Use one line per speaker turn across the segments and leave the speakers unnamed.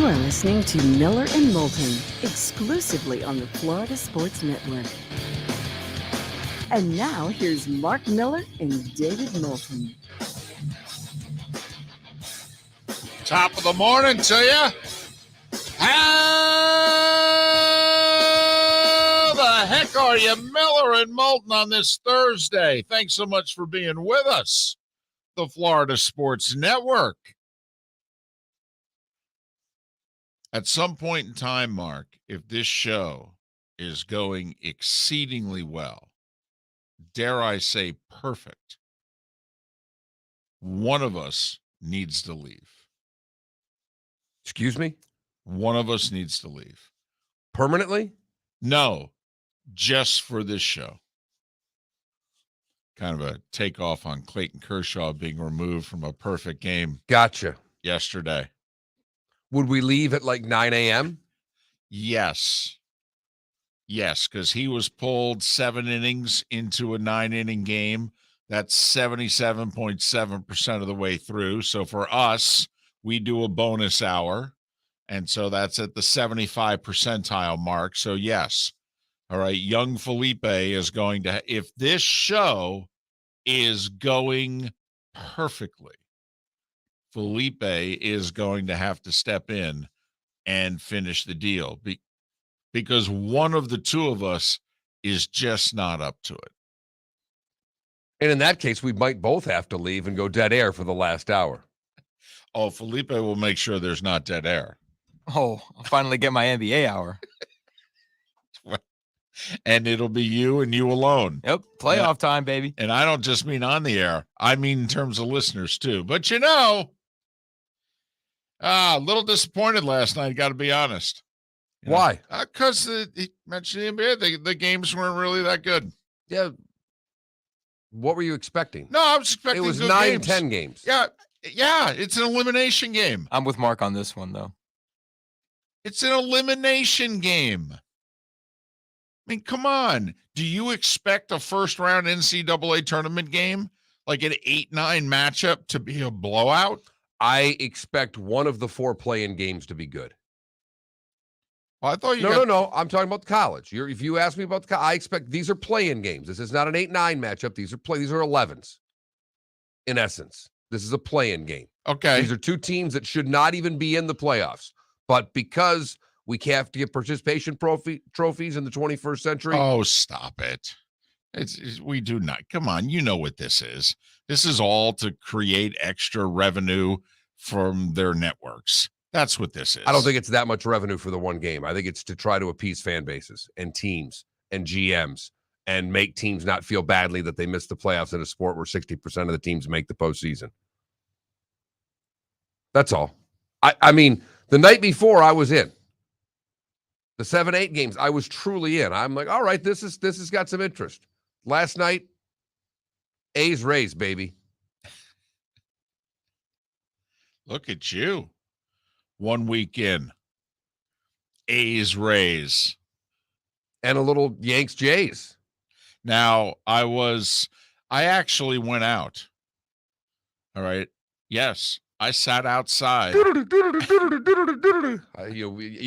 You are listening to Miller and Moulton, exclusively on the Florida Sports Network. And now, here's Mark Miller and David Moulton.
Top of the morning to you. How the heck are you, Miller and Moulton, on this Thursday? Thanks so much for being with us, the Florida Sports Network. At some point in time, Mark, if this show is going exceedingly well, dare I say perfect, one of us needs to leave.
Excuse me?
One of us needs to leave.
Permanently?
No, just for this show. Kind of a takeoff on Clayton Kershaw being removed from a perfect game.
Gotcha.
Yesterday.
Would we leave at like 9 a.m.?
Yes. Yes, because he was pulled 7 innings into a 9-inning game. That's 77.7% of the way through. So for us, we do a bonus hour. And so that's at the 75 percentile mark. So yes. All right. Young Felipe is going to, if this show is going perfectly, Felipe is going to have to step in and finish the deal because one of the two of us is just not up to it.
And in that case, we might both have to leave and go dead air for the last hour.
Oh, Felipe will make sure there's not dead air.
Oh, I'll finally get my NBA hour.
And it'll be you and you alone.
Yep, playoff time, baby.
And I don't just mean on the air. I mean in terms of listeners, too. But, a little disappointed last night, got to be honest.
Why?
Because he mentioned the NBA. The games weren't really that good.
Yeah. What were you expecting?
No, I was expecting
it was
good
9-10 games.
Yeah, it's an elimination game.
I'm with Mark on this one, though.
It's an elimination game. I mean, come on. Do you expect a first-round NCAA tournament game, like an 8-9 matchup, to be a blowout?
I expect one of the 4 play-in games to be good.
Well, I thought
No. I'm talking about college. If you ask me about I expect these are play-in games. This is not an 8-9 matchup. These are 11s. In essence, this is a play-in game.
Okay.
These are 2 teams that should not even be in the playoffs, but because we have to get participation trophies in the 21st century.
Oh, stop it. We do not. Come on. You know what this is. This is all to create extra revenue from their networks. That's what this is.
I don't think it's that much revenue for the one game. I think it's to try to appease fan bases and teams and GMs and make teams not feel badly that they missed the playoffs in a sport where 60% of the teams make the postseason. That's all. I mean, the night before I was in. The 7-8 games, I was truly in. I'm like, all right, this has got some interest. Last night, A's Rays, baby.
Look at you. 1 week in. A's Rays.
And a little Yanks Jays.
Now, I actually went out. All right. Yes. I sat outside.
You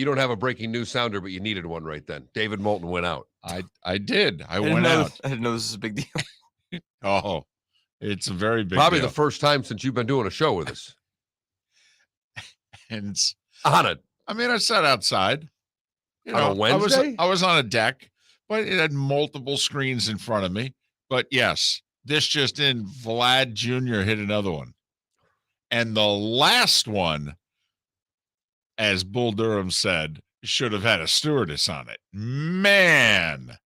don't have a breaking news sounder, but you needed one right then. David Moulton went out.
I did. I went out.
I didn't know this was a big deal.
Oh, it's a very big
Probably
deal.
the first time since you've been doing a show with us.
And
on it.
I mean, I sat outside.
On a Wednesday?
I was on a deck, but it had multiple screens in front of me. But yes, this just in, Vlad Jr. hit another one. And the last one, as Bull Durham said, should have had a stewardess on it. Man,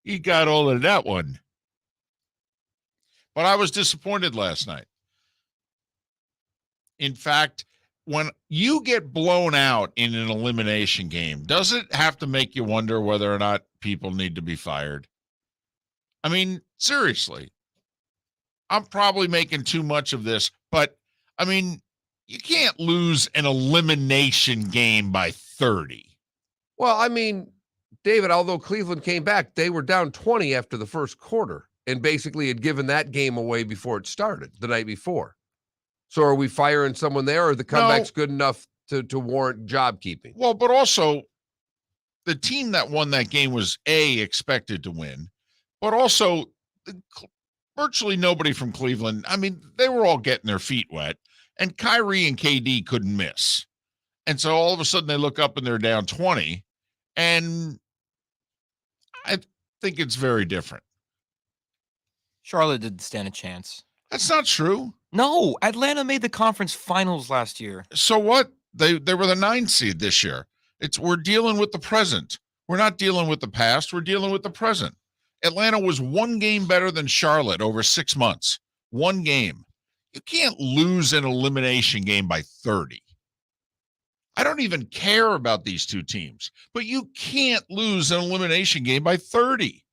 he got all of that one. But I was disappointed last night. In fact, when you get blown out in an elimination game, does it have to make you wonder whether or not people need to be fired? I mean, seriously. I'm probably making too much of this, but I mean, you can't lose an elimination game by 30.
Well, I mean, David, although Cleveland came back, they were down 20 after the first quarter and basically had given that game away before it started the night before. So are we firing someone there, or the comeback's good enough to warrant job keeping.
Well, but also the team that won that game was expected to win, but also virtually nobody from Cleveland. I mean, they were all getting their feet wet, and Kyrie and KD couldn't miss. And so all of a sudden they look up and they're down 20, and I think it's very different.
Charlotte didn't stand a chance.
That's not true.
No, Atlanta made the conference finals last year.
So what? They were the 9 seed this year. We're dealing with the present. We're not dealing with the past. We're dealing with the present. Atlanta was 1 game better than Charlotte over 6 months. 1 game. You can't lose an elimination game by 30. I don't even care about these two teams, but you can't lose an elimination game by 30.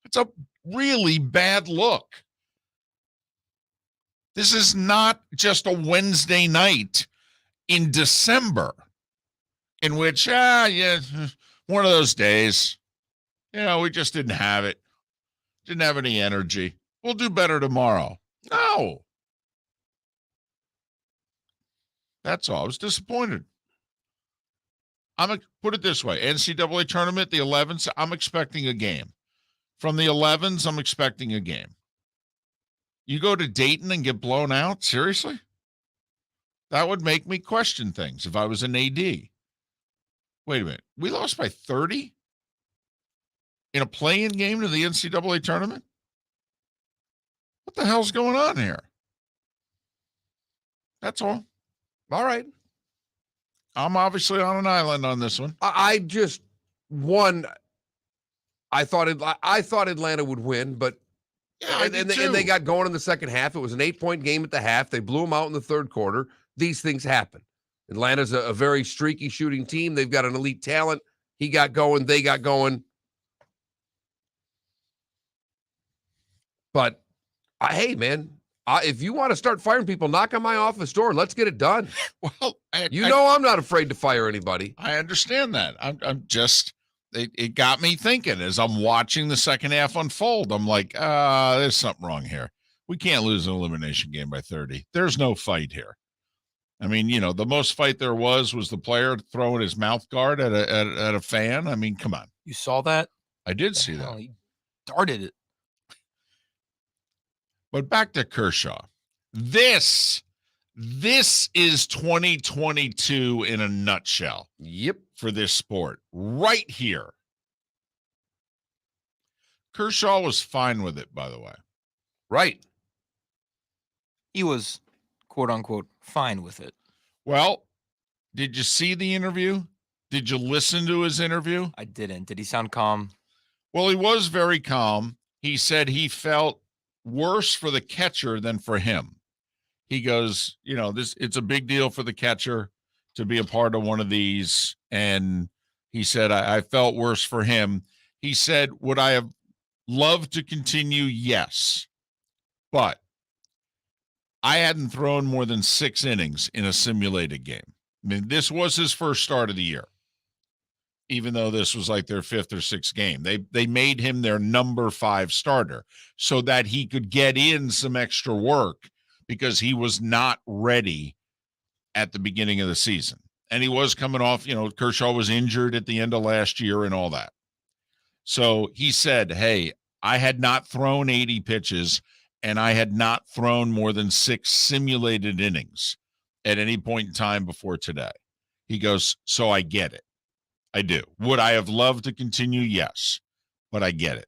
It's a really bad look. This is not just a Wednesday night in December in which, one of those days, we just didn't have it. Didn't have any energy. We'll do better tomorrow. No. That's all. I was disappointed. Put it this way. NCAA tournament, the 11s, I'm expecting a game. From the 11s, I'm expecting a game. You go to Dayton and get blown out? Seriously? That would make me question things if I was an AD. Wait a minute. We lost by 30 in a play-in game to the NCAA tournament? What the hell's going on here? That's all.
All right.
I'm obviously on an island on this one.
I thought Atlanta would win, but and they got going in the second half. It was an 8-point game at the half. They blew them out in the third quarter. These things happen. Atlanta's a very streaky shooting team. They've got an elite talent. He got going. They got going. But, hey, man, if you want to start firing people, knock on my office door and let's get it done.
Well,
I'm not afraid to fire anybody.
I understand that. I'm just, it got me thinking as I'm watching the second half unfold. I'm like, there's something wrong here. We can't lose an elimination game by 30. There's no fight here. I mean, the most fight there was the player throwing his mouth guard at a fan. I mean, come on.
You saw that?
I did see that.
He darted it.
But back to Kershaw. This is 2022 in a nutshell.
Yep.
For this sport right here. Kershaw was fine with it, by the way.
Right.
He was, quote unquote, fine with it.
Well, did you see the interview? Did you listen to his interview?
I didn't. Did he sound calm?
Well, he was very calm. He said he felt worse for the catcher than for him. He goes, it's a big deal for the catcher to be a part of one of these. And he said, I felt worse for him. He said, would I have loved to continue? Yes. But I hadn't thrown more than 6 innings in a simulated game. I mean, this was his first start of the year, even though this was like their 5th or 6th game. They made him their number 5 starter so that he could get in some extra work because he was not ready at the beginning of the season. And he was coming off, Kershaw was injured at the end of last year and all that. So he said, hey, I had not thrown 80 pitches and I had not thrown more than 6 simulated innings at any point in time before today. He goes, so I get it. I do. Would I have loved to continue? Yes, but I get it.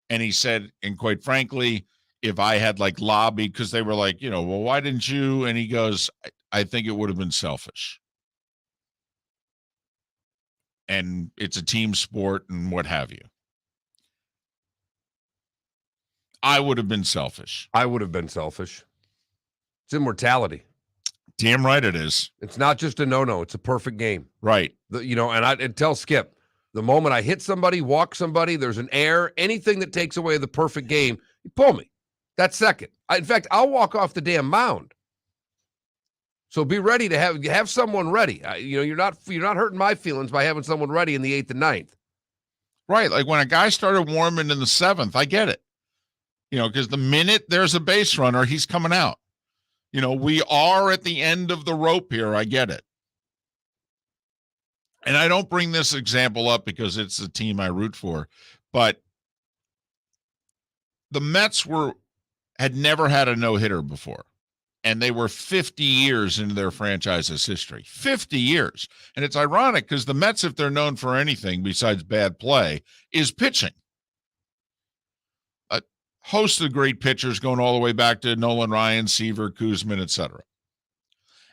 And he said, and quite frankly, if I had lobbied, because they were like, well, why didn't you? And he goes, I think it would have been selfish. And it's a team sport and what have you. I would have been selfish.
I would have been selfish. It's immortality.
Damn right it is.
It's not just a no-no. It's a perfect game.
Right.
And tell Skip, the moment I hit somebody, walk somebody, there's an error, anything that takes away the perfect game, you pull me. That's second. In fact, I'll walk off the damn mound. So be ready to have someone ready. You're not hurting my feelings by having someone ready in the 8th and 9th.
Right. Like when a guy started warming in the 7th, I get it. Because the minute there's a base runner, he's coming out. We are at the end of the rope here. I get it. And I don't bring this example up because it's the team I root for, but the Mets had never had a no-hitter before. And they were 50 years into their franchise's history. 50 years. And it's ironic because the Mets, if they're known for anything besides bad play, is pitching. A host of great pitchers going all the way back to Nolan Ryan, Seaver, Kuzman, etc.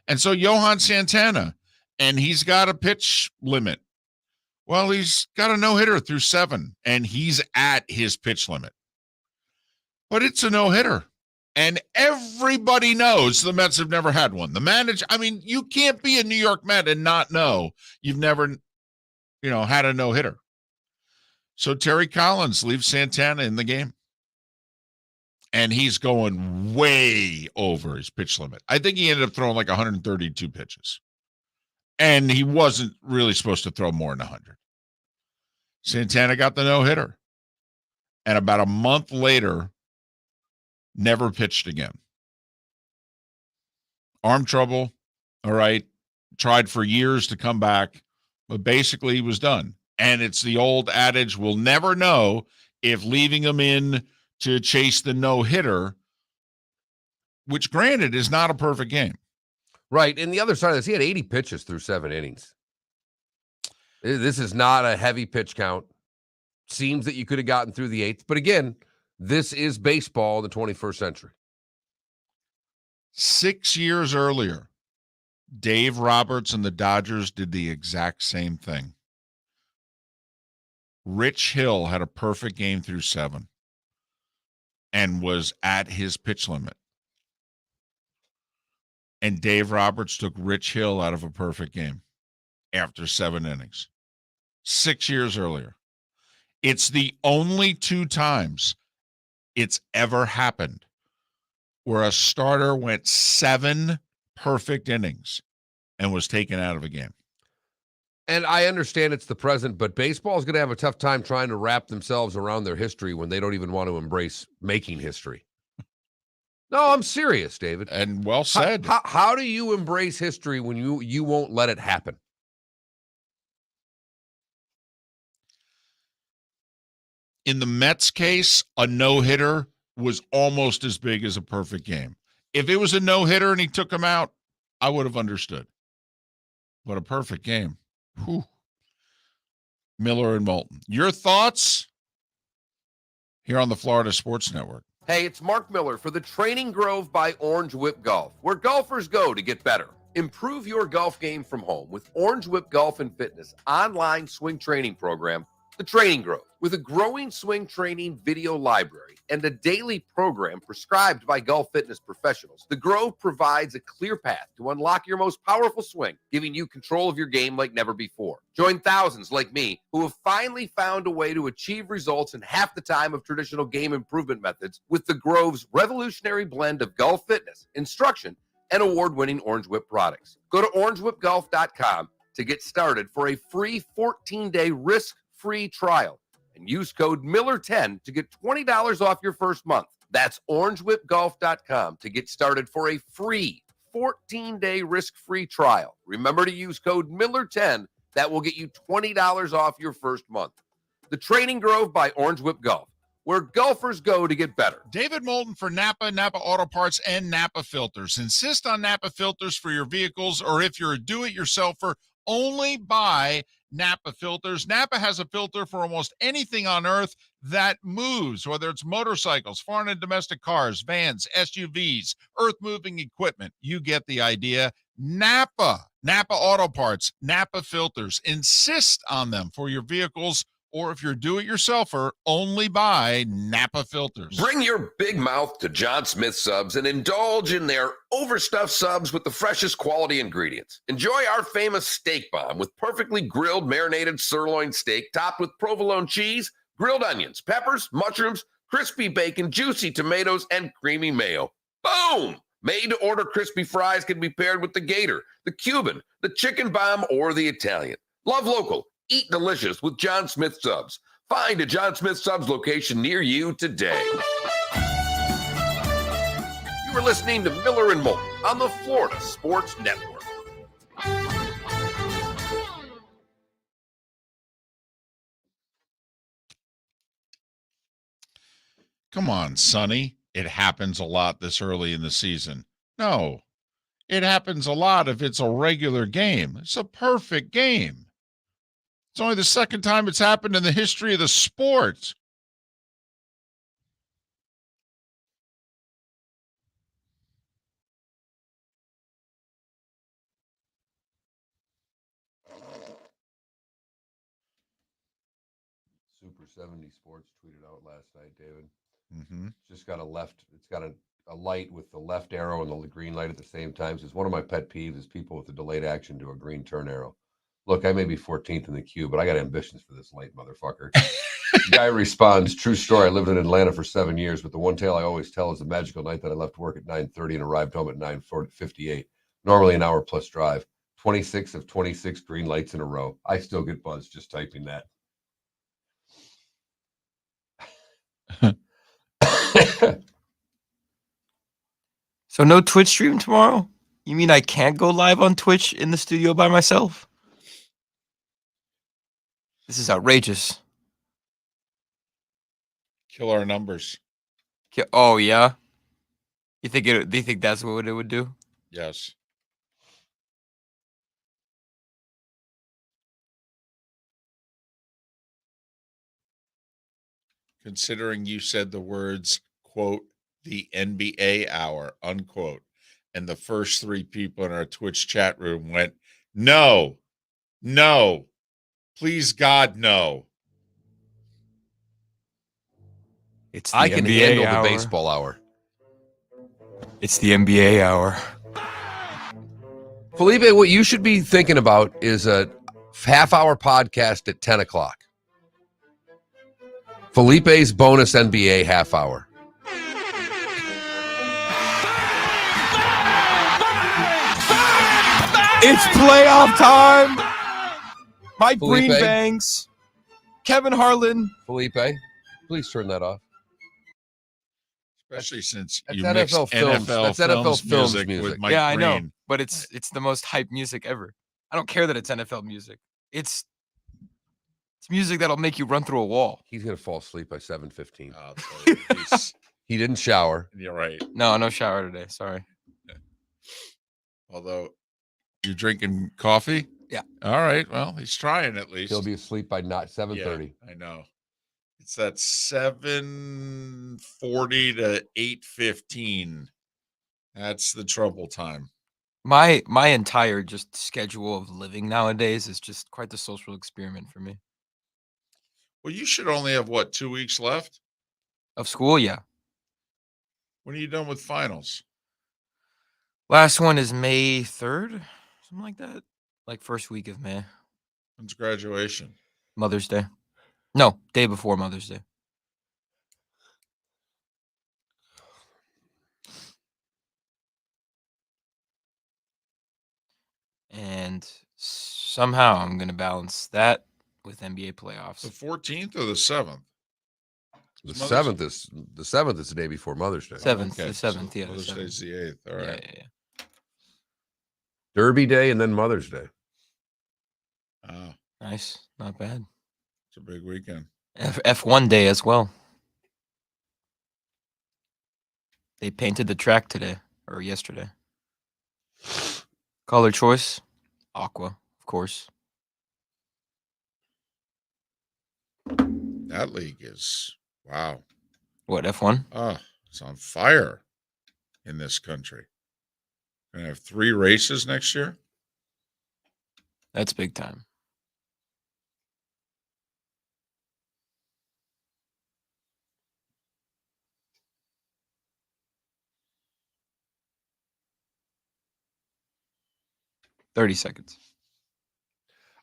And so Johan Santana, and he's got a pitch limit. Well, he's got a no-hitter through 7, and he's at his pitch limit. But it's a no-hitter. And everybody knows the Mets have never had one. You can't be a New York Met and not know you've never, had a no-hitter. So Terry Collins leaves Santana in the game. And he's going way over his pitch limit. I think he ended up throwing like 132 pitches. And he wasn't really supposed to throw more than 100. Santana got the no-hitter. And about a month later, never pitched again. Arm trouble. All right. Tried for years to come back, but basically he was done. And it's the old adage, we'll never know if leaving him in to chase the no-hitter, which granted is not a perfect game.
Right. And the other side of this, he had 80 pitches through 7 innings. This is not a heavy pitch count. Seems that you could have gotten through the 8th. But again, this is baseball in the 21st century.
6 years earlier, Dave Roberts and the Dodgers did the exact same thing. Rich Hill had a perfect game through 7 and was at his pitch limit. And Dave Roberts took Rich Hill out of a perfect game after 7 innings. 6 years earlier. It's the only 2 times it's ever happened where a starter went 7 perfect innings and was taken out of a game.
And I understand it's the present, but baseball is going to have a tough time trying to wrap themselves around their history when they don't even want to embrace making history. No, I'm serious, David.
And well said.
How do you embrace history when you won't let it happen?
In the Mets case, a no-hitter was almost as big as a perfect game. If it was a no-hitter and he took him out, I would have understood. But a perfect game. Whew. Miller and Moulton. Your thoughts here on the Florida Sports Network.
Hey, it's Mark Miller for the Training Grove by Orange Whip Golf, where golfers go to get better. Improve your golf game from home with Orange Whip Golf and Fitness online swing training program, The Training Grove. With a growing swing training video library and a daily program prescribed by golf fitness professionals, The Grove provides a clear path to unlock your most powerful swing, giving you control of your game like never before. Join thousands like me who have finally found a way to achieve results in half the time of traditional game improvement methods with The Grove's revolutionary blend of golf fitness, instruction, and award-winning Orange Whip products. Go to orangewhipgolf.com to get started for a free 14-day risk-free trial. And use code Miller10 to get $20 off your first month. That's orangewhipgolf.com to get started for a free 14-day risk-free trial. Remember to use code Miller10. That will get you $20 off your first month. The Training Grove by Orange Whip Golf, where golfers go to get better.
David Moulton for Napa, Napa Auto Parts, and Napa Filters. Insist on Napa filters for your vehicles, or if you're a do-it-yourselfer, only buy Napa filters. Napa has a filter for almost anything on earth that moves, whether it's motorcycles, foreign and domestic cars, vans, SUVs, earth-moving equipment. You get the idea. Napa Auto Parts, Napa filters. Insist on them for your vehicles, or if you're do-it-yourselfer, only buy Napa filters.
Bring your big mouth to John Smith Subs and indulge in their overstuffed subs with the freshest quality ingredients. Enjoy our famous steak bomb with perfectly grilled marinated sirloin steak topped with provolone cheese, grilled onions, peppers, mushrooms, crispy bacon, juicy tomatoes, and creamy mayo. Boom! Made-to-order crispy fries can be paired with the Gator, the Cuban, the chicken bomb, or the Italian. Love local. Eat delicious with John Smith Subs. Find a John Smith Subs location near you today. You are listening to Miller and Moulton on the Florida Sports Network.
Come on, Sonny. It happens a lot this early in the season. No, it happens a lot if it's a regular game. It's a perfect game. It's only the second time it's happened in the history of the sport.
Super 70 Sports tweeted out last night, David.
Mm-hmm.
It's got a light with the left arrow and the green light at the same time. Says one of my pet peeves is people with a delayed action to a green turn arrow. Look, I may be 14th in the queue, but I got ambitions for this light, motherfucker. The guy responds, true story. I lived in Atlanta for 7 years, but the one tale I always tell is the magical night that I left work at 9:30 and arrived home at 9:58. Normally an hour plus drive. 26 of 26 green lights in a row. I still get buzzed just typing that.
So no Twitch stream tomorrow? You mean I can't go live on Twitch in the studio by myself? This is outrageous.
Kill our numbers.
Oh yeah. Do you think that's what it would do?
Yes. Considering you said the words, quote, the NBA hour, unquote, and the first three people in our Twitch chat room went, no, please God, no.
It's the
I can
NBA
handle
hour.
the baseball hour.
It's the NBA hour.
Felipe, what you should be thinking about is a half-hour podcast at 10 o'clock. Felipe's bonus NBA half hour.
It's playoff time. Mike
Felipe.
Greenbanks, Kevin Harlan.
Felipe, please turn that off.
Especially since
That's
you
NFL
mix
films.
NFL
That's NFL
films
films
music
music.
with Mike
Yeah, I know,
Green.
but it's the most hype music ever. I don't care that it's NFL music. It's music that'll make you run through a wall.
He's going to fall asleep by 7:15.
I'll tell you,
He didn't shower.
you're right.
No shower today. Sorry.
Although you're drinking coffee?
Yeah.
All right. Well, he's trying at least.
He'll be asleep by not 7:30.
Yeah, I know. It's that 7:40 to 8:15. That's the trouble time.
My entire just schedule of living nowadays is just quite the social experiment for me.
Well, you should only have what, 2 weeks left?
Of school, yeah.
When are you done with finals?
Last one is May 3rd, something like that. Like first week of May.
When's graduation?
Mother's Day. No, day before Mother's Day. And somehow I'm going to balance that with NBA playoffs.
The 14th or the 7th?
The
Mother's-
7th is the day before Mother's Day.
Seventh,
Okay,
the 7th,
so
yeah. The
Mother's
7th.
Day's the 8th. All right.
Yeah.
Derby Day and then Mother's Day.
Ah,
Nice. Not bad.
it's a big weekend.
F1 day as well. They painted the track today or yesterday. Color choice, aqua, of course.
That league is, wow.
What, F1?
It's on fire in this country. Gonna have 3 races next year.
That's big time. "30 seconds.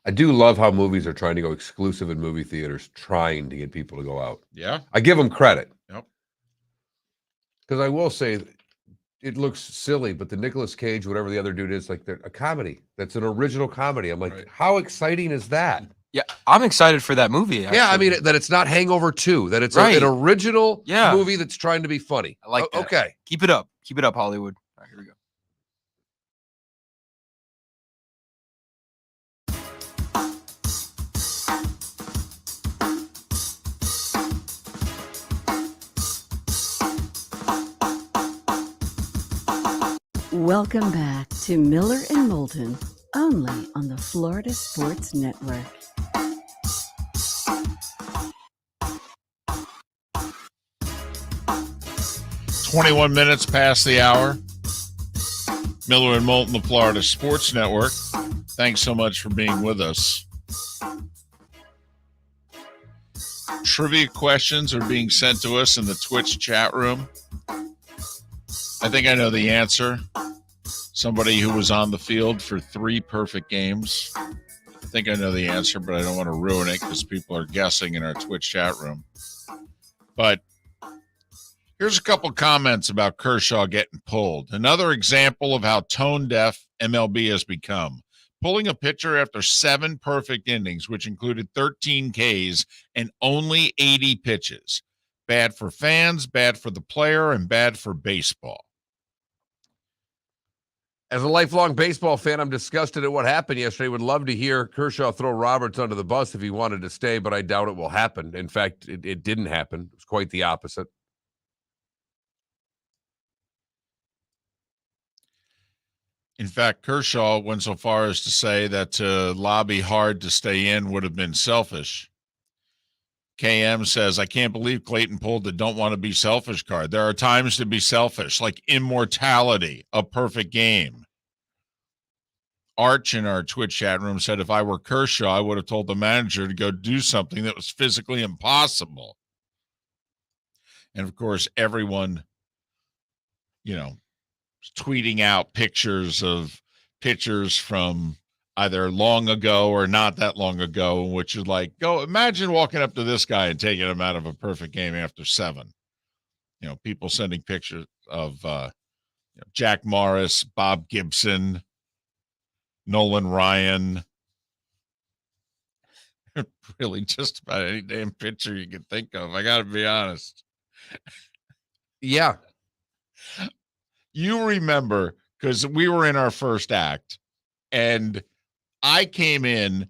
I do love how movies are trying to go exclusive in movie theaters, trying to get people to go out.
Yeah.
I give them credit.
Yep.
Because I will say, it looks silly, but the Nicolas Cage, whatever the other dude is, like they're a comedy. That's an original comedy. I'm like,
Right.
how exciting is that?
Yeah, I'm excited for that movie.
Yeah, I
actually.
mean that it's not Hangover 2, that it's
Right.
an original
Yeah.
movie that's trying to be funny.
I like that.
Okay.
Keep it up. Keep it up, Hollywood. All right, here we go.
Welcome back to Miller and Moulton, only on the Florida Sports Network.
"21 minutes past the hour. Miller and Moulton, the Florida Sports Network. Thanks so much for being with us. Trivia questions are being sent to us in the Twitch chat room. I think I know the answer. Somebody who was on the field for 3 perfect games. I think I know the answer, but I don't want to ruin it because people are guessing in our Twitch chat room. But here's a couple comments about Kershaw getting pulled. Another example of how tone-deaf MLB has become. Pulling a pitcher after 7 perfect innings, which included 13 Ks and only 80 pitches. Bad for fans, bad for the player, and bad for baseball.
As a lifelong baseball fan, I'm disgusted at what happened yesterday. Would love to hear Kershaw throw Roberts under the bus if he wanted to stay, but I doubt it will happen. In fact, it didn't happen. It was quite the opposite.
In fact, Kershaw went so far as to say that to lobby hard to stay in would have been selfish. KM says, I can't believe Clayton pulled the don't want to be selfish card. There are times to be selfish, like immortality, a perfect game. Arch in our Twitch chat room said, if I were Kershaw, I would have told the manager to go do something that was physically impossible. And of course, everyone, tweeting out pictures of pitchers from either long ago or not that long ago, which is like, go imagine walking up to this guy and taking him out of a perfect game after 7. People sending pictures of Jack Morris, Bob Gibson, Nolan Ryan, really just about any damn pitcher you can think of. I got to be honest.
Yeah.
You remember, because we were in our first act, and I came in,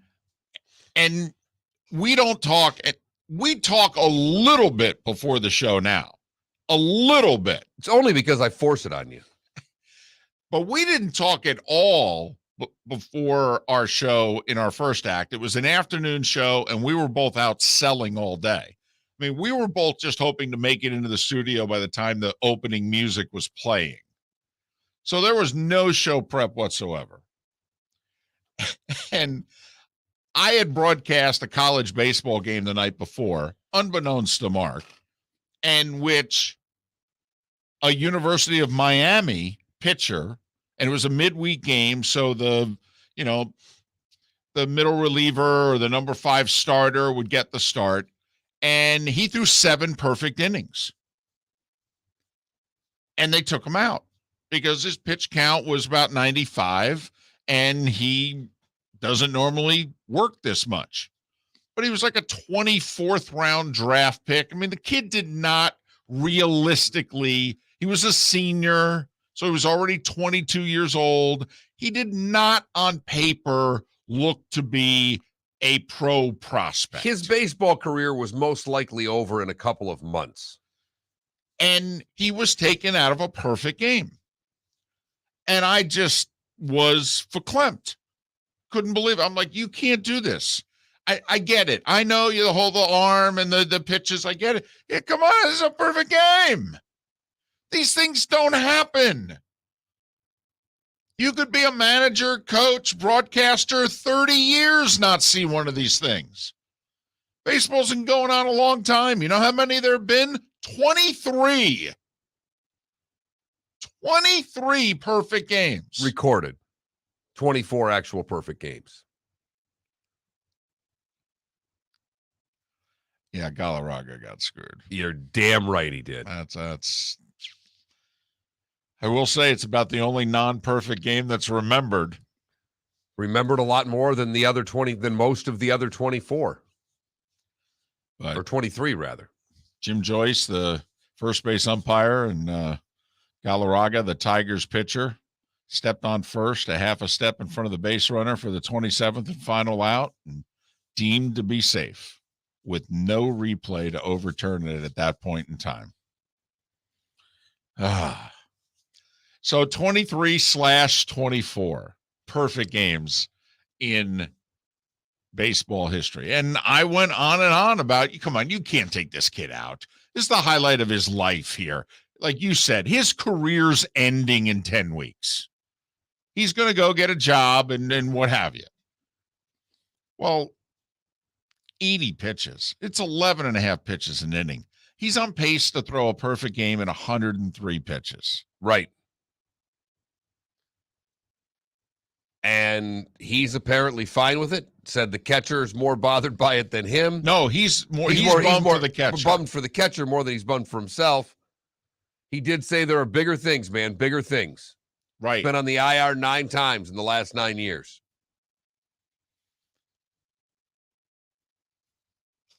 and we talk a little bit before the show now. A little bit.
It's only because I force it on you.
But we didn't talk at all before our show in our first act. It was an afternoon show, and we were both out selling all day. I mean, we were both just hoping to make it into the studio by the time the opening music was playing. So there was no show prep whatsoever. And I had broadcast a college baseball game the night before, unbeknownst to Mark, and which a University of Miami pitcher, and it was a midweek game, so the middle reliever or the number 5 starter would get the start, and he threw 7 perfect innings. And they took him out because his pitch count was about 95, and he doesn't normally work this much. But he was like a 24th round draft pick. I mean, the kid did not realistically, he was a senior, so he was already 22 years old. He did not on paper look to be a pro prospect.
His baseball career was most likely over in a couple of months.
And he was taken out of a perfect game. And I just was verklempt. Couldn't believe it. I'm like, you can't do this. I get it. I know you hold the arm and the pitches. I get it. Yeah, come on. This is a perfect game. These things don't happen. You could be a manager, coach, broadcaster, 30 years, not see one of these things. Baseball's been going on a long time. You know how many there have been? 23. 23 perfect games.
Recorded. 24 actual perfect games.
Yeah, Galarraga got screwed.
You're damn right he did.
That's. I will say it's about the only non-perfect game that's remembered.
Remembered a lot more than the other 20, than most of the other 24.
But
or 23, rather.
Jim Joyce, the first base umpire, and Galarraga, the Tigers pitcher, stepped on first, a half a step in front of the base runner for the 27th and final out, and deemed to be safe with no replay to overturn it at that point in time. So 23/24 perfect games in baseball history. And I went on and on about, come on, you can't take this kid out. This is the highlight of his life here. Like you said, his career's ending in 10 weeks. He's going to go get a job and what have you. Well, 80 pitches. It's 11 and a half pitches an inning. He's on pace to throw a perfect game in 103 pitches.
Right. And he's apparently fine with it. Said the catcher is more bothered by it than him.
No, he's bummed for the catcher.
Bummed for the catcher more than he's bummed for himself. He did say there are bigger things, man, bigger things.
Right.
He's been on the IR 9 times in the last 9 years.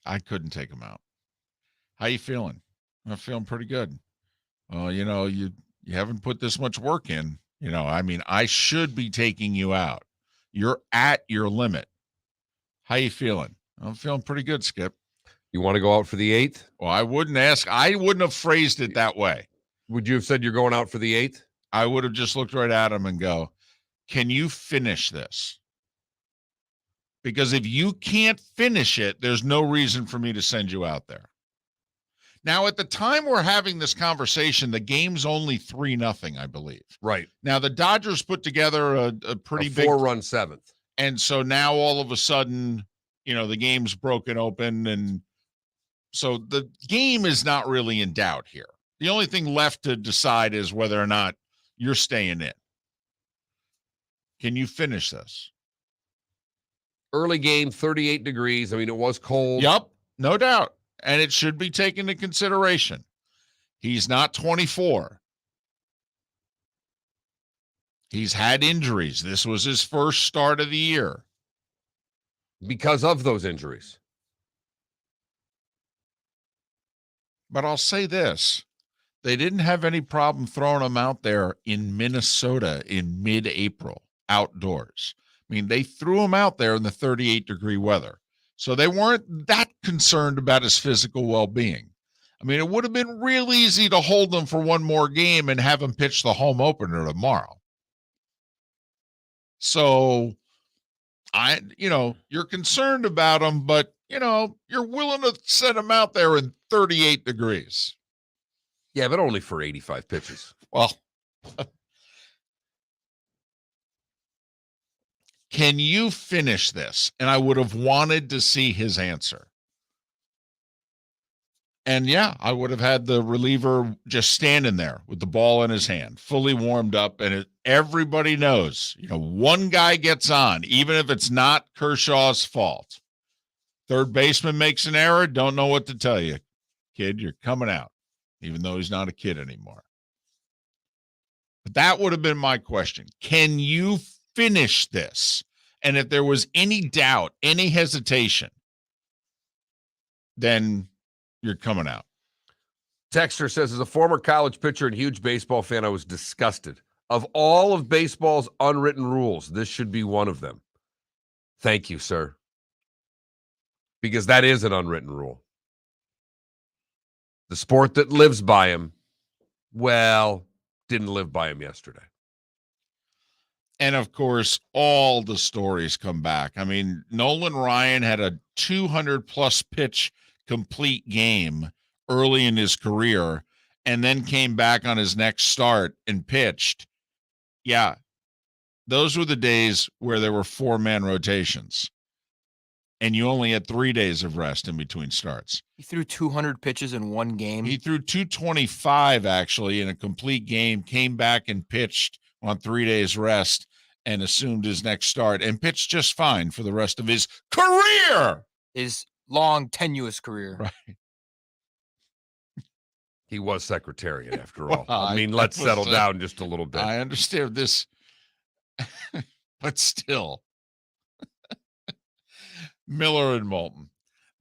I couldn't take him out. How you feeling? I'm feeling pretty good. Well, you haven't put this much work in. I mean, I should be taking you out. You're at your limit. How you feeling? I'm feeling pretty good, Skip.
You want to go out for the 8th?
Well, I wouldn't have phrased it that way.
Would you have said you're going out for the 8th?
I would have just looked right at him and go, can you finish this? Because if you can't finish it, there's no reason for me to send you out there. Now, at the time we're having this conversation, the game's only 3-0, I believe.
Right.
Now, the Dodgers put together a pretty big
4-run 7th.
And so now all of a sudden, the game's broken open. And so the game is not really in doubt here. The only thing left to decide is whether or not you're staying in. Can you finish this?
Early game, 38 degrees. I mean, it was cold.
Yup, no doubt. And it should be taken into consideration. He's not 24. He's had injuries. This was his first start of the year.
Because of those injuries.
But I'll say this. They didn't have any problem throwing him out there in Minnesota in mid-April, outdoors. I mean, they threw him out there in the 38-degree weather. So they weren't that concerned about his physical well-being. I mean, it would have been real easy to hold him for one more game and have him pitch the home opener tomorrow. So, you're concerned about him, but, you're willing to send him out there in 38 degrees.
Yeah, but only for 85 pitches.
Well, can you finish this? And I would have wanted to see his answer. And yeah, I would have had the reliever just standing there with the ball in his hand, fully warmed up. And everybody knows, one guy gets on, even if it's not Kershaw's fault. Third baseman makes an error. Don't know what to tell you. Kid, you're coming out, even though he's not a kid anymore. But that would have been my question. Can you finish this? And if there was any doubt, any hesitation, then you're coming out.
Texter says, as a former college pitcher and huge baseball fan, I was disgusted. Of all of baseball's unwritten rules, this should be one of them. Thank you, sir. Because that is an unwritten rule. The sport that lives by him, didn't live by him yesterday.
And, of course, all the stories come back. I mean, Nolan Ryan had a 200-plus pitch complete game early in his career and then came back on his next start and pitched. Yeah, those were the days where there were 4-man rotations, and you only had 3 days of rest in between starts.
He threw 200 pitches in one game.
He threw 225, actually, in a complete game, came back and pitched on 3 days rest and assumed his next start and pitched just fine for the rest of his career.
His long, tenuous career.
Right.
He was Secretariat, after all.
Well,
I mean, let's settle down just a little bit.
I understand this, but still. Miller and Moulton.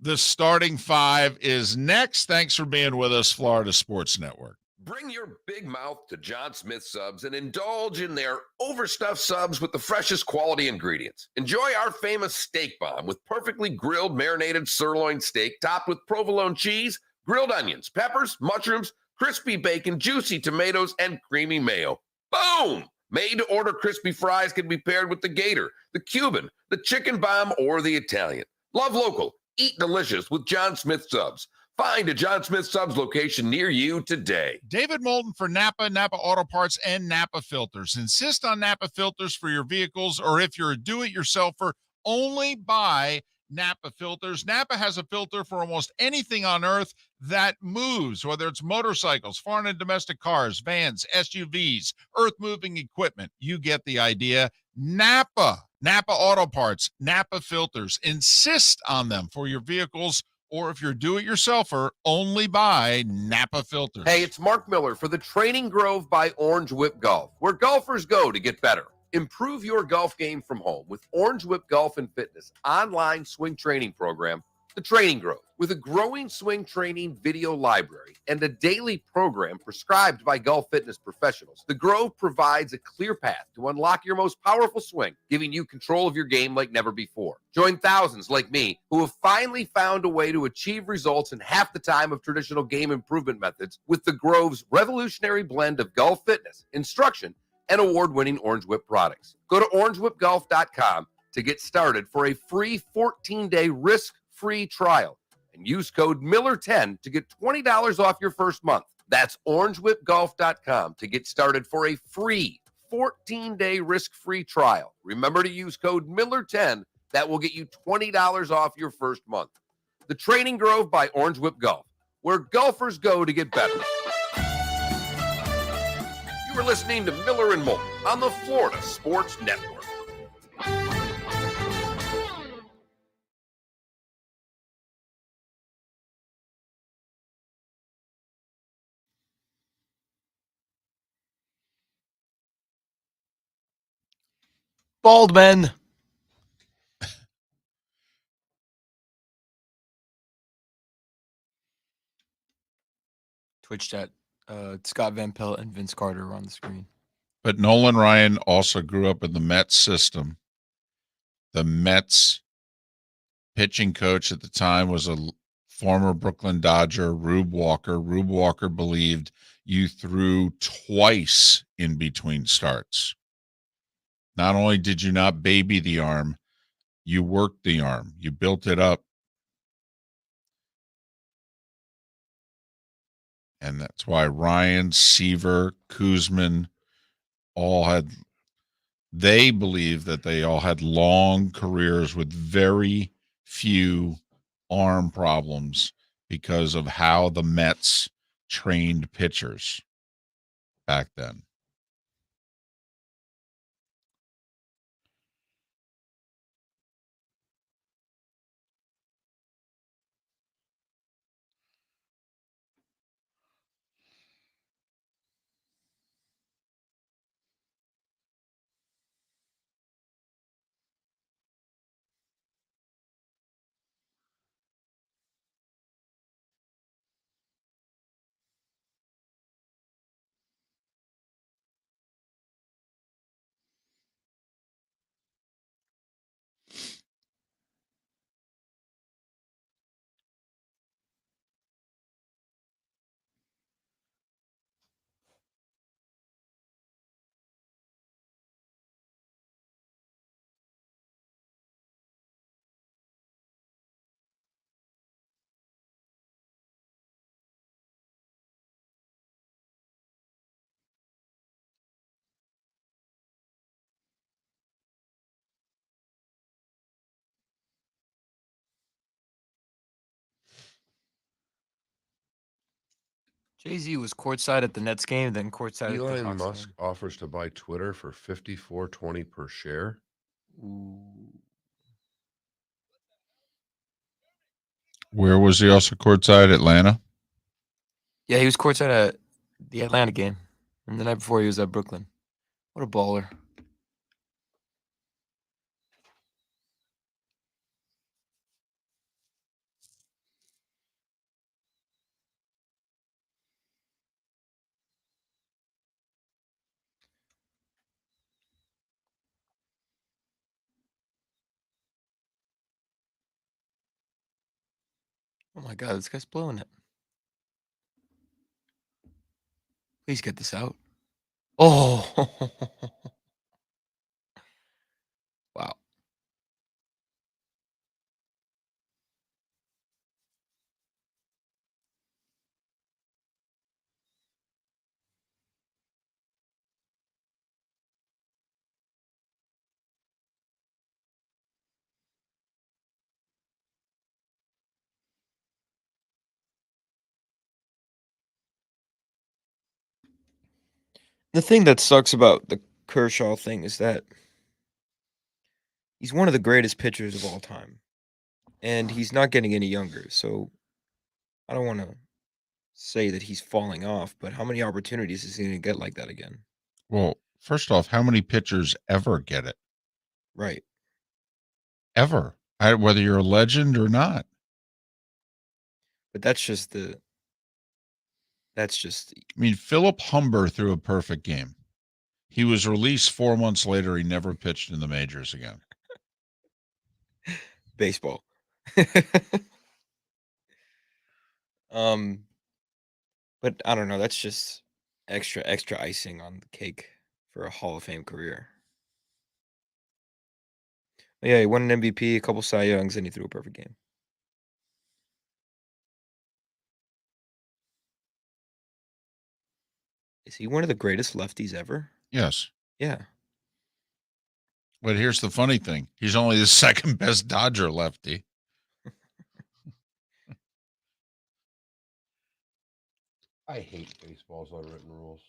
The starting 5 is next. Thanks for being with us, Florida Sports Network.
Bring your big mouth to John Smith Subs and indulge in their overstuffed subs with the freshest quality ingredients. Enjoy our famous steak bomb with perfectly grilled marinated sirloin steak topped with provolone cheese, grilled onions, peppers, mushrooms, crispy bacon, juicy tomatoes, and creamy mayo. Boom! Made-to-order crispy fries can be paired with the Gator, the Cuban, the Chicken Bomb, or the Italian. Love local. Eat delicious with John Smith Subs. Find a John Smith Subs location near you today.
David Moulton for Napa, Napa Auto Parts, and Napa Filters. Insist on Napa filters for your vehicles, or if you're a do-it-yourselfer, only buy Napa filters. Napa has a filter for almost anything on earth that moves, whether it's motorcycles, foreign and domestic cars, vans, SUVs, earth-moving equipment. You get the idea. Napa Auto Parts, Napa filters. Insist on them for your vehicles, or if you're do-it-yourselfer, only buy Napa filters.
Hey, it's Mark Miller for the Training Grove by Orange Whip Golf, where golfers go to get better. Improve your golf game from home with Orange Whip Golf and Fitness online swing training program, The Training Grove. With a growing swing training video library and a daily program prescribed by golf fitness professionals, The Grove provides a clear path to unlock your most powerful swing, giving you control of your game like never before. Join thousands like me who have finally found a way to achieve results in half the time of traditional game improvement methods with The Grove's revolutionary blend of golf fitness, instruction, and award-winning Orange Whip products. Go to orangewhipgolf.com to get started for a free 14-day risk-free trial and use code Miller10 to get $20 off your first month. That's orangewhipgolf.com to get started for a free 14-day risk-free trial. Remember to use code Miller10. That will get you $20 off your first month. The Training Grove by Orange Whip Golf, where golfers go to get better. You are listening to Miller and Moulton on the Florida Sports Network.
Bald men. Twitch chat. Scott Van Pelt and Vince Carter are on the screen.
But Nolan Ryan also grew up in the Mets system. The Mets pitching coach at the time was a former Brooklyn Dodger, Rube Walker. Rube Walker believed you threw twice in between starts. Not only did you not baby the arm, you worked the arm. You built it up. And that's why Ryan, Seaver, Kuzman they believe that they all had long careers with very few arm problems because of how the Mets trained pitchers back then.
Jay-Z was courtside at the Nets game, then courtside at the
Elon
Hawks
Musk
game.
offers to buy Twitter for $54.20 per share.
Ooh.
Where was he also courtside? Atlanta?
Yeah, he was courtside at the Atlanta game. And the night before, he was at Brooklyn. What a baller. Oh my God, this guy's blowing it. Please get this out. Oh. Wow. The thing that sucks about the Kershaw thing is that he's one of the greatest pitchers of all time, and he's not getting any younger. So I don't want to say that he's falling off, but how many opportunities is he going to get like that again?
Well, first off, how many pitchers ever get it?
Right.
Ever. Whether you're a legend or not.
But that's just
I mean, Philip Humber threw a perfect game. He was released 4 months later. He never pitched in the majors again.
baseball. But I don't know. That's just extra icing on the cake for a Hall of Fame career. But yeah, he won an MVP, a couple Cy Youngs, and he threw a perfect game. Is he one of the greatest lefties ever?
Yes.
Yeah.
But here's the funny thing. He's only the second best Dodger lefty.
I hate baseball's unwritten rules.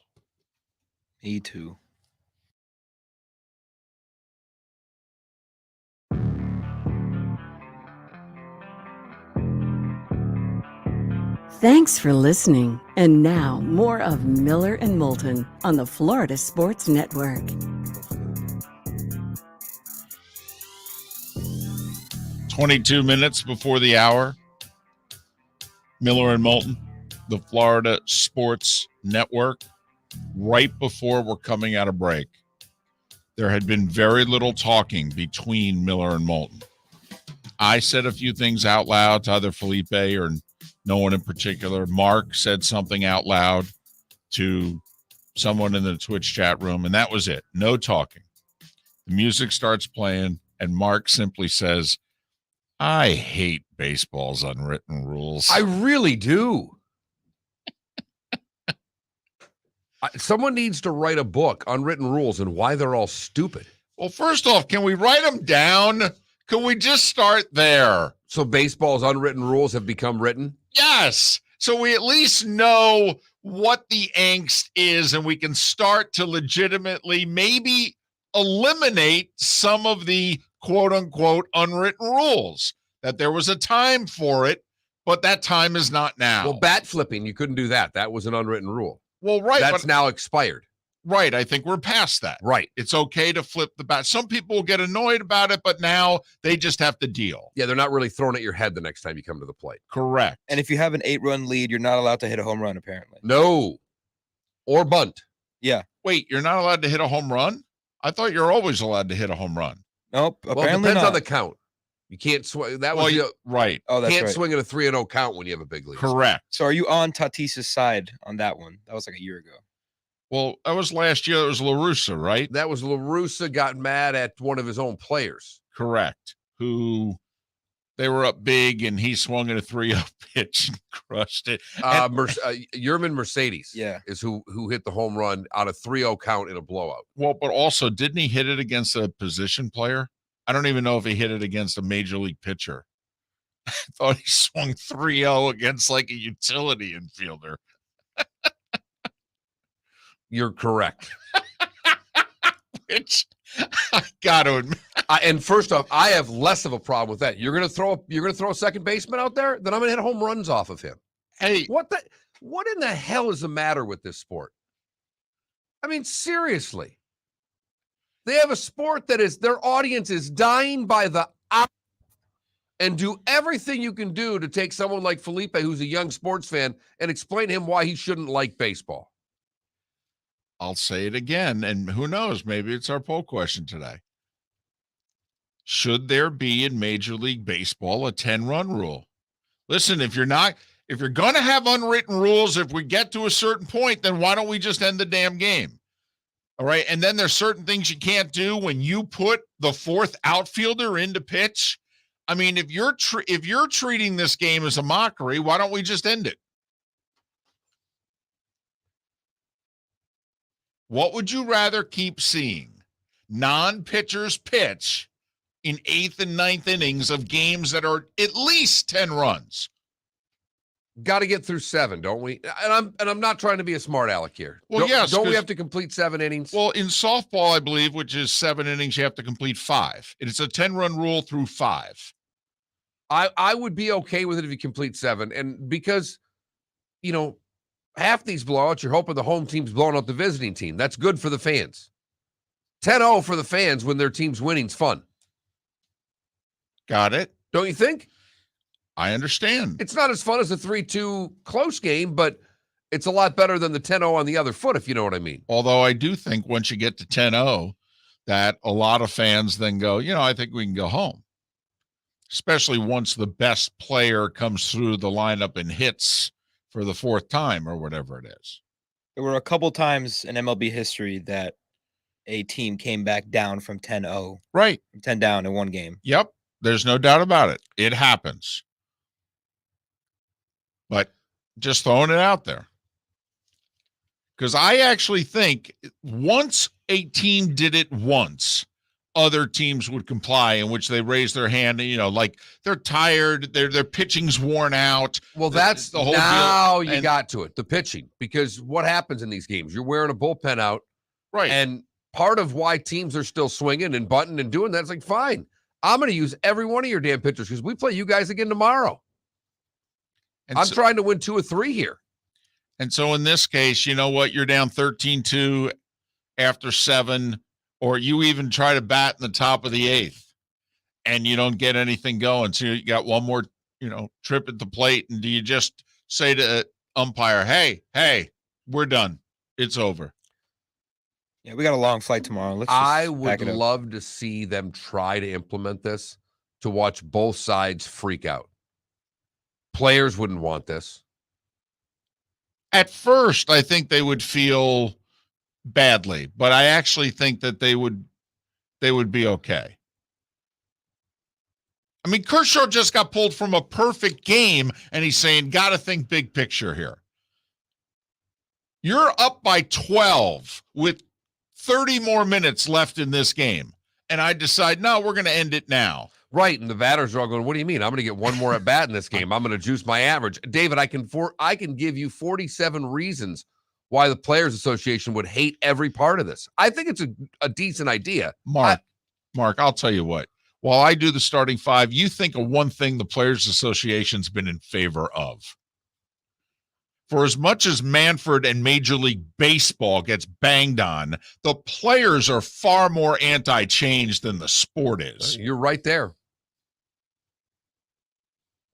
Me too.
Thanks for listening. And now, more of Miller and Moulton on the Florida Sports Network.
22 minutes before the hour. Miller and Moulton, the Florida Sports Network. Right before we're coming out of break, there had been very little talking between Miller and Moulton. I said a few things out loud to either Felipe or no one in particular. Mark said something out loud to someone in the Twitch chat room, and that was it. No talking. The music starts playing, and Mark simply says, I hate baseball's unwritten rules.
I really do. Someone needs to write a book, Unwritten Rules, and why they're all stupid.
Well, first off, can we write them down? Can we just start there?
So baseball's unwritten rules have become written?
Yes. So we at least know what the angst is, and we can start to legitimately maybe eliminate some of the quote-unquote unwritten rules, that there was a time for it, but that time is not now.
Well, bat flipping, you couldn't do that. That was an unwritten rule.
Well, right.
That's now expired.
Right. I think we're past that.
Right.
It's okay to flip the bat. Some people will get annoyed about it, but now they just have to deal.
Yeah, they're not really throwing at your head the next time you come to the plate.
Correct.
And if you have an 8-run lead, you're not allowed to hit a home run, apparently.
No. Or bunt.
Yeah.
Wait, you're not allowed to hit a home run? I thought you're always allowed to hit a home run.
Nope.
Well, it
Apparently
depends
not.
on the count. You can't swing. That was
right.
Oh, that's
can't
right.
swing at a 3-0 count when you have a big lead.
Correct.
So are you on Tatis's side on that one? That was like a year ago.
Well, that was last year. It was LaRussa, right?
That was LaRussa got mad at one of his own players.
Correct. Who they were up big and he swung at a 3-0 pitch and crushed it.
Yerman Mercedes is who hit the home run on a 3-0 count in a blowout.
Well, but also, didn't he hit it against a position player? I don't even know if he hit it against a major league pitcher. I thought he swung 3-0 against like a utility infielder.
You're correct.
Which I got to admit.
And first off, I have less of a problem with that. You're gonna throw a second baseman out there, then I'm gonna hit home runs off of him.
Hey,
what in the hell is the matter with this sport? I mean, seriously. They have a sport that is their audience is dying by the hour, and do everything you can do to take someone like Felipe, who's a young sports fan, and explain to him why he shouldn't like baseball.
I'll say it again, and who knows, maybe it's our poll question today. Should there be in Major League Baseball a 10-run rule? Listen, if you're going to have unwritten rules, if we get to a certain point, then why don't we just end the damn game? All right. And then there's certain things you can't do when you put the fourth outfielder into pitch. I mean, if you're treating this game as a mockery, why don't we just end it? What would you rather keep seeing? Non-pitchers pitch in 8th and 9th innings of games that are at least 10 runs.
Got to get through 7, don't we? And I'm not trying to be a smart aleck here.
Well, yes.
Don't we have to complete 7 innings?
Well, in softball, I believe, which is 7 innings, you have to complete 5. It's a 10-run rule through 5.
I would be okay with it if you complete 7. And because, half these blowouts, you're hoping the home team's blowing out the visiting team. That's good for the fans. 10-0 for the fans when their team's winning's fun.
Got it?
Don't you think?
I understand.
It's not as fun as a 3-2 close game, but it's a lot better than the 10-0 on the other foot, if you know what I mean.
Although I do think once you get to 10-0, that a lot of fans then go, I think we can go home. Especially once the best player comes through the lineup and hits for the 4th time or whatever it is.
There were a couple times in MLB history that a team came back down from 10-0.
Right.
10 down in one game.
Yep. There's no doubt about it. It happens. But just throwing it out there. Because I actually think once a team did it once, other teams would comply, in which they raise their hand, like they're tired, their pitching's worn out.
Well, that's
the whole
now
deal.
You got to it, the pitching. Because what happens in these games? You're wearing a bullpen out.
Right.
And part of why teams are still swinging and butting and doing that is like, fine, I'm going to use every one of your damn pitchers because we play you guys again tomorrow. And I'm trying to win 2 or 3 here.
And so in this case, you know what? You're down 13-2 after 7, or you even try to bat in the top of the 8th and you don't get anything going. So you got one more, trip at the plate. And do you just say to umpire, hey, we're done. It's over.
Yeah, we got a long flight tomorrow.
I would love to see them try to implement this to watch both sides freak out. Players wouldn't want this.
At first, I think they would feel badly, but I actually think that they would be okay. I mean, Kershaw just got pulled from a perfect game, and he's saying, got to think big picture here. You're up by 12 with 30 more minutes left in this game, and I decide, no, we're going to end it now.
Right, and the batters are all going, what do you mean? I'm going to get one more at bat in this game. I'm going to juice my average. David, I can give you 47 reasons why the Players Association would hate every part of this. I think it's a decent idea.
Mark, I'll tell you what. While I do the starting 5, you think of one thing the Players Association's been in favor of. For as much as Manfred and Major League Baseball gets banged on, the players are far more anti-change than the sport is.
You're right there.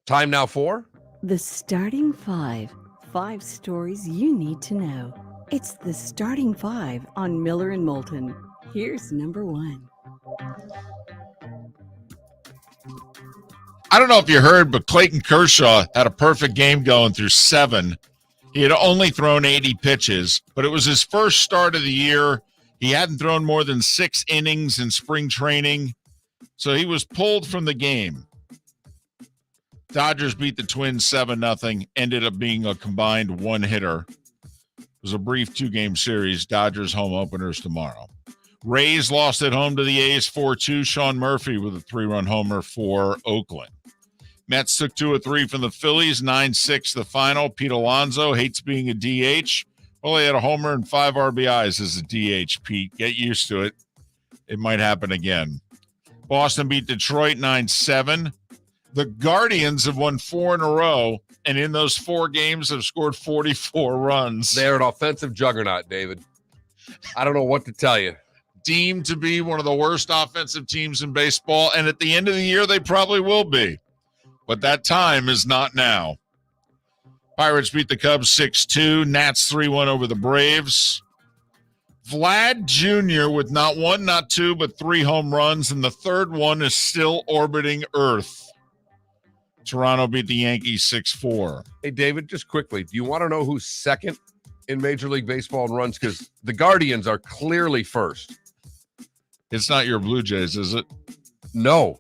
Time now for
The Starting 5. 5 stories you need to know. It's the Starting 5 on Miller and Moulton. Here's number 1.
I don't know if you heard, but Clayton Kershaw had a perfect game going through 7. He had only thrown 80 pitches, but it was his first start of the year. He hadn't thrown more than 6 innings in spring training, so he was pulled from the game. Dodgers beat the Twins 7-0, ended up being a combined 1-hitter. It was a brief 2-game series. Dodgers home openers tomorrow. Rays lost at home to the A's 4-2. Sean Murphy with a 3-run homer for Oakland. Mets took 2 of 3 from the Phillies, 9-6 the final. Pete Alonso hates being a DH. Well, he had a homer and 5 RBIs as a DH, Pete. Get used to it. It might happen again. Boston beat Detroit 9-7. The Guardians have won 4 in a row, and in those 4 games have scored 44 runs.
They're an offensive juggernaut, David. I don't know what to tell you.
Deemed to be one of the worst offensive teams in baseball, and at the end of the year, they probably will be. But that time is not now. Pirates beat the Cubs 6-2. Nats 3-1 over the Braves. Vlad Jr. with not 1, not 2, but 3 home runs, and the third one is still orbiting Earth. Toronto beat the Yankees 6-4.
Hey, David, just quickly, do you want to know who's second in Major League Baseball in runs? Because the Guardians are clearly first.
It's not your Blue Jays, is it?
No.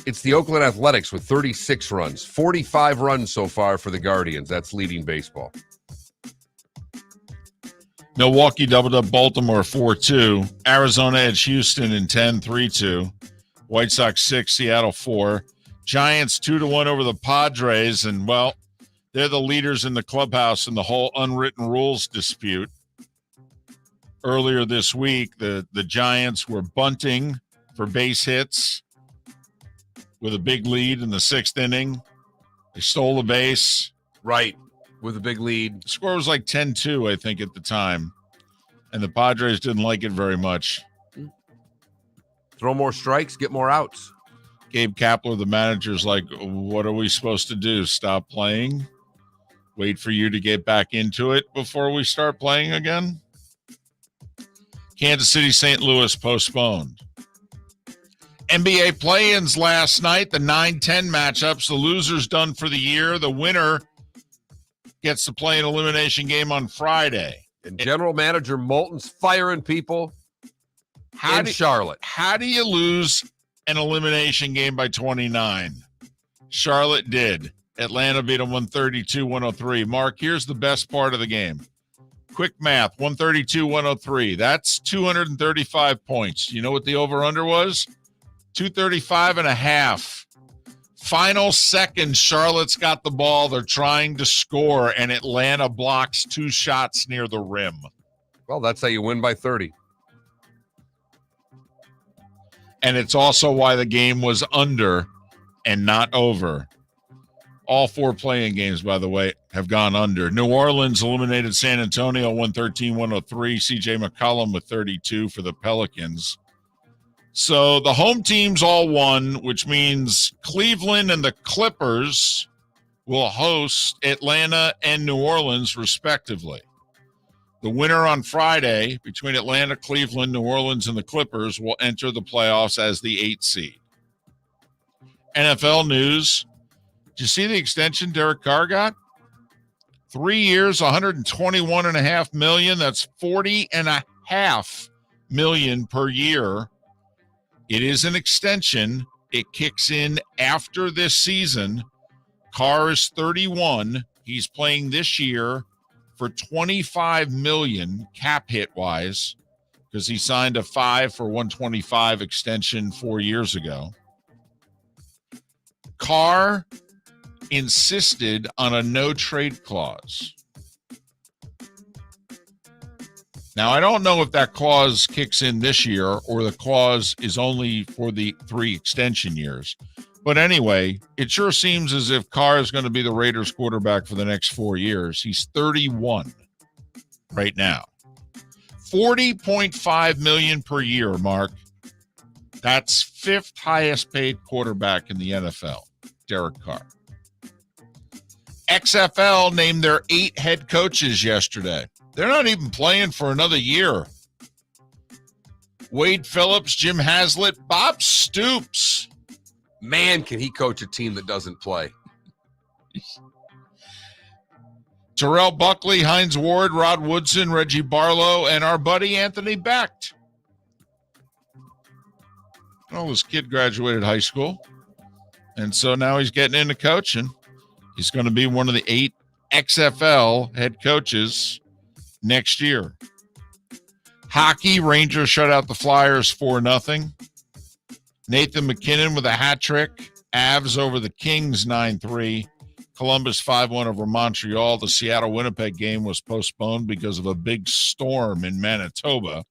It's the Oakland Athletics with 36 runs. 45 runs so far for the Guardians. That's leading baseball.
Milwaukee doubled up Baltimore 4-2. Arizona edged Houston in 10, 3-2. White Sox 6, Seattle 4. Giants 2-1 over the Padres. And, well, they're the leaders in the clubhouse in the whole unwritten rules dispute. Earlier this week, the Giants were bunting for base hits with a big lead in the 6th inning. They stole the base.
Right, with a big lead.
The score was like 10-2, I think, at the time. And the Padres didn't like it very much.
Throw more strikes, get more outs.
Gabe Kapler, the manager's like, what are we supposed to do? Stop playing? Wait for you to get back into it before we start playing again? Kansas City, St. Louis postponed. NBA play-ins last night, the 9-10 matchups. The loser's done for the year. The winner gets to play an elimination game on Friday.
And General Manager Moulton's firing people in Charlotte.
How do you lose an elimination game by 29? Charlotte did. Atlanta beat them 132-103. Mark, here's the best part of the game. Quick math, 132-103. That's 235 points. You know what the over-under was? 235.5. Final second, Charlotte's got the ball. They're trying to score, and Atlanta blocks 2 shots near the rim.
Well, that's how you win by 30.
And it's also why the game was under and not over. All 4 playing games, by the way, have gone under. New Orleans eliminated San Antonio 113-103. C.J. McCollum with 32 for the Pelicans. So the home teams all won, which means Cleveland and the Clippers will host Atlanta and New Orleans, respectively. The winner on Friday between Atlanta, Cleveland, New Orleans, and the Clippers will enter the playoffs as the 8th seed. NFL news. Did you see the extension Derek Carr got? 3 years, $121.5 million. That's $40.5 million per year. It is an extension. It kicks in after this season. Carr is 31. He's playing this year for $25 million cap hit wise because he signed a 5 for $125 extension 4 years ago. Carr insisted on a no trade clause. Now, I don't know if that clause kicks in this year or the clause is only for the 3 extension years. But anyway, it sure seems as if Carr is going to be the Raiders quarterback for the next 4 years. He's 31 right now. $40.5 million per year, Mark. That's 5th highest paid quarterback in the NFL, Derek Carr. XFL named their 8 head coaches yesterday. They're not even playing for another year. Wade Phillips, Jim Haslett, Bob Stoops.
Man, can he coach a team that doesn't play?
Terrell Buckley, Hines Ward, Rod Woodson, Reggie Barlow, and our buddy Anthony Becht. Well, this kid graduated high school, and so now he's getting into coaching. He's going to be one of the 8 XFL head coaches next year. Hockey, Rangers shut out the Flyers 4-0. Nathan McKinnon with a hat trick. Avs over the Kings 9-3. Columbus 5-1 over Montreal. The Seattle-Winnipeg game was postponed because of a big storm in Manitoba.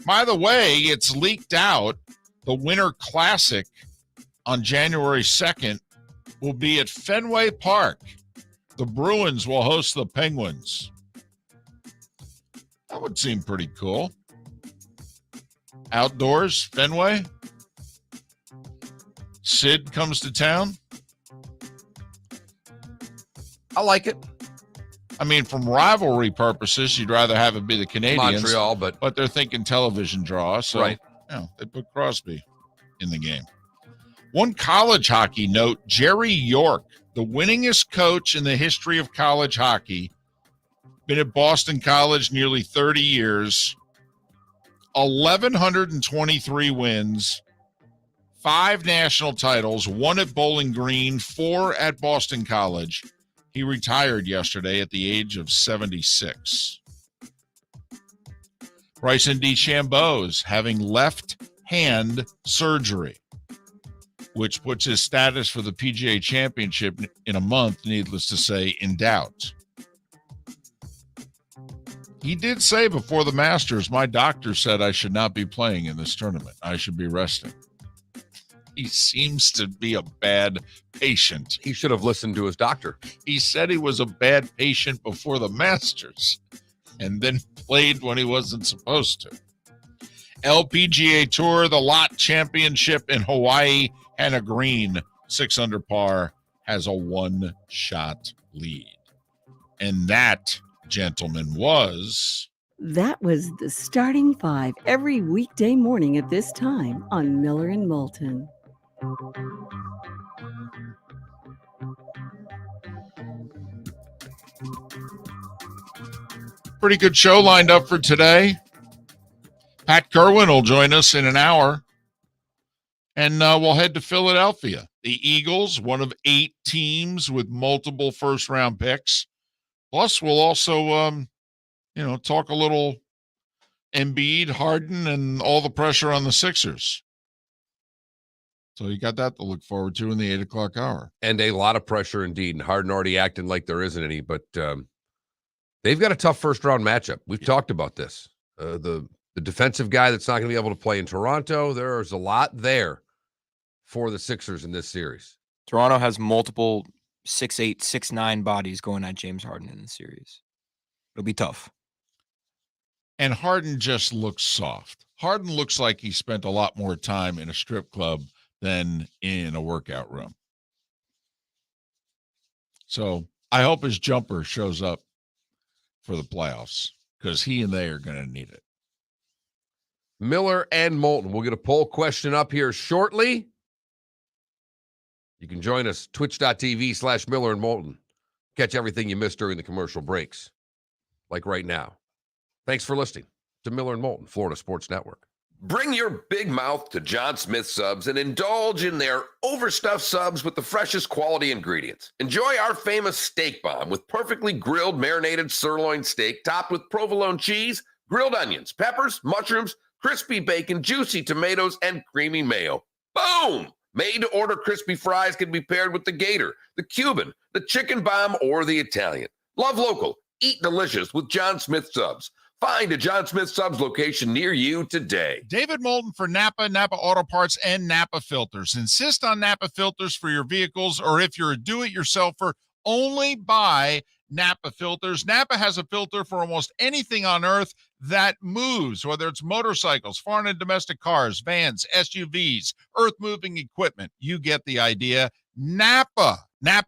By the way, it's leaked out the Winter Classic on January 2nd will be at Fenway Park. The Bruins will host the Penguins. That would seem pretty cool. Outdoors, Fenway. Sid comes to town.
I like it.
I mean, from rivalry purposes, you'd rather have it be the Canadians.
Montreal, but
they're thinking television draw. So,
right.
They put Crosby in the game. One college hockey note, Jerry York, the winningest coach in the history of college hockey, Been at Boston College nearly 30 years. 1,123 wins. 5 national titles, 1 at Bowling Green, 4 at Boston College. He retired yesterday at the age of 76. Bryson DeChambeau's having left-hand surgery, which puts his status for the PGA Championship in a month, needless to say, in doubt. He did say before the Masters, my doctor said I should not be playing in this tournament. I should be resting. He seems to be a bad patient.
He should have listened to his doctor.
He said he was a bad patient before the Masters and then played when he wasn't supposed to. LPGA Tour, the Lot Championship in Hawaii, Hannah Green, 6 under par, has a 1-shot lead. And that, gentlemen, was...
That was the Starting 5 every weekday morning at this time on Miller and Moulton.
Pretty good show lined up for today. Pat Kirwan will join us in an hour. And we'll head to Philadelphia. The Eagles, one of 8 teams with multiple first-round picks. Plus, we'll also, talk a little Embiid, Harden, and all the pressure on the Sixers. So you got that to look forward to in the 8 o'clock hour.
And a lot of pressure indeed. And Harden already acting like there isn't any, but they've got a tough first-round matchup. We've talked about this. The defensive guy that's not going to be able to play in Toronto, there's a lot there for the Sixers in this series.
Toronto has multiple 6'8", 6'9" bodies going at James Harden in the series. It'll be tough.
And Harden just looks soft. Harden looks like he spent a lot more time in a strip club than in a workout room. So I hope his jumper shows up for the playoffs because he and they are going to need it.
Miller and Moulton. We'll get a poll question up here shortly. You can join us, twitch.tv/Miller and Moulton. Catch everything you missed during the commercial breaks, like right now. Thanks for listening to Miller and Moulton, Florida Sports Network.
Bring your big mouth to John Smith Subs and indulge in their overstuffed subs with the freshest quality ingredients. Enjoy our famous steak bomb with perfectly grilled, marinated sirloin steak topped with provolone cheese, grilled onions, peppers, mushrooms, crispy bacon, juicy tomatoes, and creamy mayo. Boom! Made-to-order crispy fries can be paired with the Gator, the Cuban, the Chicken Bomb, or the Italian. Love local. Eat delicious with John Smith Subs. Find a John Smith Subs location near you today.
David Moulton for Napa, Napa Auto Parts, and Napa Filters. Insist on Napa filters for your vehicles, or if you're a do-it-yourselfer, only buy Napa filters. Napa has a filter for almost anything on earth that moves, whether it's motorcycles, foreign and domestic cars, vans, SUVs, earth-moving equipment. You get the idea. Napa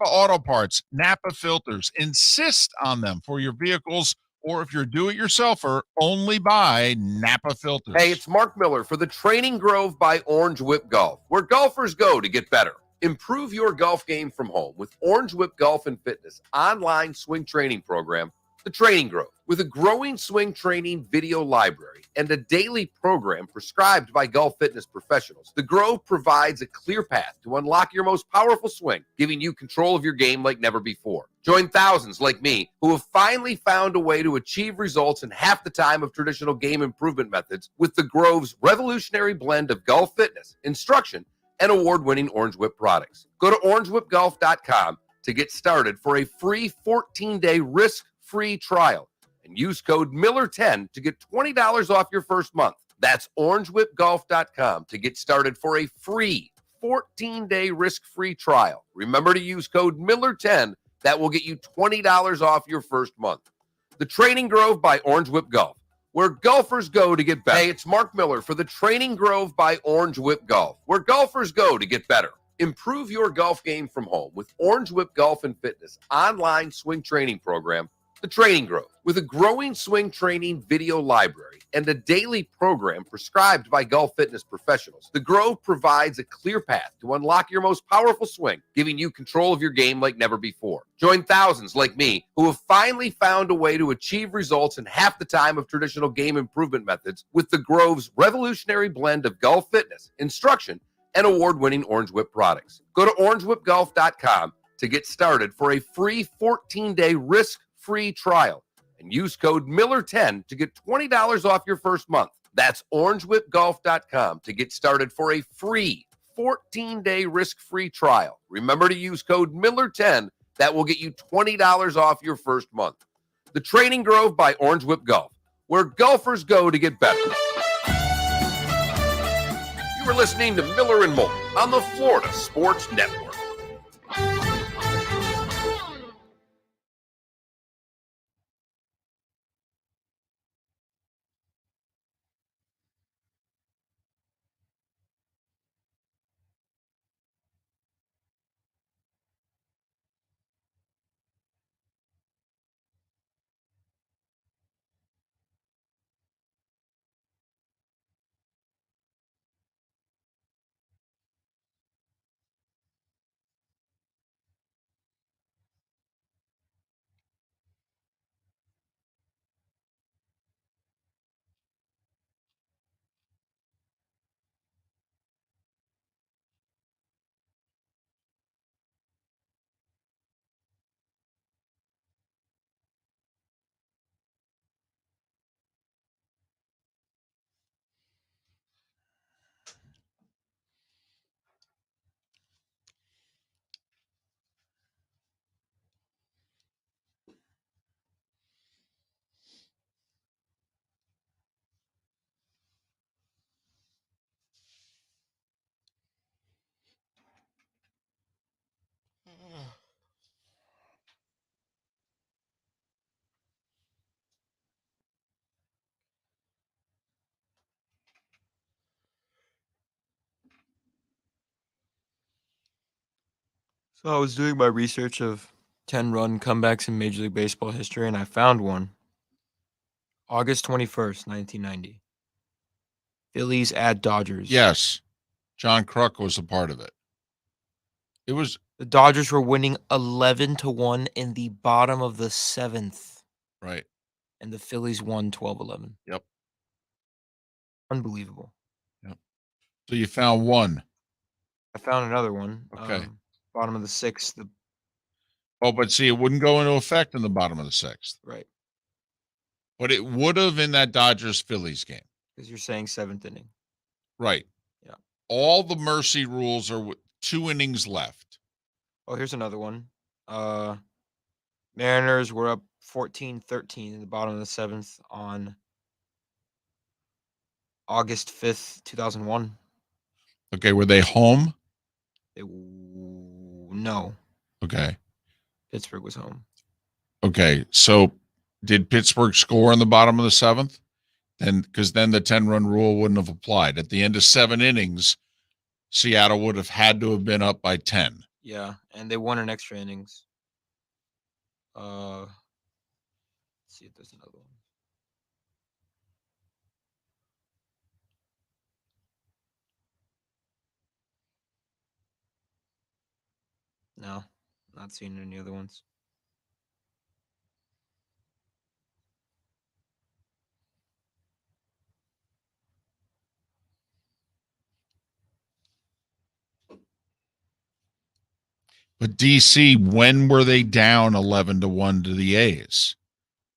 Auto Parts, Napa filters. Insist on them for your vehicles, or if you're a do-it-yourselfer, only buy Napa filters.
Hey, it's Mark Miller for the Training Grove by Orange Whip Golf, where golfers go to get better. Improve your golf game from home with Orange Whip Golf and Fitness online swing training program, The Training Grove. With a growing swing training video library and a daily program prescribed by golf fitness professionals, The Grove provides a clear path to unlock your most powerful swing, giving you control of your game like never before. Join thousands like me who have finally found a way to achieve results in half the time of traditional game improvement methods with The Grove's revolutionary blend of golf fitness, instruction, and award-winning Orange Whip products. Go to orangewhipgolf.com to get started for a free 14-day risk-free trial and use code Miller10 to get $20 off your first month. That's orangewhipgolf.com to get started for a free 14-day risk-free trial. Remember to use code Miller10. That will get you $20 off your first month. The Training Grove by Orange Whip Golf, where golfers go to get better. Hey, it's Mark Miller for the Training Grove by Orange Whip Golf, where golfers go to get better. Improve your golf game from home with Orange Whip Golf and Fitness online swing training program, The Training Grove. With a growing swing training video library and a daily program prescribed by golf fitness professionals, the Grove provides a clear path to unlock your most powerful swing, giving you control of your game like never before. Join thousands like me who have finally found a way to achieve results in half the time of traditional game improvement methods with the Grove's revolutionary blend of golf fitness, instruction, and award-winning Orange Whip products. Go to orangewhipgolf.com to get started for a free 14-day risk-free trial and use code Miller10 to get $20 off your first month. That's orangewhipgolf.com to get started for a free 14-day risk-free trial. Remember to use code Miller10. That will get you $20 off your first month. The Training Grove by Orange Whip Golf, where golfers go to get better. You are listening to Miller and Moulton on the Florida Sports Network.
So I was doing my research of 10-run comebacks in Major League Baseball history, and I found one. August 21st, 1990. Phillies at Dodgers.
Yes. John Kruk was a part of it. It was
The Dodgers were winning 11-1 in the bottom of the 7th,
right.
and the Phillies won 12-11.
Yep.
Unbelievable.
Yep. So you found one.
I found another one.
Okay.
Bottom of the 6th.
Oh, but see, it wouldn't go into effect in the bottom of the 6th.
Right.
But it would have in that Dodgers Phillies game.
Because you're saying 7th inning.
Right.
Yeah.
All the mercy rules are with 2 innings left.
Oh, here's another one. Mariners were up 14-13 in the bottom of the 7th on August 5th, 2001.
Okay. Were they home?
No.
Okay.
Pittsburgh was home.
Okay. So did Pittsburgh score in the bottom of the 7th? Then, because then the 10-run rule wouldn't have applied. At the end of 7 innings, Seattle would have had to have been up by 10.
Yeah, and they won in extra innings. Let's see if there's another one. No, not seeing any other ones.
But DC, when were they down 11-1 to the A's?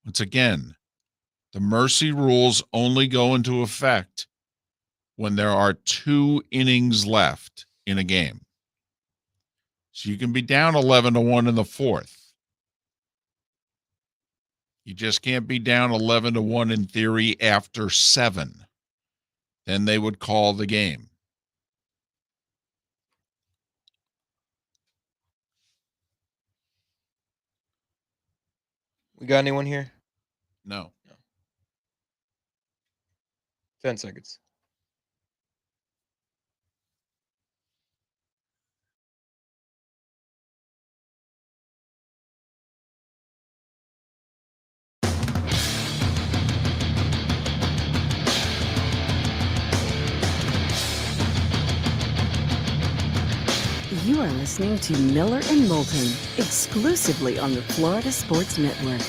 Once again, the mercy rules only go into effect when there are 2 innings left in a game. So you can be down 11-1 in the 4th. You just can't be down 11-1 in theory after 7. Then they would call the game.
We got anyone here?
No.
10 seconds.
You're listening to Miller and Moulton, exclusively on the Florida Sports Network.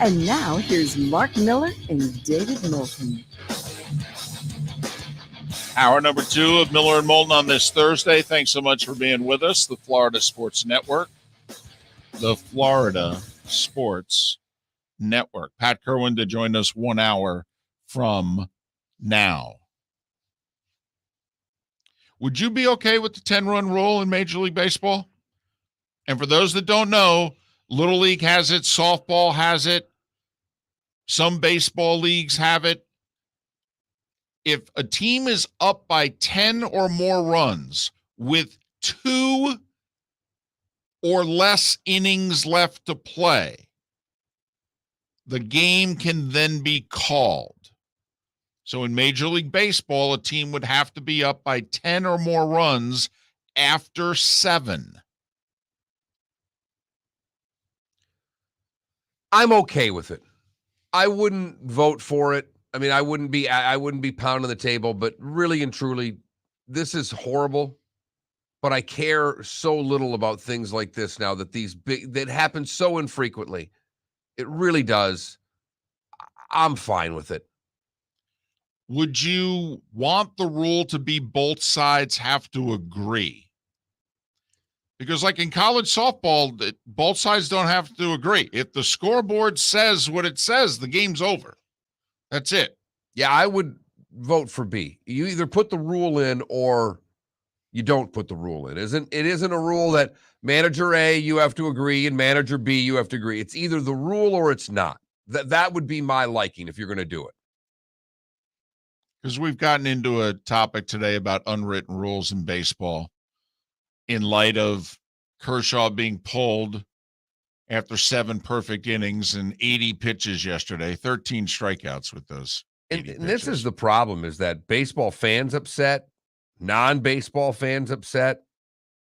And now, here's Mark Miller and David Moulton.
Hour number 2 of Miller and Moulton on this Thursday. Thanks so much for being with us. The Florida Sports Network. The Florida Sports Network. Pat Kirwan to join us 1 hour from now. Would you be okay with the 10-run rule in Major League Baseball? And for those that don't know, Little League has it, softball has it, some baseball leagues have it. If a team is up by 10 or more runs with 2 or less innings left to play, the game can then be called. So in Major League Baseball, a team would have to be up by 10 or more runs after 7.
I'm okay with it. I wouldn't vote for it. I mean, I wouldn't be pounding the table, but really and truly, this is horrible. But I care so little about things like this now that happen so infrequently. It really does. I'm fine with it.
Would you want the rule to be both sides have to agree? Because like in college softball, both sides don't have to agree. If the scoreboard says what it says, the game's over. That's it.
Yeah, I would vote for B. You either put the rule in or you don't put the rule in. It isn't a rule that manager A, you have to agree, and manager B, you have to agree. It's either the rule or it's not. That would be my liking if you're going to do it.
Because we've gotten into a topic today about unwritten rules in baseball in light of Kershaw being pulled after 7 perfect innings and 80 pitches yesterday, 13 strikeouts with those.
And this is the problem, is that baseball fans upset, non-baseball fans upset,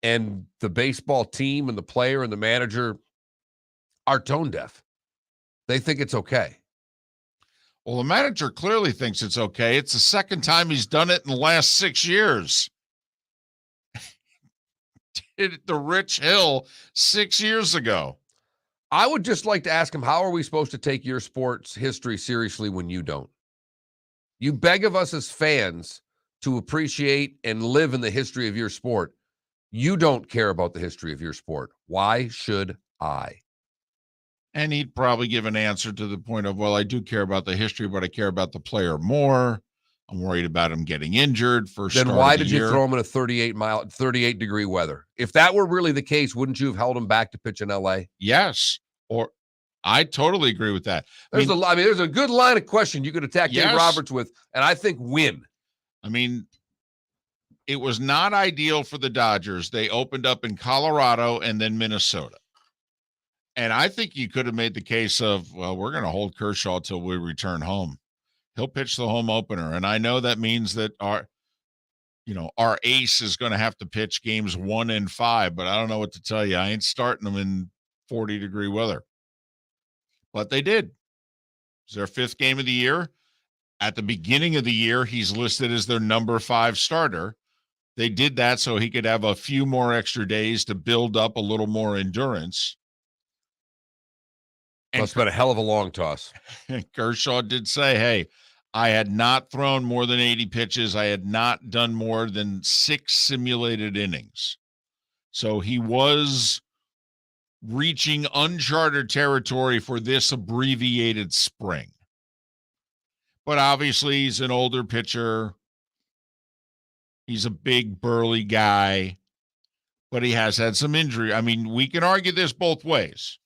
and the baseball team and the player and the manager are tone deaf. They think it's okay.
Well, the manager clearly thinks it's okay. It's the second time he's done it in the last 6 years. Did it to Rich Hill 6 years ago.
I would just like to ask him, how are we supposed to take your sports history seriously when you don't? You beg of us as fans to appreciate and live in the history of your sport. You don't care about the history of your sport. Why should I?
And he'd probably give an answer to the point of, well, I do care about the history, but I care about the player more. I'm worried about him getting injured first.
Then why did you throw him in a 38 degree weather? If that were really the case, wouldn't you have held him back to pitch in LA?
Yes. Or I totally agree with that.
There's a good line of question you could attack Dave Roberts with, and I think win.
I mean, it was not ideal for the Dodgers. They opened up in Colorado and then Minnesota. And I think you could have made the case of, well, we're going to hold Kershaw till we return home. He'll pitch the home opener. And I know that means that our ace is going to have to pitch games 1 and 5, but I don't know what to tell you. I ain't starting them in 40-degree weather. But they did. It's their 5th game of the year. At the beginning of the year, he's listed as their number 5 starter. They did that so he could have a few more extra days to build up a little more endurance.
Must have been a hell of a long toss.
Kershaw did say, hey, I had not thrown more than 80 pitches. I had not done more than 6 simulated innings. So he was reaching uncharted territory for this abbreviated spring. But obviously he's an older pitcher. He's a big, burly guy, but he has had some injury. I mean, we can argue this both ways.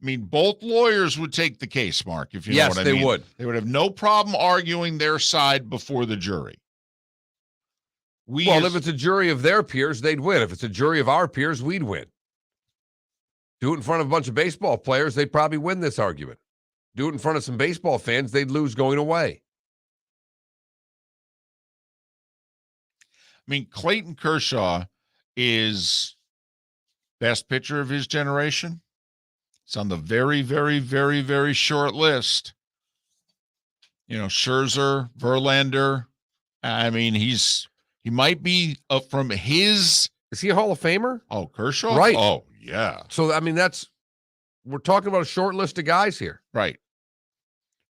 I mean, both lawyers would take the case, Mark, if you know what I mean. Yes, they would. They would have no problem arguing their side before the jury.
If it's a jury of their peers, they'd win. If it's a jury of our peers, we'd win. Do it in front of a bunch of baseball players, they'd probably win this argument. Do it in front of some baseball fans, they'd lose going away.
I mean, Clayton Kershaw is best pitcher of his generation. It's on the very, very, very, very short list. Scherzer, Verlander. I mean, he might be from his
Is he a Hall of Famer?
Oh, Kershaw?
Right.
Oh, yeah.
So, I mean, we're talking about a short list of guys here.
Right.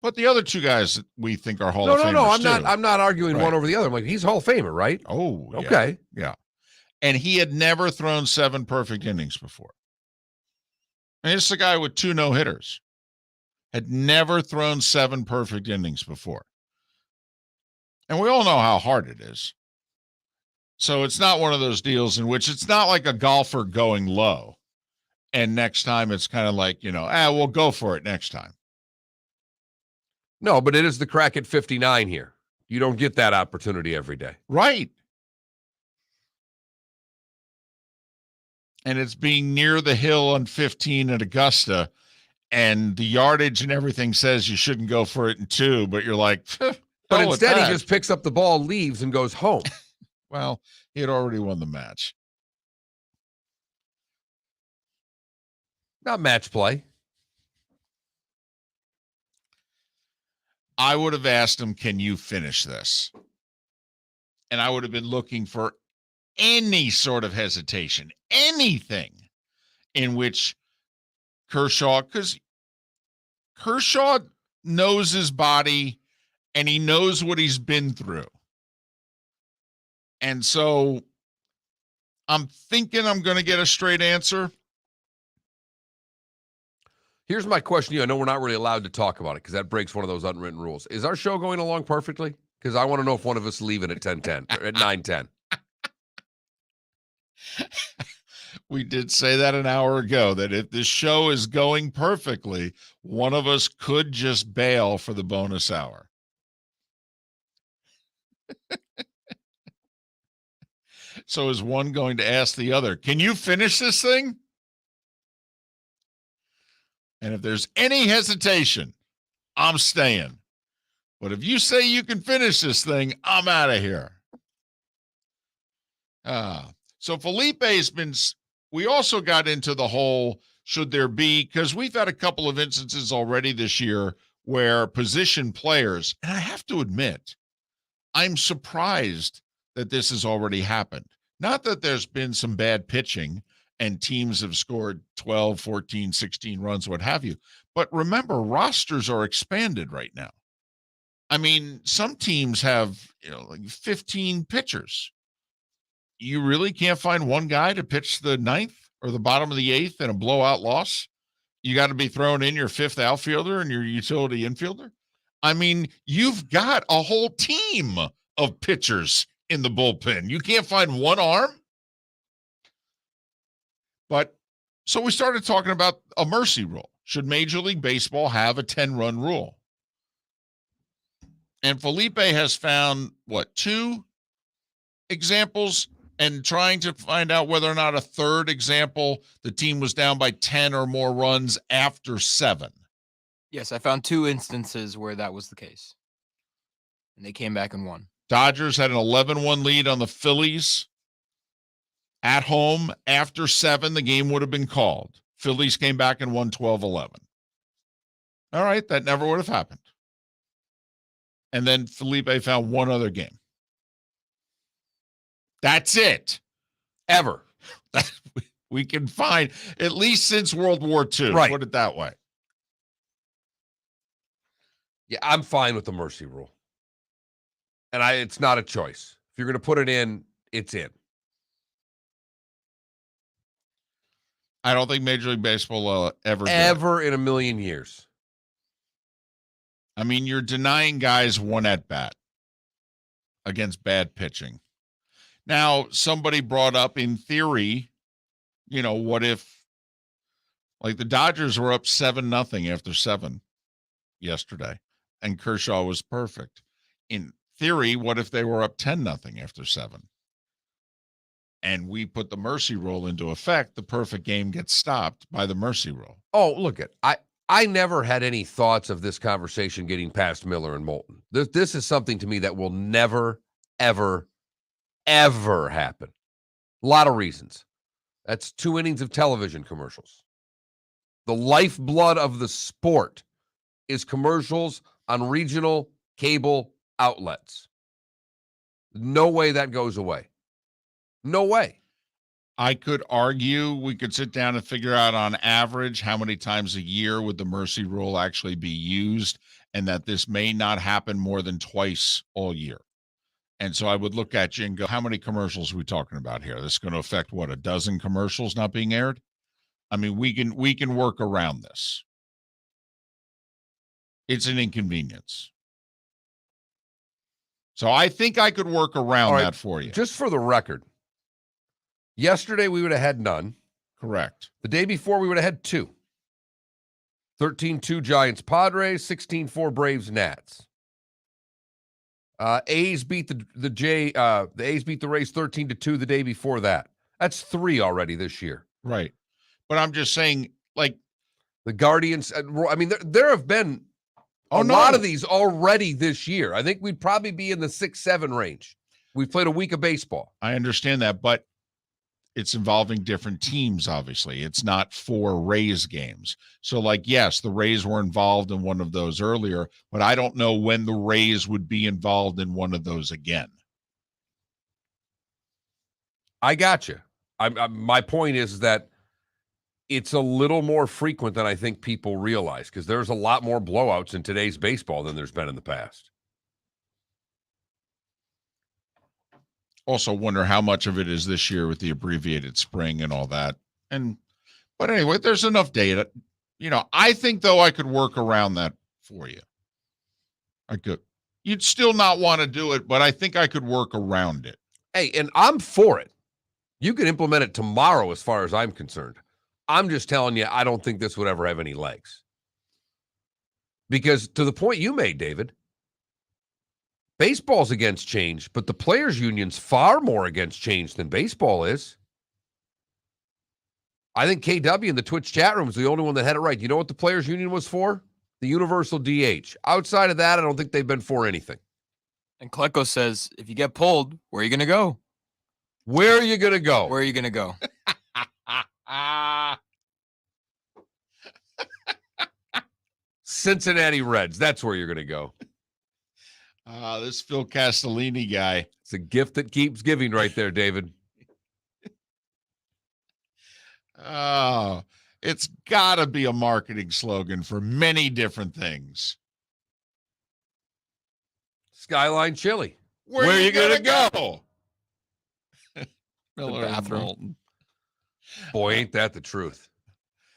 But the other two guys that we think are Hall
No,
of
no,
Famers
no.
too.
I'm not arguing
Right.
one over the other. I'm like, he's a Hall of Famer, right?
Oh, yeah.
Okay.
Yeah. And he had never thrown 7 perfect innings before. And it's a guy with 2 no-hitters. Had never thrown 7 perfect innings before. And we all know how hard it is. So it's not one of those deals in which it's not like a golfer going low. And next time it's kind of like, we'll go for it next time.
No, but it is the crack at 59 here. You don't get that opportunity every day.
Right. And it's being near the hill on 15 at Augusta, and the yardage and everything says you shouldn't go for it in 2, but you're like,
but instead he just picks up the ball, leaves, and goes home.
Well, he had already won the match.
Not match play.
I would have asked him, can you finish this? And I would have been looking for any sort of hesitation, anything in which because Kershaw knows his body and he knows what he's been through. And so I'm thinking I'm going to get a straight answer.
Here's my question to you. I know we're not really allowed to talk about it because that breaks one of those unwritten rules. Is our show going along perfectly? Because I want to know if one of us is leaving at 10:10 or at 9:10.
We did say that an hour ago, that if this show is going perfectly, one of us could just bail for the bonus hour. So is one going to ask the other, can you finish this thing? And if there's any hesitation, I'm staying. But if you say you can finish this thing, I'm out of here. So Felipe's been, we also got into the whole, should there be, because we've had a couple of instances already this year where position players, and I have to admit, I'm surprised that this has already happened. Not that there's been some bad pitching and teams have scored 12, 14, 16 runs, what have you. But remember, rosters are expanded right now. I mean, some teams have, like 15 pitchers. You really can't find one guy to pitch the 9th or the bottom of the 8th in a blowout loss. You got to be throwing in your 5th outfielder and your utility infielder. I mean, you've got a whole team of pitchers in the bullpen. You can't find one arm. But so we started talking about a mercy rule. Should Major League Baseball have a 10-run rule? And Felipe has found, 2 examples, and trying to find out whether or not a third example, the team was down by 10 or more runs after 7.
Yes, I found 2 instances where that was the case. And they came back and won.
Dodgers had an 11-1 lead on the Phillies at home. After 7, the game would have been called. Phillies came back and won 12-11. All right, that never would have happened. And then Felipe found one other game. That's it.
Ever.
We can find, at least since World War II.
Right.
Put it that way.
Yeah, I'm fine with the mercy rule. And it's not a choice. If you're going to put it in, it's in.
I don't think Major League Baseball will ever do it.
Ever in a million years.
I mean, you're denying guys one at bat against bad pitching. Now, somebody brought up, in theory, what if, like, the Dodgers were up 7-0 after 7 yesterday, and Kershaw was perfect. In theory, what if they were up 10-0 after 7? And we put the mercy rule into effect, the perfect game gets stopped by the mercy rule.
Oh, look at I never had any thoughts of this conversation getting past Miller and Moulton. This is something to me that will never, ever, ever happen. A lot of reasons. That's 2 innings of television commercials. The lifeblood of the sport is commercials on regional cable outlets. No way that goes away. No way.
I could argue we could sit down and figure out on average how many times a year would the mercy rule actually be used, and that this may not happen more than twice all year. And so I would look at you and go, how many commercials are we talking about here? This is going to affect what, a dozen commercials not being aired? I mean, we can work around this. It's an inconvenience. So I think I could work around that for you.
Just for the record, yesterday we would have had none.
Correct.
The day before we would have had 2. 13-2 Giants Padres, 16-4 Braves Nats. A's beat the A's beat the Rays 13-2 the day before that. That's 3 already this year.
Right. But I'm just saying, like,
the Guardians, I mean, there have been a lot of these already this year. I think we'd probably be in the 6-7 range. We've played a week of baseball.
I understand that, but it's involving different teams, obviously. It's not 4 Rays games. So, like, yes, the Rays were involved in one of those earlier, but I don't know when the Rays would be involved in one of those again.
I got you. My point is that it's a little more frequent than I think people realize, because there's a lot more blowouts in today's baseball than there's been in the past.
Also wonder how much of it is this year with the abbreviated spring and all that. But anyway, there's enough data. You know, I think, though, I could work around that for you. I could. You'd still not want to do it, but I think I could work around it.
Hey, and I'm for it. You can implement it tomorrow as far as I'm concerned. I'm just telling you, I don't think this would ever have any legs. Because to the point you made, David, baseball's against change, but the players' union's far more against change than baseball is. I think KW in the Twitch chat room is the only one that had it right. You know what the players' union was for? The universal DH. Outside of that, I don't think they've been for anything.
And Klecko says, if you get pulled, where are you going to go?
Where are you going to go?
Where are you going to go?
Cincinnati Reds. That's where you're going to go.
This Phil Castellini guy.
It's a gift that keeps giving right there, David.
Oh, it's got to be a marketing slogan for many different things.
Skyline Chili.
Where are you going to go?
Miller and
Moulton.
Boy, ain't that the truth.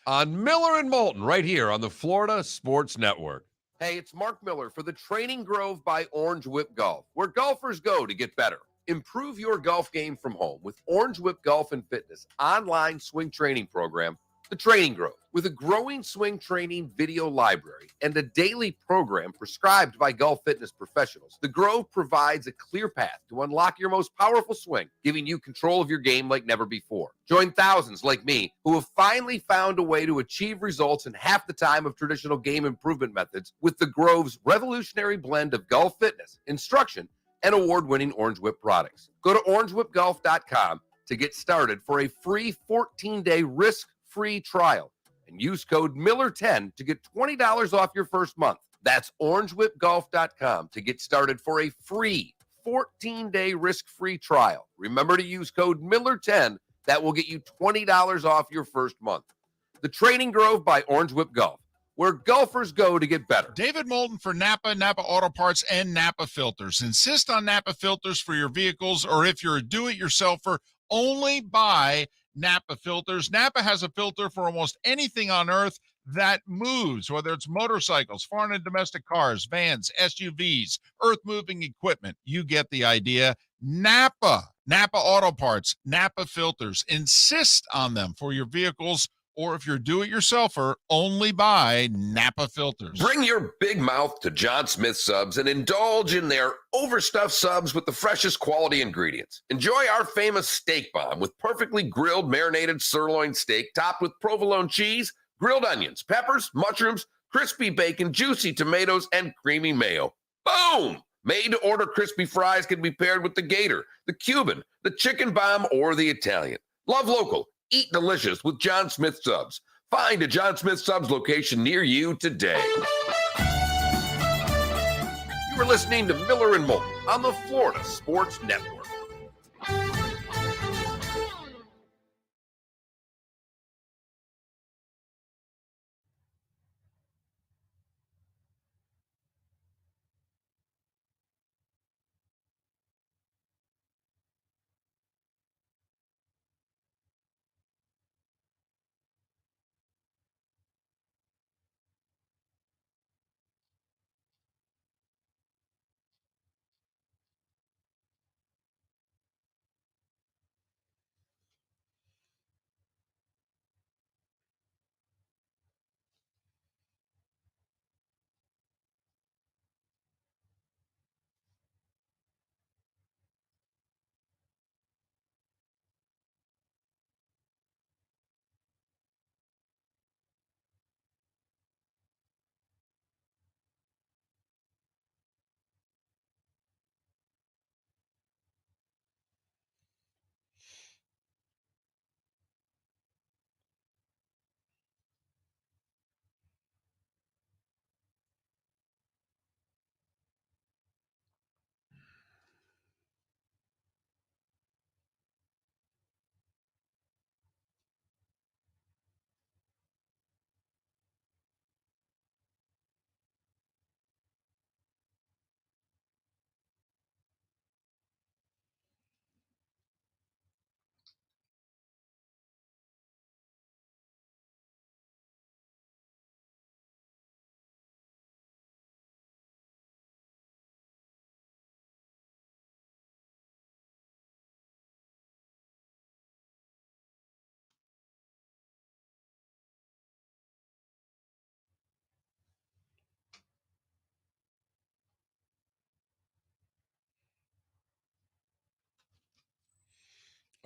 On Miller and Moulton, right here on the Florida Sports Network.
Hey, it's Mark Miller for the Training Grove by Orange WIP Golf, where golfers go to get better. Improve your golf game from home with Orange WIP Golf and Fitness online swing training program, The Training Grove. With a growing swing training video library and a daily program prescribed by golf fitness professionals, The Grove provides a clear path to unlock your most powerful swing, giving you control of your game like never before. Join thousands like me who have finally found a way to achieve results in half the time of traditional game improvement methods with The Grove's revolutionary blend of golf fitness, instruction, and award-winning Orange WIP products. Go to orangewhipgolf.com to get started for a free 14-day risk-free trial and use code Miller10 to get $20 off your first month. That's orangewhipgolf.com to get started for a free 14-day risk-free trial. Remember to use code Miller10. That will get you $20 off your first month. The Training Grove by Orange WIP Golf, where golfers go to get better.
David Moulton for Napa, Napa Auto Parts, and Napa Filters. Insist on Napa filters for your vehicles, or if you're a do-it-yourselfer, only buy Napa filters. Napa has a filter for almost anything on earth that moves, whether it's motorcycles, foreign and domestic cars, vans, SUVs, earth-moving equipment. You get the idea. Napa Auto Parts, Napa filters. Insist on them for your vehicles, or if you're do-it-yourselfer, only buy Napa filters.
Bring your big mouth to John Smith Subs and indulge in their overstuffed subs with the freshest quality ingredients. Enjoy our famous steak bomb with perfectly grilled marinated sirloin steak topped with provolone cheese, grilled onions, peppers, mushrooms, crispy bacon, juicy tomatoes, and creamy mayo. Boom! Made-to-order crispy fries can be paired with the Gator, the Cuban, the chicken bomb, or the Italian. Love local. Eat delicious with John Smith Subs. Find a John Smith Subs location near you today. You are listening to Miller and Moulton on the Florida Sports Network.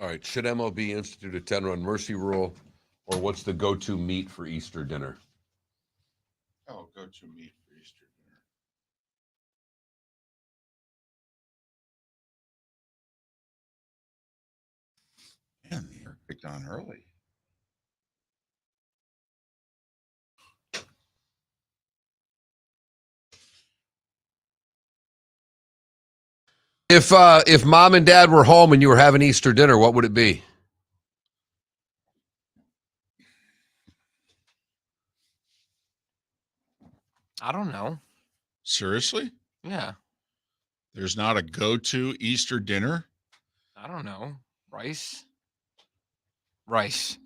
All right. Should MLB institute a 10-run mercy rule, or what's the go-to meat for Easter dinner?
Oh, go-to meat for Easter dinner. Man, you're picked on early.
If mom and dad were home and you were having Easter dinner, what would it be?
I don't know.
Seriously?
Yeah.
There's not a go-to Easter dinner?
I don't know. Rice. Rice.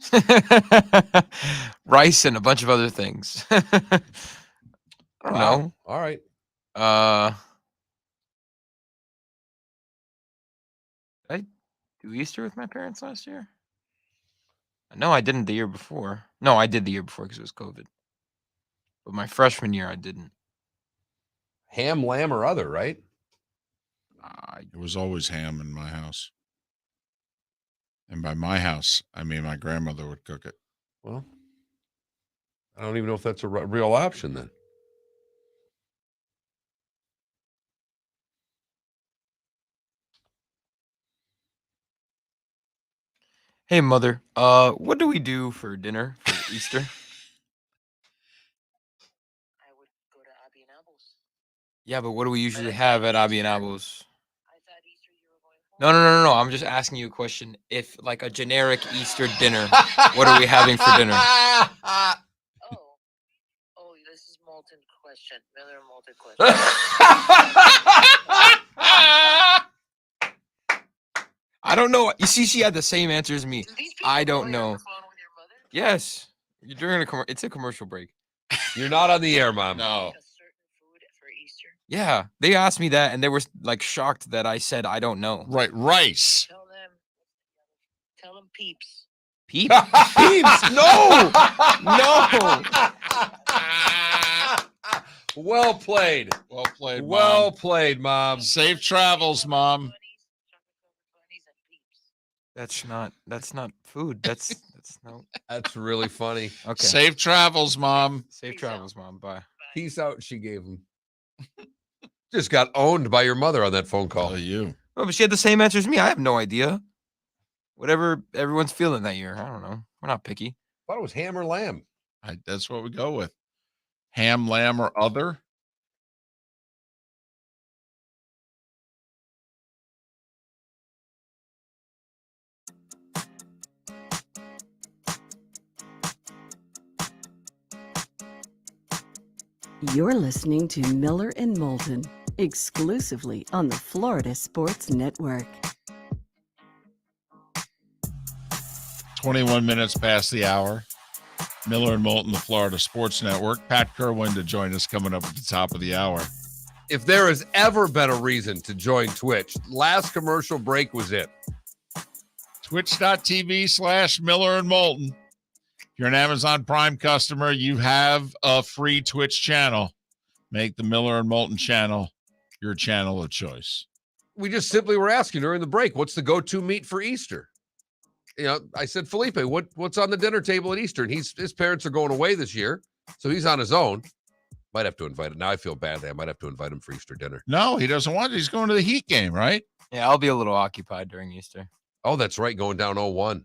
Rice and a bunch of other things. I don't know.
All right.
Did I do Easter with my parents last year? No, I didn't the year before. No, I did the year before because it was COVID. But my freshman year, I didn't.
Ham, lamb, or other, right?
It was always ham in my house. And by my house, I mean my grandmother would cook it.
Well, I don't even know if that's a real option then.
Hey, Mother. What do we do for dinner for Easter?
I would go to Abby and Apple's.
Yeah, but what do we usually have at Abby and Apple's?
I thought Easter you were going home.
No. I'm just asking you a question. If like a generic Easter dinner, what are we having for dinner?
Oh, this is Moulton question. Miller and Moulton question.
I don't know. You see, she had the same answer as me.
Do these people
I don't
really on
know.
the phone with your mother?
Yes, you're during it's a commercial break.
You're not on the air, Mom.
No.
A certain food for Easter.
Yeah, they asked me that, and they were like shocked that I said I don't know.
Right, rice.
Tell them peeps.
Peeps? Peeps? No, no.
Well played.
Well played, Mom.
Well played, Mom.
Safe travels, Mom.
That's not food. That's no.
That's really funny.
Okay.
Safe travels, Mom.
Safe
Peace
travels, Mom. Bye.
Peace out, she gave him. Just got owned by your mother on that phone call.
Oh, you.
Oh, but she had the same answer as me. I have no idea. Whatever everyone's feeling that year. I don't know. We're not picky.
Thought it was ham or lamb.
That's what we go with. Ham, lamb, or other.
You're listening to Miller and Moulton, exclusively on the Florida Sports Network.
21 minutes past the hour. Miller and Moulton, the Florida Sports Network. Pat Kirwan to join us coming up at the top of the hour.
If there has ever been a reason to join Twitch, last commercial break was it.
Twitch.tv/Miller and Moulton. If you're an Amazon Prime customer, you have a free Twitch channel. Make the Miller and Moulton channel your channel of choice.
We just simply were asking during the break, what's the go-to meat for Easter? You know, I said, Felipe, what's on the dinner table at Easter? And his parents are going away this year, so he's on his own. Might have to invite him. Now I feel bad. I might have to invite him for Easter dinner.
No, he doesn't want it. He's going to the Heat game, right?
Yeah, I'll be a little occupied during Easter.
Oh, that's right. Going down 0-1.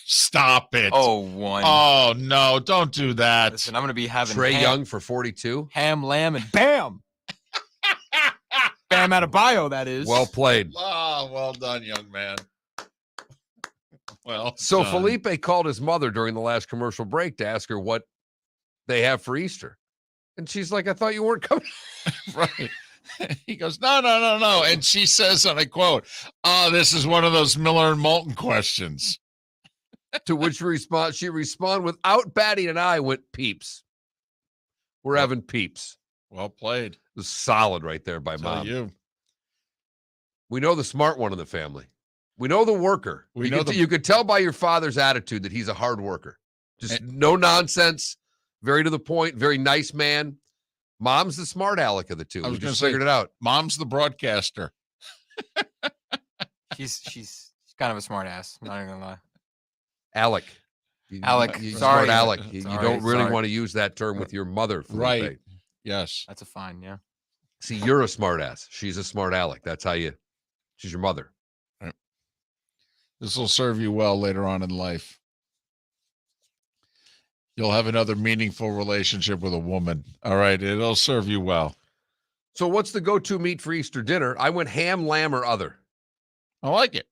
Stop it.
Oh, one.
Oh, no, don't do that.
Listen, I'm going to be having
Trey Young for 42.
ham, lamb, and bam. Bam out of bio, that is.
Well played.
Oh, well done, young man. Well,
So
done.
Felipe called his mother during the last commercial break to ask her what they have for Easter. And she's like, I thought you weren't coming.
Right. He goes, no. And she says, and I quote, oh, this is one of those Miller and Moulton questions.
To which she responded without batting an eye, went peeps. We're having peeps.
Well played.
It was solid right there by
Tell
Mom.
you.
We know the smart one in the family. We know the worker.
We know
you could tell by your father's attitude that he's a hard worker. Just no nonsense, very to the point, very nice man. Mom's the smart aleck of the two.
I was
We
gonna
just
say,
figured it out.
Mom's the broadcaster.
She's kind of a smart ass. Not even gonna lie.
Alec.
Alec,
You
sorry.
smart Alec. You
Sorry,
don't really
sorry.
want to use that term with your mother, Felipe.
Right. Yes.
That's a fine, yeah.
See, you're a smart ass. She's a smart Alec. That's how she's your mother.
This will serve you well later on in life. You'll have another meaningful relationship with a woman. All right. It'll serve you well.
So what's the go-to meat for Easter dinner? I went ham, lamb, or other.
I like it.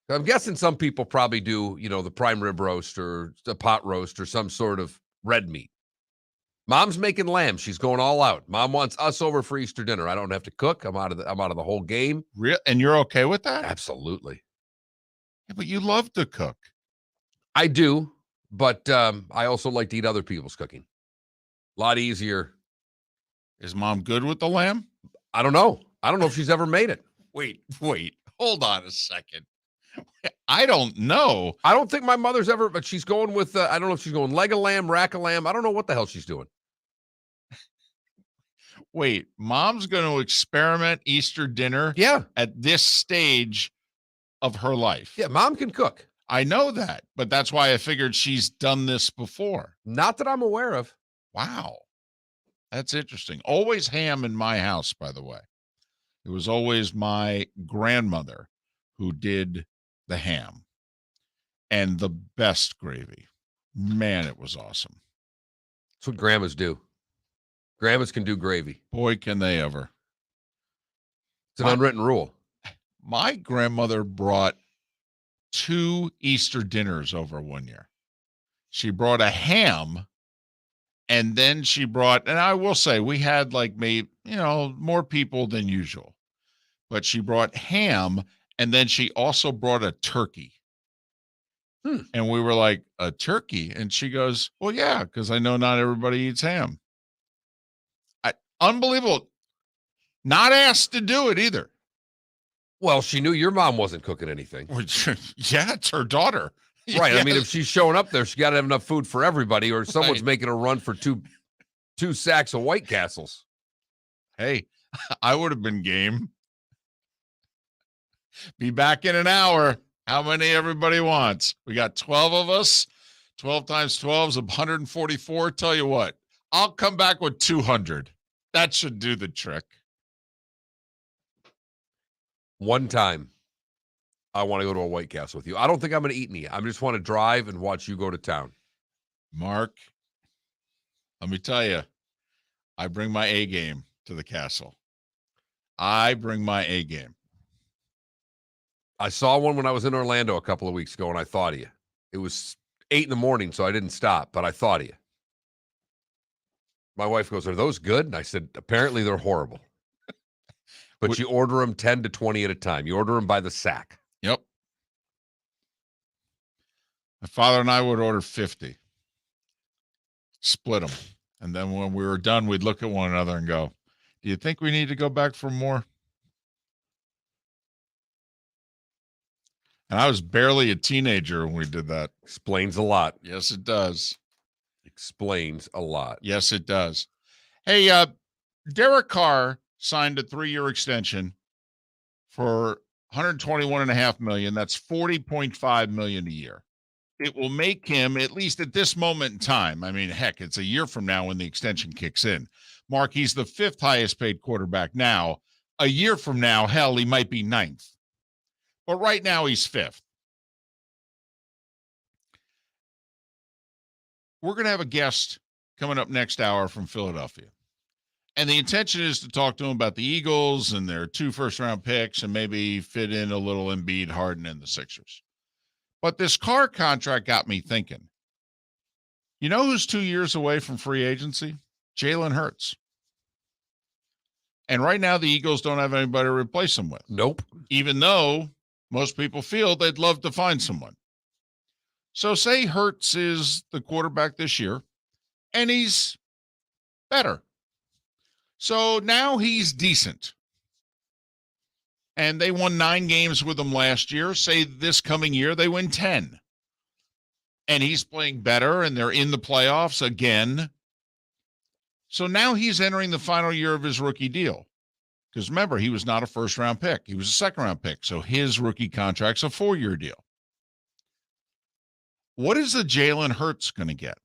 I'm guessing some people probably do, the prime rib roast or the pot roast or some sort of red meat. Mom's making lamb. She's going all out. Mom wants us over for Easter dinner. I don't have to cook. I'm out of the whole game.
And you're okay with that?
Absolutely.
Yeah, but you love to cook.
I do, but I also like to eat other people's cooking. A lot easier.
Is Mom good with the lamb?
I don't know. I don't know if she's ever made it.
Wait. Hold on a second. I don't know.
I don't think my mother's ever, but she's going with, I don't know if she's going leg of lamb, rack of lamb. I don't know what the hell she's doing.
Wait, Mom's going to experiment Easter dinner at this stage of her life.
Yeah, Mom can cook.
I know that, but that's why I figured she's done this before.
Not that I'm aware of.
Wow. That's interesting. Always ham in my house, by the way. It was always my grandmother who did the ham and the best gravy. Man, it was awesome.
That's what grandmas do. Grandmas can do gravy.
Boy, can they ever.
It's an unwritten rule.
My grandmother brought 2 Easter dinners over one year. She brought a ham, and then she brought, and I will say we had like maybe, more people than usual, but she brought ham, and then she also brought a turkey. And we were like, a turkey? And she goes, well, yeah, because I know not everybody eats ham. Unbelievable. Not asked to do it either.
Well, she knew your mom wasn't cooking anything.
Yeah, it's her daughter.
Right.
Yes.
I mean, if she's showing up there, she got to have enough food for everybody, or someone's making a run for two sacks of White Castles.
Hey, I would have been game. Be back in an hour. How many everybody wants? We got 12 of us. 12 times 12 is 144. Tell you what, I'll come back with 200. That should do the trick.
One time, I want to go to a White Castle with you. I don't think I'm going to eat any. I just want to drive and watch you go to town.
Mark, let me tell you, I bring my A game to the castle. I bring my A game.
I saw one when I was in Orlando a couple of weeks ago, and I thought of you. It was 8 a.m, so I didn't stop, but I thought of you. My wife goes, are those good? And I said, apparently they're horrible. But you order them 10 to 20 at a time. You order them by the sack.
Yep. My father and I would order 50. Split them. And then when we were done, we'd look at one another and go, do you think we need to go back for more? And I was barely a teenager when we did that.
Explains a lot.
Yes, it does.
Explains a lot.
Yes, it does. Hey, Derek Carr signed a 3-year extension for $121.5 million. That's $40.5 million a year. It will make him, at least at this moment in time, I mean, heck, it's a year from now when the extension kicks in. Mark, he's the 5th highest paid quarterback now. A year from now, hell, he might be 9th. But right now, he's 5th. We're going to have a guest coming up next hour from Philadelphia. And the intention is to talk to him about the Eagles and their 2 first-round picks and maybe fit in a little Embiid, Harden, and the Sixers. But this Carr contract got me thinking. You know who's 2 years away from free agency? Jalen Hurts. And right now, the Eagles don't have anybody to replace him with.
Nope.
Even though most people feel they'd love to find someone. So say Hurts is the quarterback this year, and he's better. So now he's decent. And they won 9 games with him last year. Say this coming year, they win 10. And he's playing better, and they're in the playoffs again. So now he's entering the final year of his rookie deal. Because remember, he was not a first-round pick. He was a second-round pick. So his rookie contract's a 4-year deal. What is the Jalen Hurts going to get?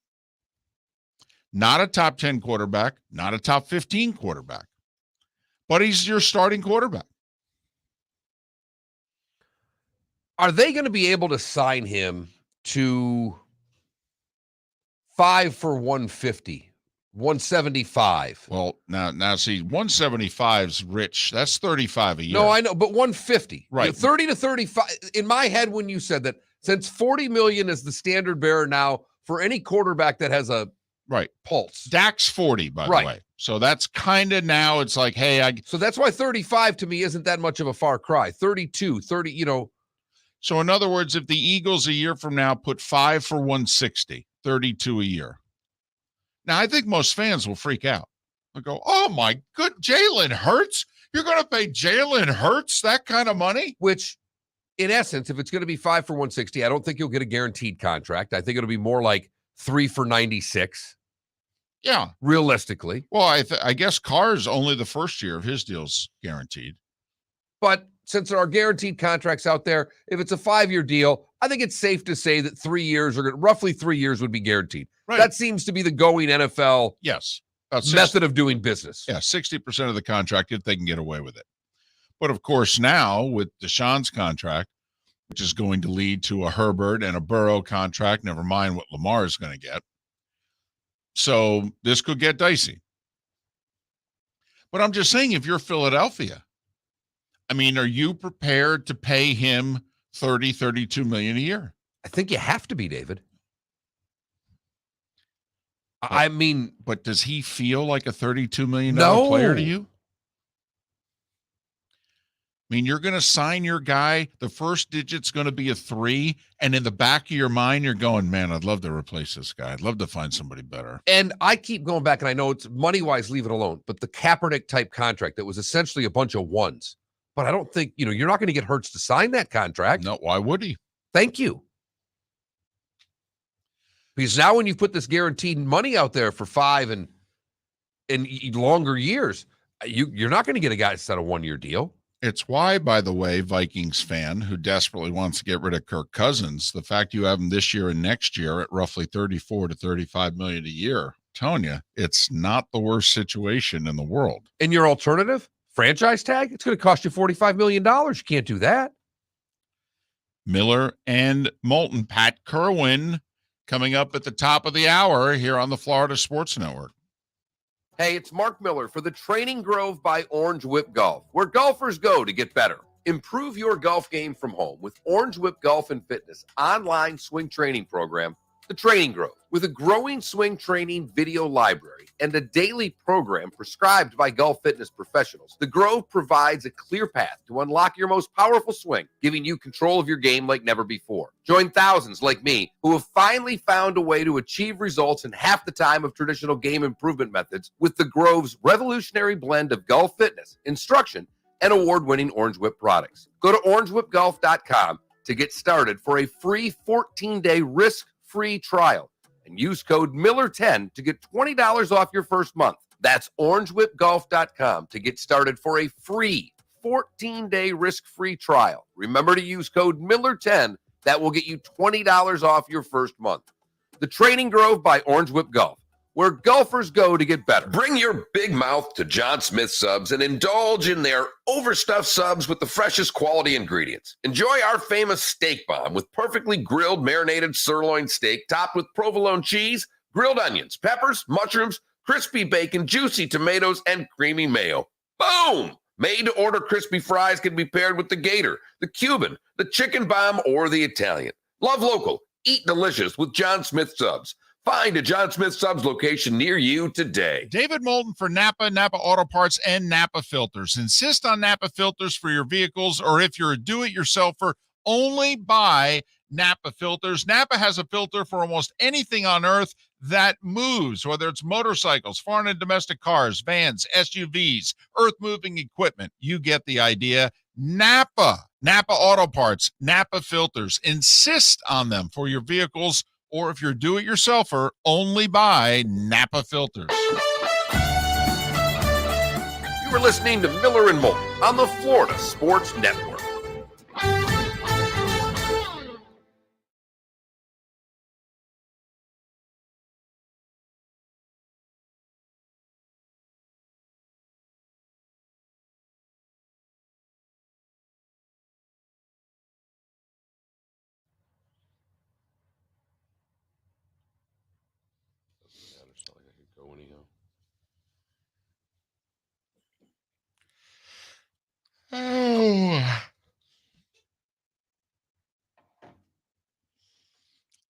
Not a top 10 quarterback, not a top 15 quarterback, but he's your starting quarterback.
Are they going to be able to sign him to 5 for 150, 175?
Well, now see, 175's rich. That's 35 a year.
No, I know, but 150.
Right.
30 to 35. In my head, when you said that, since 40 million is the standard bearer now for any quarterback that has a pulse.
Dak's 40, by the way. So that's kind of now it's like, hey,
so that's why 35 to me isn't that much of a far cry. 32, 30,
So in other words, if the Eagles a year from now put 5 for 160, 32 a year. Now, I think most fans will freak out. They'll go, oh my good, Jalen Hurts? You're going to pay Jalen Hurts that kind of money?
Which, in essence, if it's going to be 5 for 160, I don't think you'll get a guaranteed contract. I think it'll be more like 3 for 96.
Yeah.
Realistically.
Well, I guess Carr's only the first year of his deal's guaranteed.
But since there are guaranteed contracts out there, if it's a 5-year deal, I think it's safe to say that 3 years or roughly 3 years would be guaranteed.
Right.
That seems to be the going NFL method of doing business.
Yeah, 60% of the contract if they can get away with it. But of course, now with Deshaun's contract, which is going to lead to a Herbert and a Burrow contract, never mind what Lamar is going to get. So this could get dicey. But I'm just saying, if you're Philadelphia, I mean, are you prepared to pay him $32 million a year?
I think you have to be, David.
But does he feel like a $32 million
No.
player to you? I mean, you're going to sign your guy. The first digit's going to be a 3. And in the back of your mind, you're going, man, I'd love to replace this guy. I'd love to find somebody better.
And I keep going back, and I know it's money-wise, leave it alone. But the Kaepernick-type contract that was essentially a bunch of ones. But I don't think, you're not going to get Hurts to sign that contract.
No, why would he?
Thank you. Because now when you put this guaranteed money out there for 5 and longer years, you're not going to get a guy that's on a 1-year deal.
It's why, by the way, Vikings fan who desperately wants to get rid of Kirk Cousins, the fact you have him this year and next year at roughly 34 to 35 million a year, I'm telling you, it's not the worst situation in the world.
And your alternative, franchise tag, it's going to cost you $45 million. You can't do that.
Miller and Moulton, Pat Kirwan, coming up at the top of the hour here on the Florida Sports Network.
Hey, it's Mark Miller for the Training Grove by Orange WIP Golf, where golfers go to get better. Improve your golf game from home with Orange WIP Golf and Fitness online swing training program, The Training Grove. With a growing swing training video library and a daily program prescribed by golf fitness professionals, The Grove provides a clear path to unlock your most powerful swing, giving you control of your game like never before. Join thousands like me who have finally found a way to achieve results in half the time of traditional game improvement methods with The Grove's revolutionary blend of golf fitness, instruction, and award-winning Orange Whip products. Go to orangewhipgolf.com to get started for a free 14-day risk-free trial and use code Miller10 to get $20 off your first month. That's orangewhipgolf.com to get started for a free 14-day risk-free trial. Remember to use code Miller10. That will get you $20 off your first month. The Training Grove by Orange Whip Golf, where golfers go to get better.
Bring your big mouth to John Smith Subs and indulge in their overstuffed subs with the freshest quality ingredients. Enjoy our famous steak bomb with perfectly grilled marinated sirloin steak topped with provolone cheese, grilled onions, peppers, mushrooms, crispy bacon, juicy tomatoes, and creamy mayo. Boom! Made-to-order crispy fries can be paired with the Gator, the Cuban, the chicken bomb, or the Italian. Love local. Eat delicious with John Smith Subs. Find a John Smith Subs location near you today.
David Moulton for Napa Auto Parts, and Napa Filters. Insist on Napa Filters for your vehicles, or if you're a do-it-yourselfer, only buy Napa Filters. Napa has a filter for almost anything on earth that moves, whether it's motorcycles, foreign and domestic cars, vans, SUVs, earth-moving equipment. You get the idea. Napa Auto Parts, Napa Filters. Insist on them for your vehicles, or if you're do-it-yourselfer, only buy Napa Filters.
You are listening to Miller and Moulton on the Florida Sports Network.
Oh.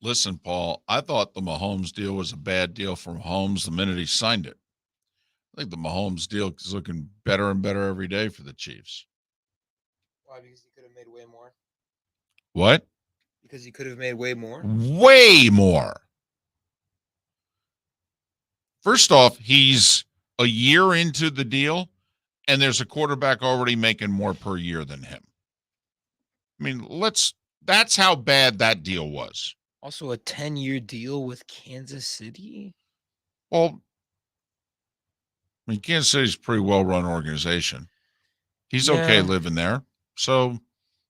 Listen, Paul, I thought the Mahomes deal was a bad deal for Mahomes the minute he signed it. I think the Mahomes deal is looking better and better every day for the Chiefs.
Why? Because he could have made way more.
What?
Because he could have made way more.
Way more. First off, he's a year into the deal, and there's a quarterback already making more per year than him. I mean, that's how bad that deal was.
Also, a 10-year deal with Kansas City.
Well, I mean, Kansas City's a pretty well-run organization. He's okay
Yeah.
living there. So,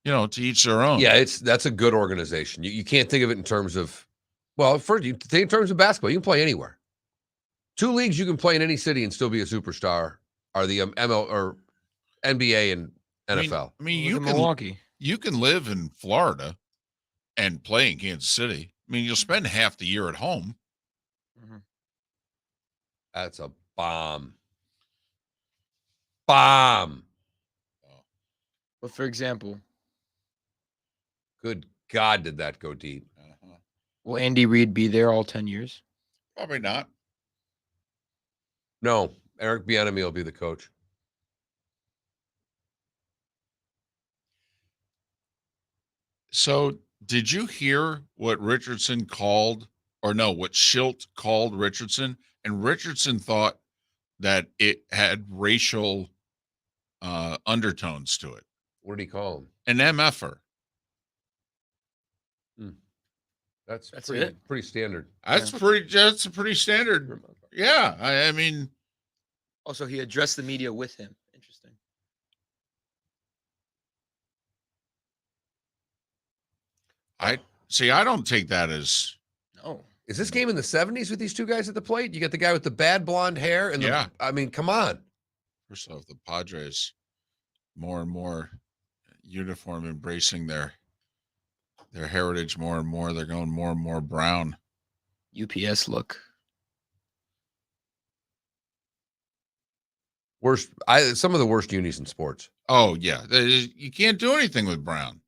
to each their own.
Yeah, that's a good organization. You can't think of it in terms of, well, first you think in terms of basketball. You can play anywhere. 2 leagues you can play in any city and still be a superstar are the ML or NBA and NFL.
I mean,
Look at Milwaukee.
You can live in Florida and play in Kansas City. I mean, you'll spend half the year at home.
Mm-hmm.
That's a bomb. Bomb.
But for example,
Good God, did that go deep?
will Andy Reid be there all 10 years?
Probably not.
No, Eric Bieniemy will be the coach.
So, did you hear what Richardson called, or no, what Schilt called Richardson? And Richardson thought that it had racial undertones to it.
What did he call him?
An MFer.
That's
it?
pretty standard.
That's a pretty standard. Yeah. I mean,
Also, he addressed the media with him. Interesting.
I don't take that as.
No.
Is this game in the 70s with these two guys at the plate? You got the guy with the bad blonde hair and I mean, come on.
First off, the Padres more and more uniform, embracing their heritage more and more. They're going more and more brown.
UPS look.
Some of the worst unis in sports.
Oh yeah, you can't do anything with brown.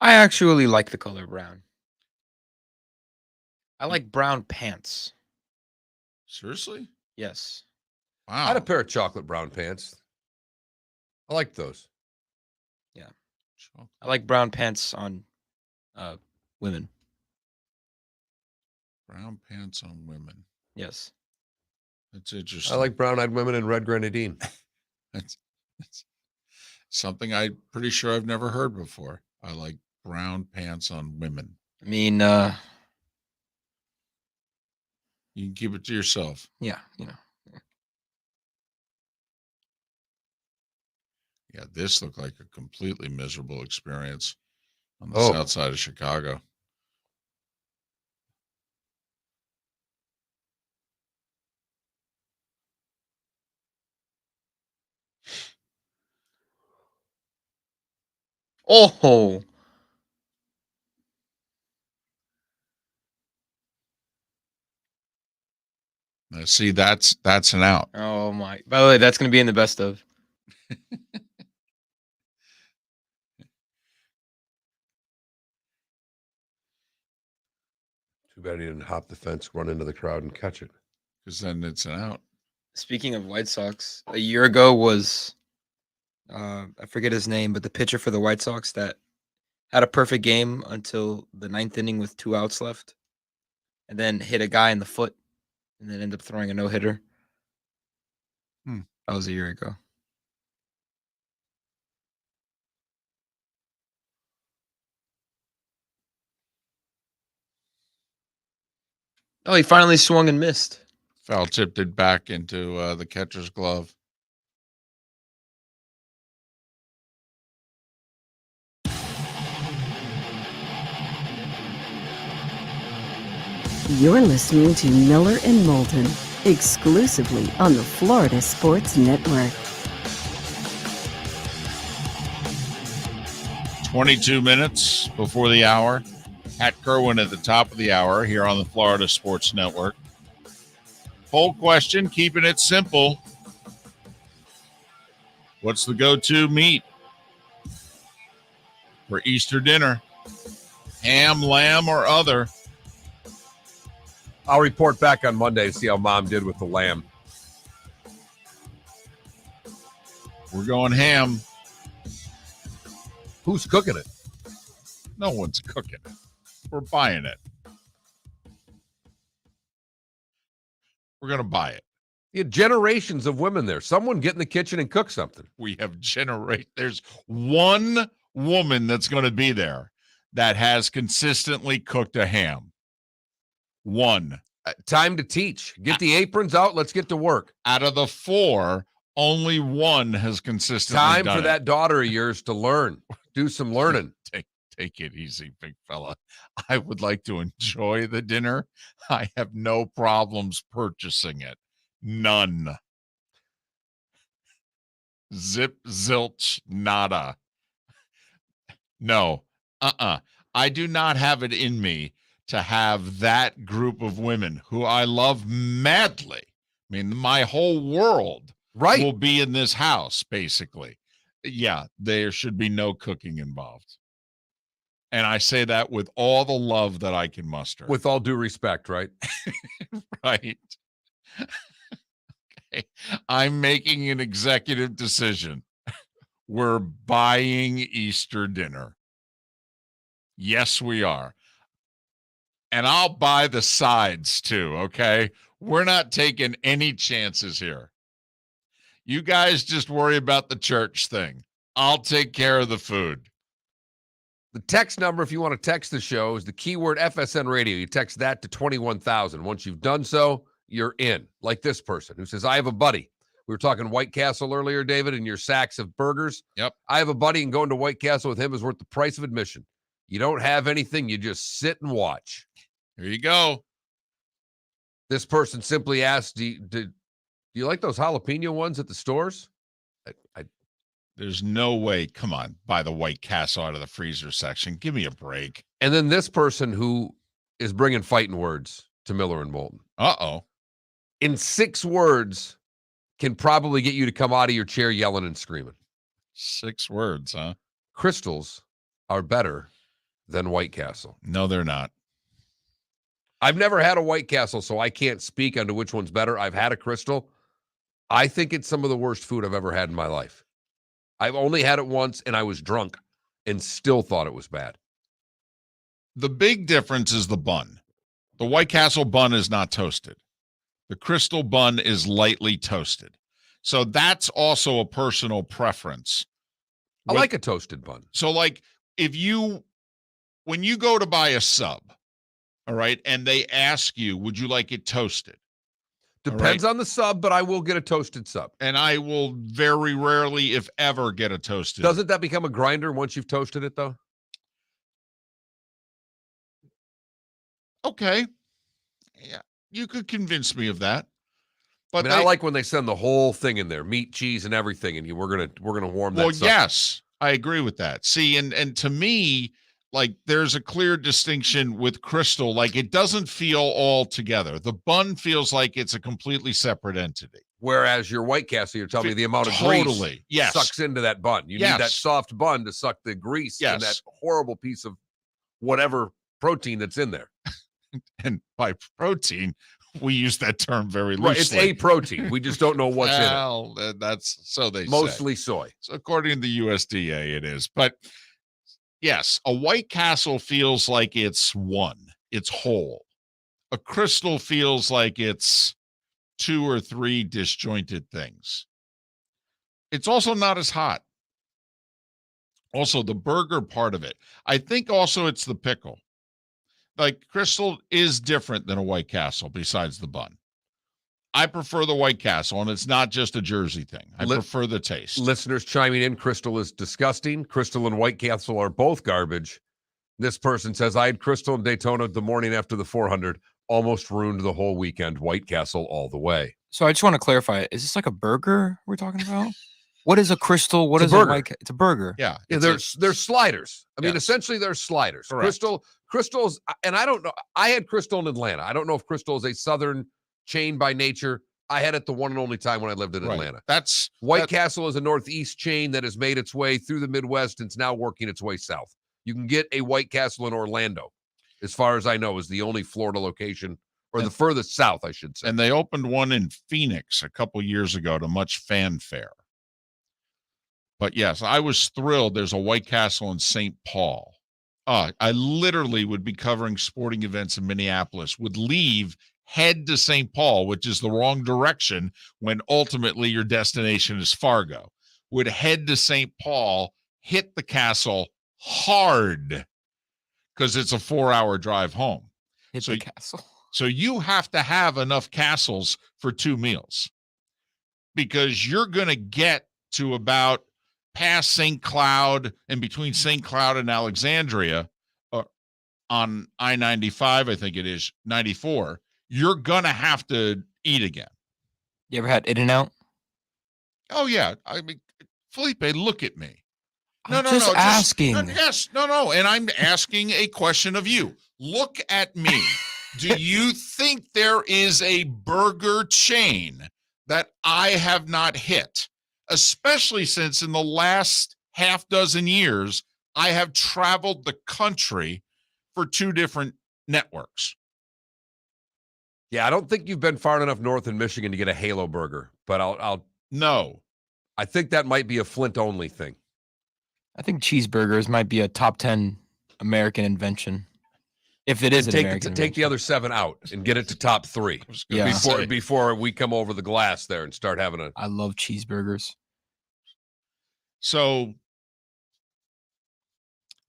I actually like the color brown. I like brown pants.
Seriously?
Yes.
Wow.
I had a pair of chocolate brown pants. I like those.
Yeah. I like brown pants on women.
Brown pants on women.
Yes.
That's interesting.
I like brown-eyed women and red grenadine.
That's something I'm pretty sure I've never heard before. I like brown pants on women.
I mean,
You can keep it to yourself.
yeah,
Yeah, this looked like a completely miserable experience on the
Oh.
south side of Chicago.
Oh,
Now, see, that's an out.
oh my! By the way, that's gonna be in the best of.
Too bad he didn't hop the fence, run into the crowd, and catch it.
Because then it's an out.
Speaking of White Sox, a year ago was I forget his name, but the pitcher for the White Sox that had a perfect game until the 9th inning with 2 outs left, and then hit a guy in the foot, and then ended up throwing a no-hitter. That was a year ago. Oh, he finally swung and missed.
Foul tipped it back into the catcher's glove.
You're listening to Miller and Moulton, exclusively on the Florida Sports Network.
22 minutes before the hour. At Kirwan at the top of the hour here on the Florida Sports Network. Poll question, keeping it simple. What's the go-to meat for Easter dinner? Ham, lamb, or other?
I'll report back on Monday to see how Mom did with the lamb.
We're going ham.
Who's cooking it?
No one's cooking it. We're buying it. We're going to buy it.
You had generations of women there. Someone get in the kitchen and cook something.
We have there's one woman that's going to be there that has consistently cooked a ham. One.
Time to teach. Get the aprons out. Let's get to work.
Out of the 4, only one has consistently
Time
done
for that daughter of yours to learn. Do some learning.
Take it easy, big fella. I would like to enjoy the dinner. I have no problems purchasing it. None. Zip, zilch, nada. No. I do not have it in me to have that group of women who I love madly. I mean, my whole world will be in this house, basically. Yeah, there should be no cooking involved. And I say that with all the love that I can muster.
With all due respect, right?
Right. Okay. I'm making an executive decision. We're buying Easter dinner. Yes, we are. And I'll buy the sides too, okay? We're not taking any chances here. You guys just worry about the church thing. I'll take care of the food.
The text number, if you want to text the show, is the keyword FSN Radio. You text that to 21,000. Once you've done so, you're in. Like this person who says, I have a buddy. We were talking White Castle earlier, David, and your sacks of burgers.
Yep.
I have a buddy, and going to White Castle with him is worth the price of admission. You don't have anything. You just sit and watch.
Here you go.
This person simply asked, do you like those jalapeno ones at the stores?
There's no way. Come on, buy the White Castle out of the freezer section. Give me a break.
And then this person who is bringing fighting words to Miller and Moulton.
Uh-oh.
In 6 words, can probably get you to come out of your chair yelling and screaming.
6 words, huh?
Crystals are better than White Castle.
No, they're not.
I've never had a White Castle, so I can't speak onto which one's better. I've had a Crystal. I think it's some of the worst food I've ever had in my life. I've only had it once, and I was drunk and still thought it was bad.
The big difference is the bun. The White Castle bun is not toasted. The Crystal bun is lightly toasted. So that's also a personal preference.
I like a toasted bun.
So like when you go to buy a sub, all right, and they ask you, would you like it toasted?
Depends on the sub, but I will get a toasted sub.
And I will very rarely, if ever, get a toasted.
Doesn't that become a grinder once you've toasted it, though?
Okay. Yeah, you could convince me of that. But
I like when they send the whole thing in there, meat, cheese, and everything, and we're gonna warm that.
Well, yes, I agree with that. See, and to me, like there's a clear distinction with Crystal. Like it doesn't feel all together. The bun feels like it's a completely separate entity.
Whereas your White Castle, you're telling me the amount of grease sucks into that bun. You need that soft bun to suck the grease in that horrible piece of whatever protein that's in there.
And by protein, we use that term very loosely.
Right, it's a protein. We just don't know what's
in it. That's so they
mostly
say.
Soy.
So according to the USDA, it is. But yes, a White Castle feels like it's one. It's whole. A Crystal feels like it's 2 or 3 disjointed things. It's also not as hot. Also, the burger part of it. I think also it's the pickle. Like Crystal is different than a White Castle besides the bun. I prefer the White Castle, and it's not just a Jersey thing. I
Li-
prefer the taste.
Listeners chiming in, Crystal is disgusting. Crystal and White Castle are both garbage. This person says, I had Crystal and Daytona the morning after the 400. Almost ruined the whole weekend. White Castle all the way.
So I just want to clarify: is this like a burger we're talking about? What is a Crystal? What
It's
is
a
a
burger.
White? It's a burger.
Yeah.
Yeah,
it's
they're sliders. I mean,
Yes.
essentially they're sliders.
Correct.
Crystal's, and I don't know. I had Crystal in Atlanta. I don't know if Crystal is a Southern chain by nature. I had it the one and only time when I lived in
right.
Atlanta.
That's
White
that-
Castle is a Northeast chain that has made its way through the Midwest and it's now working its way south. You can get a White Castle in Orlando, as far as I know, is the only Florida location, or the furthest south, I should say.
And they opened one in Phoenix a couple years ago to much fanfare. But yes, I was thrilled. There's a White Castle in St. Paul. I literally would be covering sporting events in Minneapolis, would leave, head to St. Paul, which is the wrong direction when ultimately your destination is Fargo. Would head to St. Paul, hit the castle hard because it's a 4-hour drive home.
Hit
So-
the castle.
So you have to have enough castles for 2 meals because you're going to get to about past St. Cloud and between St. Cloud and Alexandria on I-95, I think it is 94. You're going to have to eat again.
You ever had In-N-Out?
Oh, yeah. I mean, Felipe, look at me.
I'm just asking.
Yes. No. And I'm asking a question of you. Look at me. Do you think there is a burger chain that I have not hit? Especially since in the last half dozen years, I have traveled the country for 2 different networks.
Yeah, I don't think you've been far enough north in Michigan to get a Halo burger, but
No.
I think that might be a Flint only thing.
I think cheeseburgers might be a top 10 American invention. If it is an
Take
American
take the
invention.
other 7 out and get it to top 3
I was gonna
Yeah.
say.
before we come over the glass there and start having a.
I love cheeseburgers.
So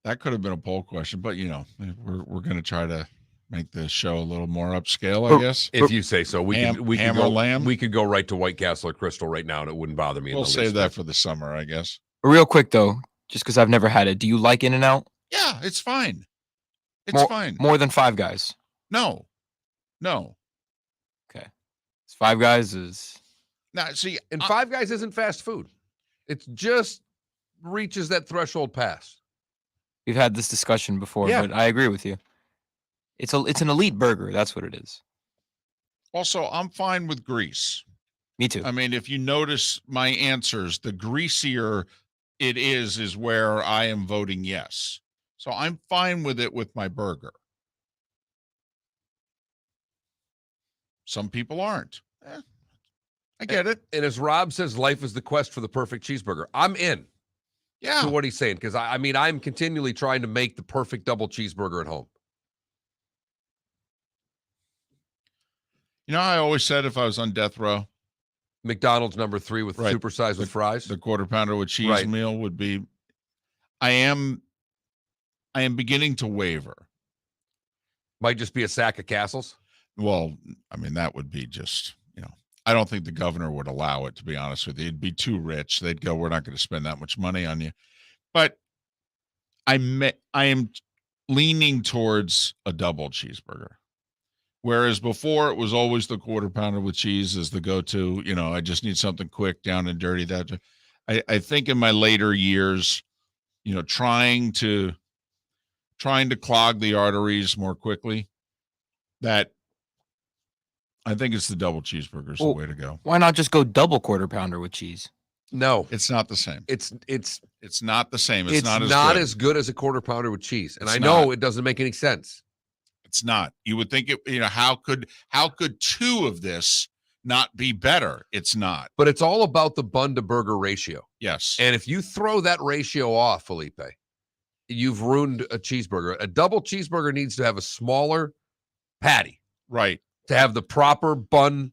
that could have been a poll question, but we're going to try to make the show a little more upscale, I guess.
If you say so, we
Ham-
could we could
ham or
go
lamb?
we could go right to White Castle or Crystal right now, and it wouldn't bother me.
We'll
in the
save
least.
that for the summer, I guess.
But real quick though, just because I've never had it, do you like In-N-Out?
Yeah, it's fine. It's fine.
More than Five Guys.
No.
Okay. Five Guys is
Now, see,
And Five Guys isn't fast food. It just reaches that threshold pass.
we've had this discussion before,
Yeah.
but I agree with you. It's an elite burger. That's what it is.
also, I'm fine with grease.
Me too.
I mean, if you notice my answers, the greasier it is where I am voting yes. So I'm fine with it with my burger. Some people aren't. I get it.
And as Rob says, life is the quest for the perfect cheeseburger. I'm in
Yeah.
to what he's saying because I mean, I'm continually trying to make the perfect double cheeseburger at home.
I always said if I was on death row,
McDonald's number 3 with
Right.
supersized with fries.
the quarter pounder with cheese
Right.
meal would be. I am beginning to waver.
Might just be a sack of Castles.
Well, I mean, that would be just, I don't think the governor would allow it, to be honest with you. It'd be too rich. They'd go, we're not going to spend that much money on you. But I am leaning towards a double cheeseburger. Whereas before it was always the quarter pounder with cheese as the go-to, I just need something quick, down and dirty. That I think in my later years, trying to clog the arteries more quickly, that I think it's the double cheeseburger is the way to go.
Why not just go double quarter pounder with cheese?
No,
It's not the same.
it's
It's not the same.
it's
not
not
as
as good as a quarter pounder with cheese. And
It's
I know
not.
it doesn't make any sense.
It's not. You would think it. How could 2 of this not be better? It's not.
But it's all about the bun to burger ratio.
Yes.
And if you throw that ratio off, Felipe, you've ruined a cheeseburger. A double cheeseburger needs to have a smaller patty
Right.
to have the proper bun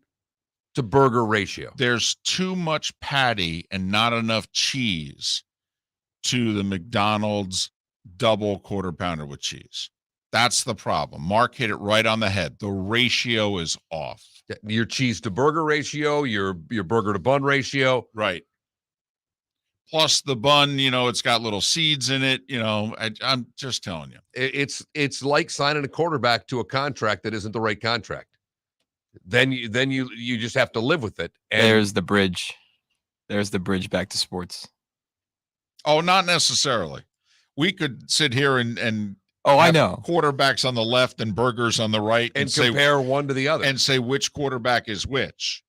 to burger ratio.
There's too much patty and not enough cheese to the McDonald's double quarter pounder with cheese. That's the problem. Mark hit it right on the head. The ratio is off.
Your cheese to burger ratio, your burger to bun ratio.
Right. Plus the bun, it's got little seeds in it. I'm just telling you.
It's like signing a quarterback to a contract that isn't the right contract. Then you just have to live with it. And
There's the bridge. There's the bridge back to sports.
Oh, not necessarily. We could sit here and
I know.
quarterbacks on the left and burgers on the right
and
say,
compare one to the other.
and say which quarterback is which.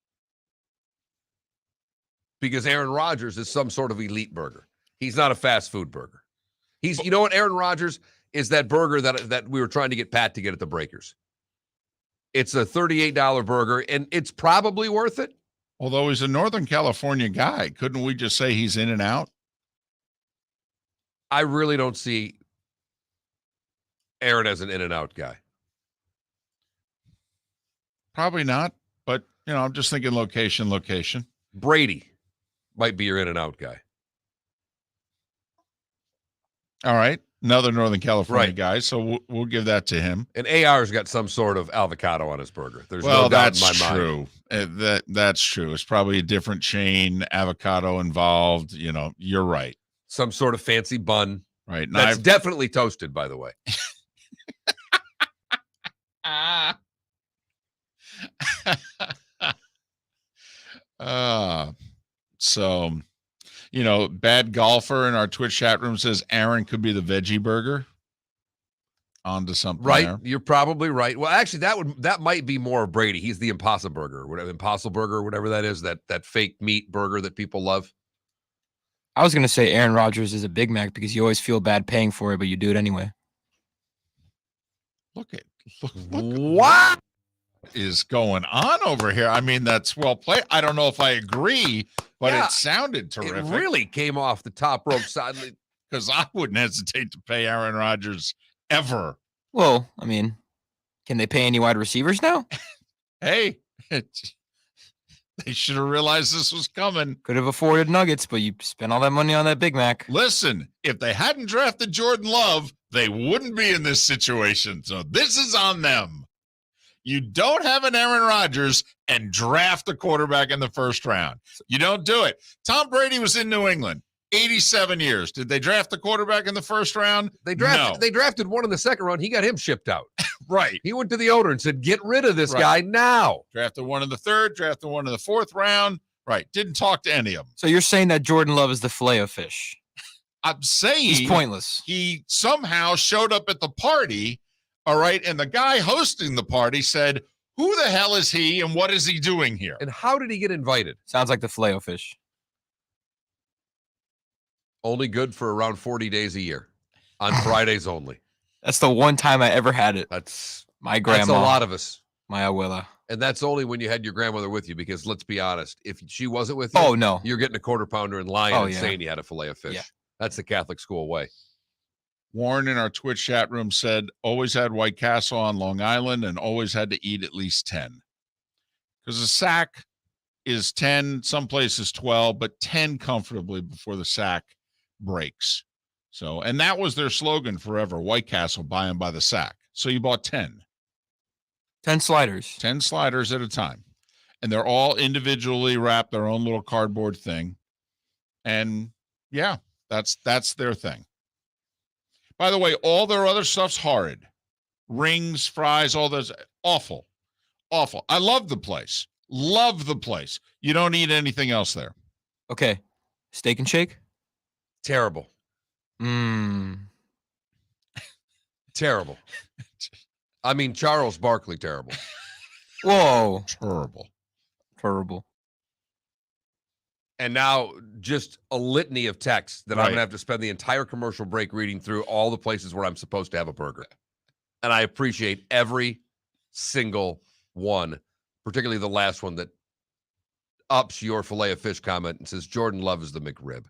Because Aaron Rodgers is some sort of elite burger. He's not a fast food burger. You know what? Aaron Rodgers is that burger that we were trying to get Pat to get at the Breakers. It's a $38 burger, and it's probably worth it.
Although he's a Northern California guy, couldn't we just say he's in and out?
I really don't see Aaron as an in-and-out guy.
Probably not, but, I'm just thinking location.
Brady might be your in-and-out guy.
All right. Another Northern California
Right.
guy, so we'll give that to him.
And AR's got some sort of avocado on his burger. There's
Well,
no doubt
that's
in my
true.
mind.
That's true. It's probably a different chain, avocado involved. You're right.
Some sort of fancy bun.
Right. And
That's definitely toasted, by the way.
So, bad golfer in our Twitch chat room says Aaron could be the veggie burger. On to something
Right.
there.
You're probably right. Well, actually, that might be more of Brady. He's the Impossible Burger, whatever that is, that fake meat burger that people love.
I was going to say Aaron Rodgers is a Big Mac because you always feel bad paying for it, but you do it anyway.
Look
What
is going on over here. I mean, that's well played. I don't know if I agree, but
Yeah,
it sounded terrific.
It really came off the top rope side.
Because I wouldn't hesitate to pay Aaron Rodgers ever.
Well, I mean, can they pay any wide receivers now?
Hey, they should have realized this was coming.
Could have afforded Nuggets, but you spent all that money on that Big Mac.
Listen, if they hadn't drafted Jordan Love, they wouldn't be in this situation. So this is on them. You don't have an Aaron Rodgers and draft a quarterback in the first round. You don't do it. Tom Brady was in New England. 87 years. Did they draft the quarterback in the first round?
They drafted one in the second round. He got him shipped out.
Right.
He went to the owner and said, "Get rid of this
Right.
guy now."
Drafted one in the third, drafted one in the fourth round. Right. Didn't talk to any of them.
So you're saying that Jordan Love is the Filet-O-Fish?
I'm saying
He's pointless.
he somehow showed up at the party. All right. And the guy hosting the party said, "Who the hell is he and what is he doing here?"
And how did he get invited?
Sounds like the Filet-O-Fish.
Only good for around 40 days a year on Fridays only.
That's the one time I ever had it.
That's
My grandma.
a lot of us.
My abuela.
And that's only when you had your grandmother with you, because let's be honest, if she wasn't with you,
Oh, no.
you're getting a quarter pounder and lying
Oh,
and
yeah.
saying you had a fillet of fish.
Yeah.
That's the Catholic school way.
Warren in our Twitch chat room said, always had White Castle on Long Island and always had to eat at least 10. Because a sack is 10, some places 12, but 10 comfortably before the sack breaks. So, and that was their slogan forever, White Castle, buy them by the sack. So you bought 10.
10 sliders.
10 sliders at a time. And they're all individually wrapped, their own little cardboard thing. And yeah, that's their thing. By the way, all their other stuff's horrid. Rings, fries, all those, awful. Awful. I love the place. Love the place. You don't eat anything else there.
Okay. Steak and Shake?
Terrible. Terrible. I mean, Charles Barkley, terrible.
Whoa.
Terrible.
Terrible.
And now just a litany of texts that I'm
Right.
going to have to spend the entire commercial break reading through all the places where I'm supposed to have a burger. And I appreciate every single one, particularly the last one that ups your filet of fish comment and says Jordan Love is the McRib.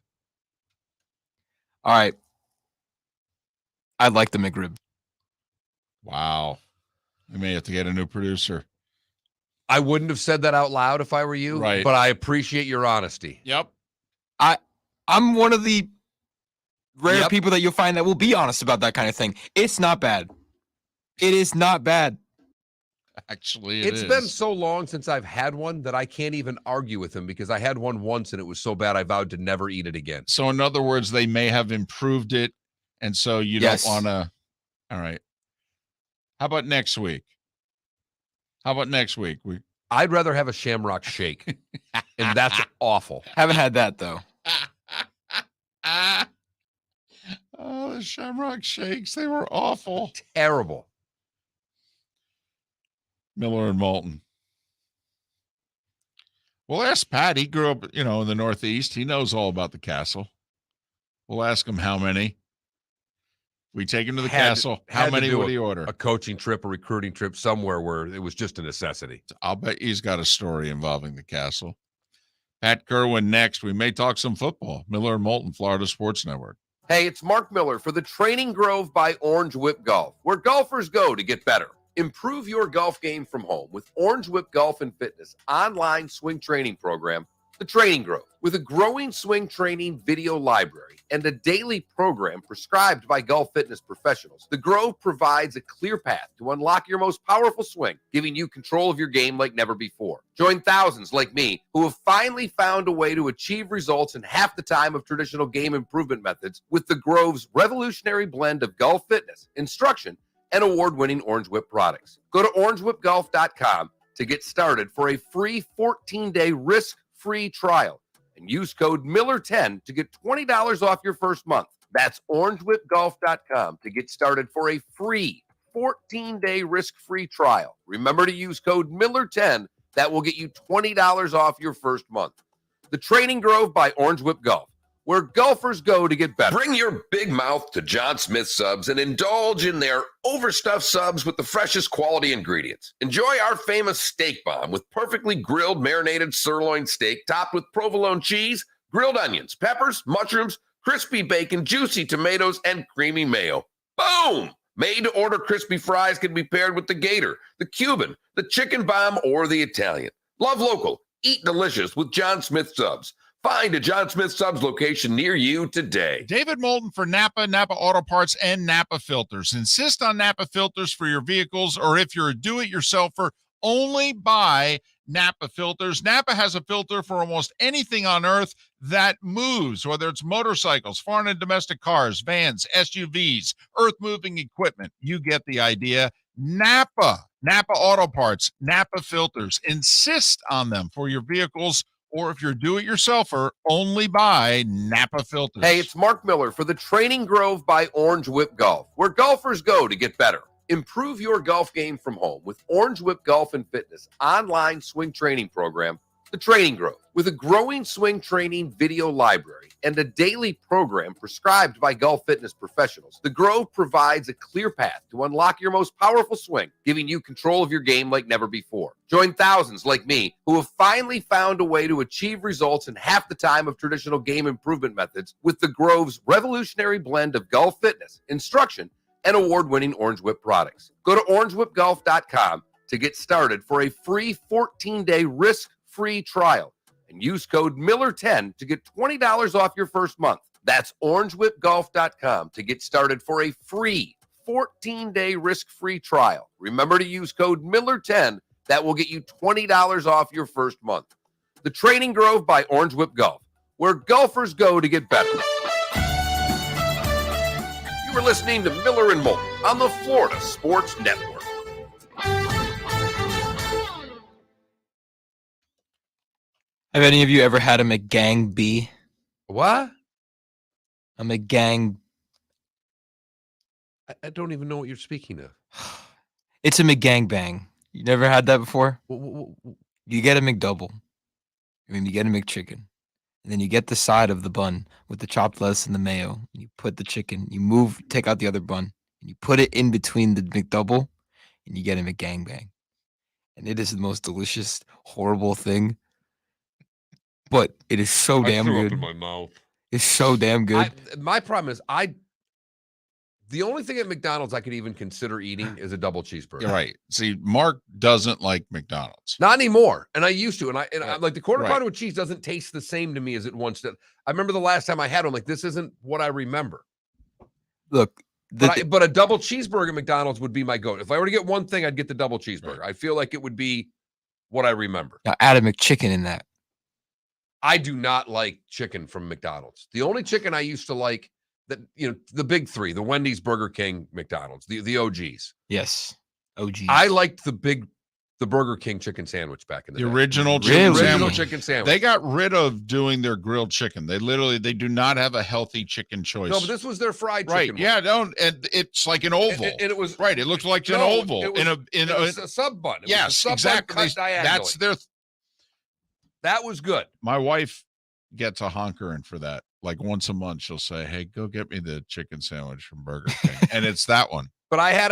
All right. I like the McRib.
Wow. We may have to get a new producer.
I wouldn't have said that out loud if I were you,
Right.
but I appreciate your honesty.
Yep.
I'm one of the rare
Yep.
people that you'll find that will be honest about that kind of thing. It's not bad. It is not bad.
Actually,
It's been so long since I've had one that I can't even argue with him because I had one once and it was so bad I vowed to never eat it again.
So in other words, they may have improved it, and so you
Yes.
don't want to. All right. How about next week?
I'd rather have a Shamrock Shake, and that's awful.
Haven't had that though.
Oh, the Shamrock Shakes, they were awful.
Terrible.
Miller and Moulton. We'll ask Pat. He grew up, in the Northeast. He knows all about the castle. We'll ask him how many. We take him to the castle. How many would he order?
A coaching trip, a recruiting trip, somewhere where it was just a necessity.
I'll bet he's got a story involving the castle. Pat Kirwan next. We may talk some football. Miller and Moulton, Florida Sports Network.
Hey, it's Mark Miller for the Training Grove by Orange Whip Golf, where golfers go to get better. Improve your golf game from home with Orange Whip Golf and Fitness online swing training program, The Training Grove. With a growing swing training video library and a daily program prescribed by golf fitness professionals, The Grove provides a clear path to unlock your most powerful swing, giving you control of your game like never before. Join thousands like me who have finally found a way to achieve results in half the time of traditional game improvement methods with The Grove's revolutionary blend of golf fitness, instruction, and award-winning Orange Whip products. Go to orangewhipgolf.com to get started for a free 14-day risk-free trial and use code Miller10 to get $20 off your first month. That's orangewhipgolf.com to get started for a free 14-day risk-free trial. Remember to use code Miller10. That will get you $20 off your first month. The Training Grove by Orange Whip Golf, where golfers go to get better.
Bring your big mouth to John Smith Subs and indulge in their overstuffed subs with the freshest quality ingredients. Enjoy our famous steak bomb with perfectly grilled marinated sirloin steak topped with provolone cheese, grilled onions, peppers, mushrooms, crispy bacon, juicy tomatoes, and creamy mayo. Boom! Made-to-order crispy fries can be paired with the Gator, the Cuban, the chicken bomb, or the Italian. Love local. Eat delicious with John Smith Subs. Find a John Smith Subs location near you today.
David Moulton for Napa Auto Parts, and Napa Filters. Insist on Napa filters for your vehicles, or if you're a do-it-yourselfer, only buy Napa filters. Napa has a filter for almost anything on earth that moves, whether it's motorcycles, foreign and domestic cars, vans, SUVs, earth-moving equipment. You get the idea. Napa Auto Parts, Napa filters. Insist on them for your vehicles, or if you're do-it-yourselfer, only buy Napa filters.
Hey, it's Mark Miller for the Training Grove by Orange Whip Golf, where golfers go to get better. Improve your golf game from home with Orange Whip Golf and Fitness online swing training program, The Training Grove. With a growing swing training video library and a daily program prescribed by golf fitness professionals, The Grove provides a clear path to unlock your most powerful swing, giving you control of your game like never before. Join thousands like me who have finally found a way to achieve results in half the time of traditional game improvement methods with The Grove's revolutionary blend of golf fitness, instruction, and award-winning Orange Whip products. Go to orangewhipgolf.com to get started for a free 14-day risk-free trial and use code Miller10 to get $20 off your first month. That's orangewhipgolf.com to get started for a free 14-day risk-free trial. Remember to use code Miller10. That will get you $20 off your first month. The Training Grove by Orange Whip Golf, where golfers go to get better. You are listening to Miller and Moulton on the Florida Sports Network.
Have any of you ever had a McGang B?
What?
A McGang.
I don't even know what you're speaking of.
It's a McGang bang. You never had that before?
Wh-
You get a McDouble. I mean, you get a McChicken. And then you get the side of the bun with the chopped lettuce and the mayo. And you put the chicken. You take out the other bun. And you put it in between the McDouble. And you get a McGang bang. And it is the most delicious, horrible thing. But it is so damn
threw
good.
up in my mouth.
It's so damn good.
My problem is the only thing at McDonald's I could even consider eating is a double cheeseburger.
You're right. See, Mark doesn't like McDonald's.
Not anymore. And I used to. And I like the quarter
Right.
pounder with cheese doesn't taste the same to me as it once did. I remember the last time I had one, like, this isn't what I remember.
Look,
But a double cheeseburger at McDonald's would be my go. If I were to get one thing, I'd get the double cheeseburger. I feel like it would be what I remember.
Now add a McChicken in that.
I do not like chicken from McDonald's. The only chicken I used to like, that the big three, the Wendy's, Burger King, McDonald's, the OGs.
Yes. OGs.
I liked the Burger King chicken sandwich back in the day.
Original
Chicken sandwich.
They got rid of doing their grilled chicken. They do not have a healthy chicken choice.
No, but this was their fried chicken.
Right. Yeah, and it's like an oval.
And it was
right. It looked like an oval
it was a sub bun.
Yes, exactly. That's their.
That was good.
My wife gets a hankering for that. Like once a month, she'll say, "Hey, go get me the chicken sandwich from Burger King," and it's that one.
But I had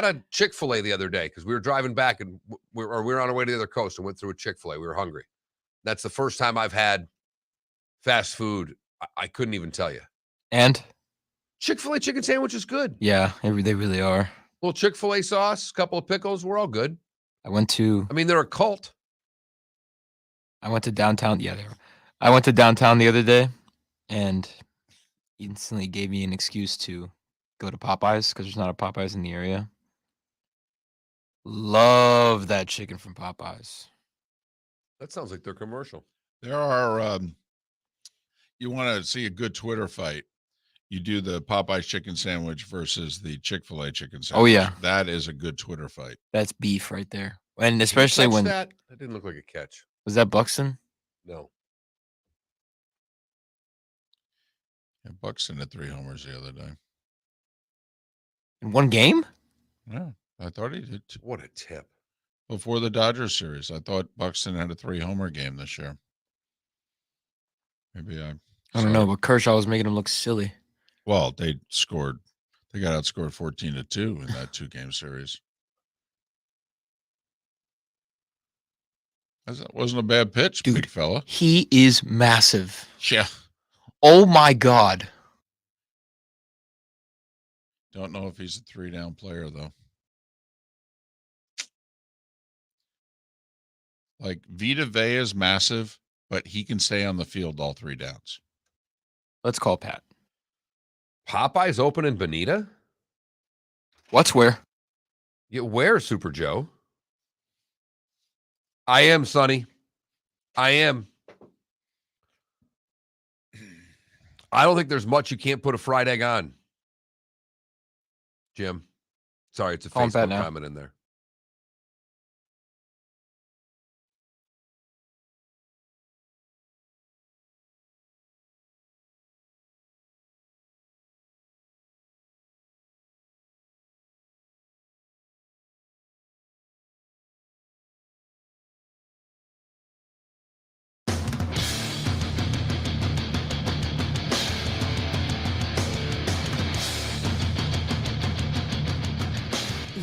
a Chick-fil-A the other day because we were driving back and we were on our way to the other coast and went through a Chick-fil-A. We were hungry. That's the first time I've had fast food. I couldn't even tell you.
And
Chick-fil-A chicken sandwich is good.
Yeah, they really are.
A little Chick-fil-A sauce, a couple of pickles, we're all good.
I mean,
they're a cult.
I went to downtown. Yeah, they were. I went to downtown the other day and instantly gave me an excuse to go to Popeyes because there's not a Popeyes in the area. Love that chicken from Popeyes.
That sounds like their commercial.
There are, you want to see a good Twitter fight, you do the Popeyes chicken sandwich versus the Chick-fil-A chicken sandwich.
Oh, yeah.
That is a good Twitter fight.
That's beef right there. And especially when...
That didn't look like a catch.
Was that Buxton?
No.
Yeah, Buxton had 3 homers the other day.
In one game?
Yeah, I thought he did.
What a tip.
Before the Dodgers series, I thought Buxton had a 3-homer game this year. Maybe I
don't know, but Kershaw was making him look silly.
Well, they got outscored 14-2 in that 2-game series. That wasn't a bad pitch,
dude,
big fella.
He is massive.
Yeah.
Oh my God.
Don't know if he's a 3-down player, though. Like, Vita Vea is massive, but he can stay on the field all 3 downs.
Let's call Pat.
Popeyes open in Bonita?
What's where?
Yeah, where, Super Joe? I am, Sonny. I am. I don't think there's much you can't put a fried egg on. Jim. Sorry, it's a Facebook comment in there.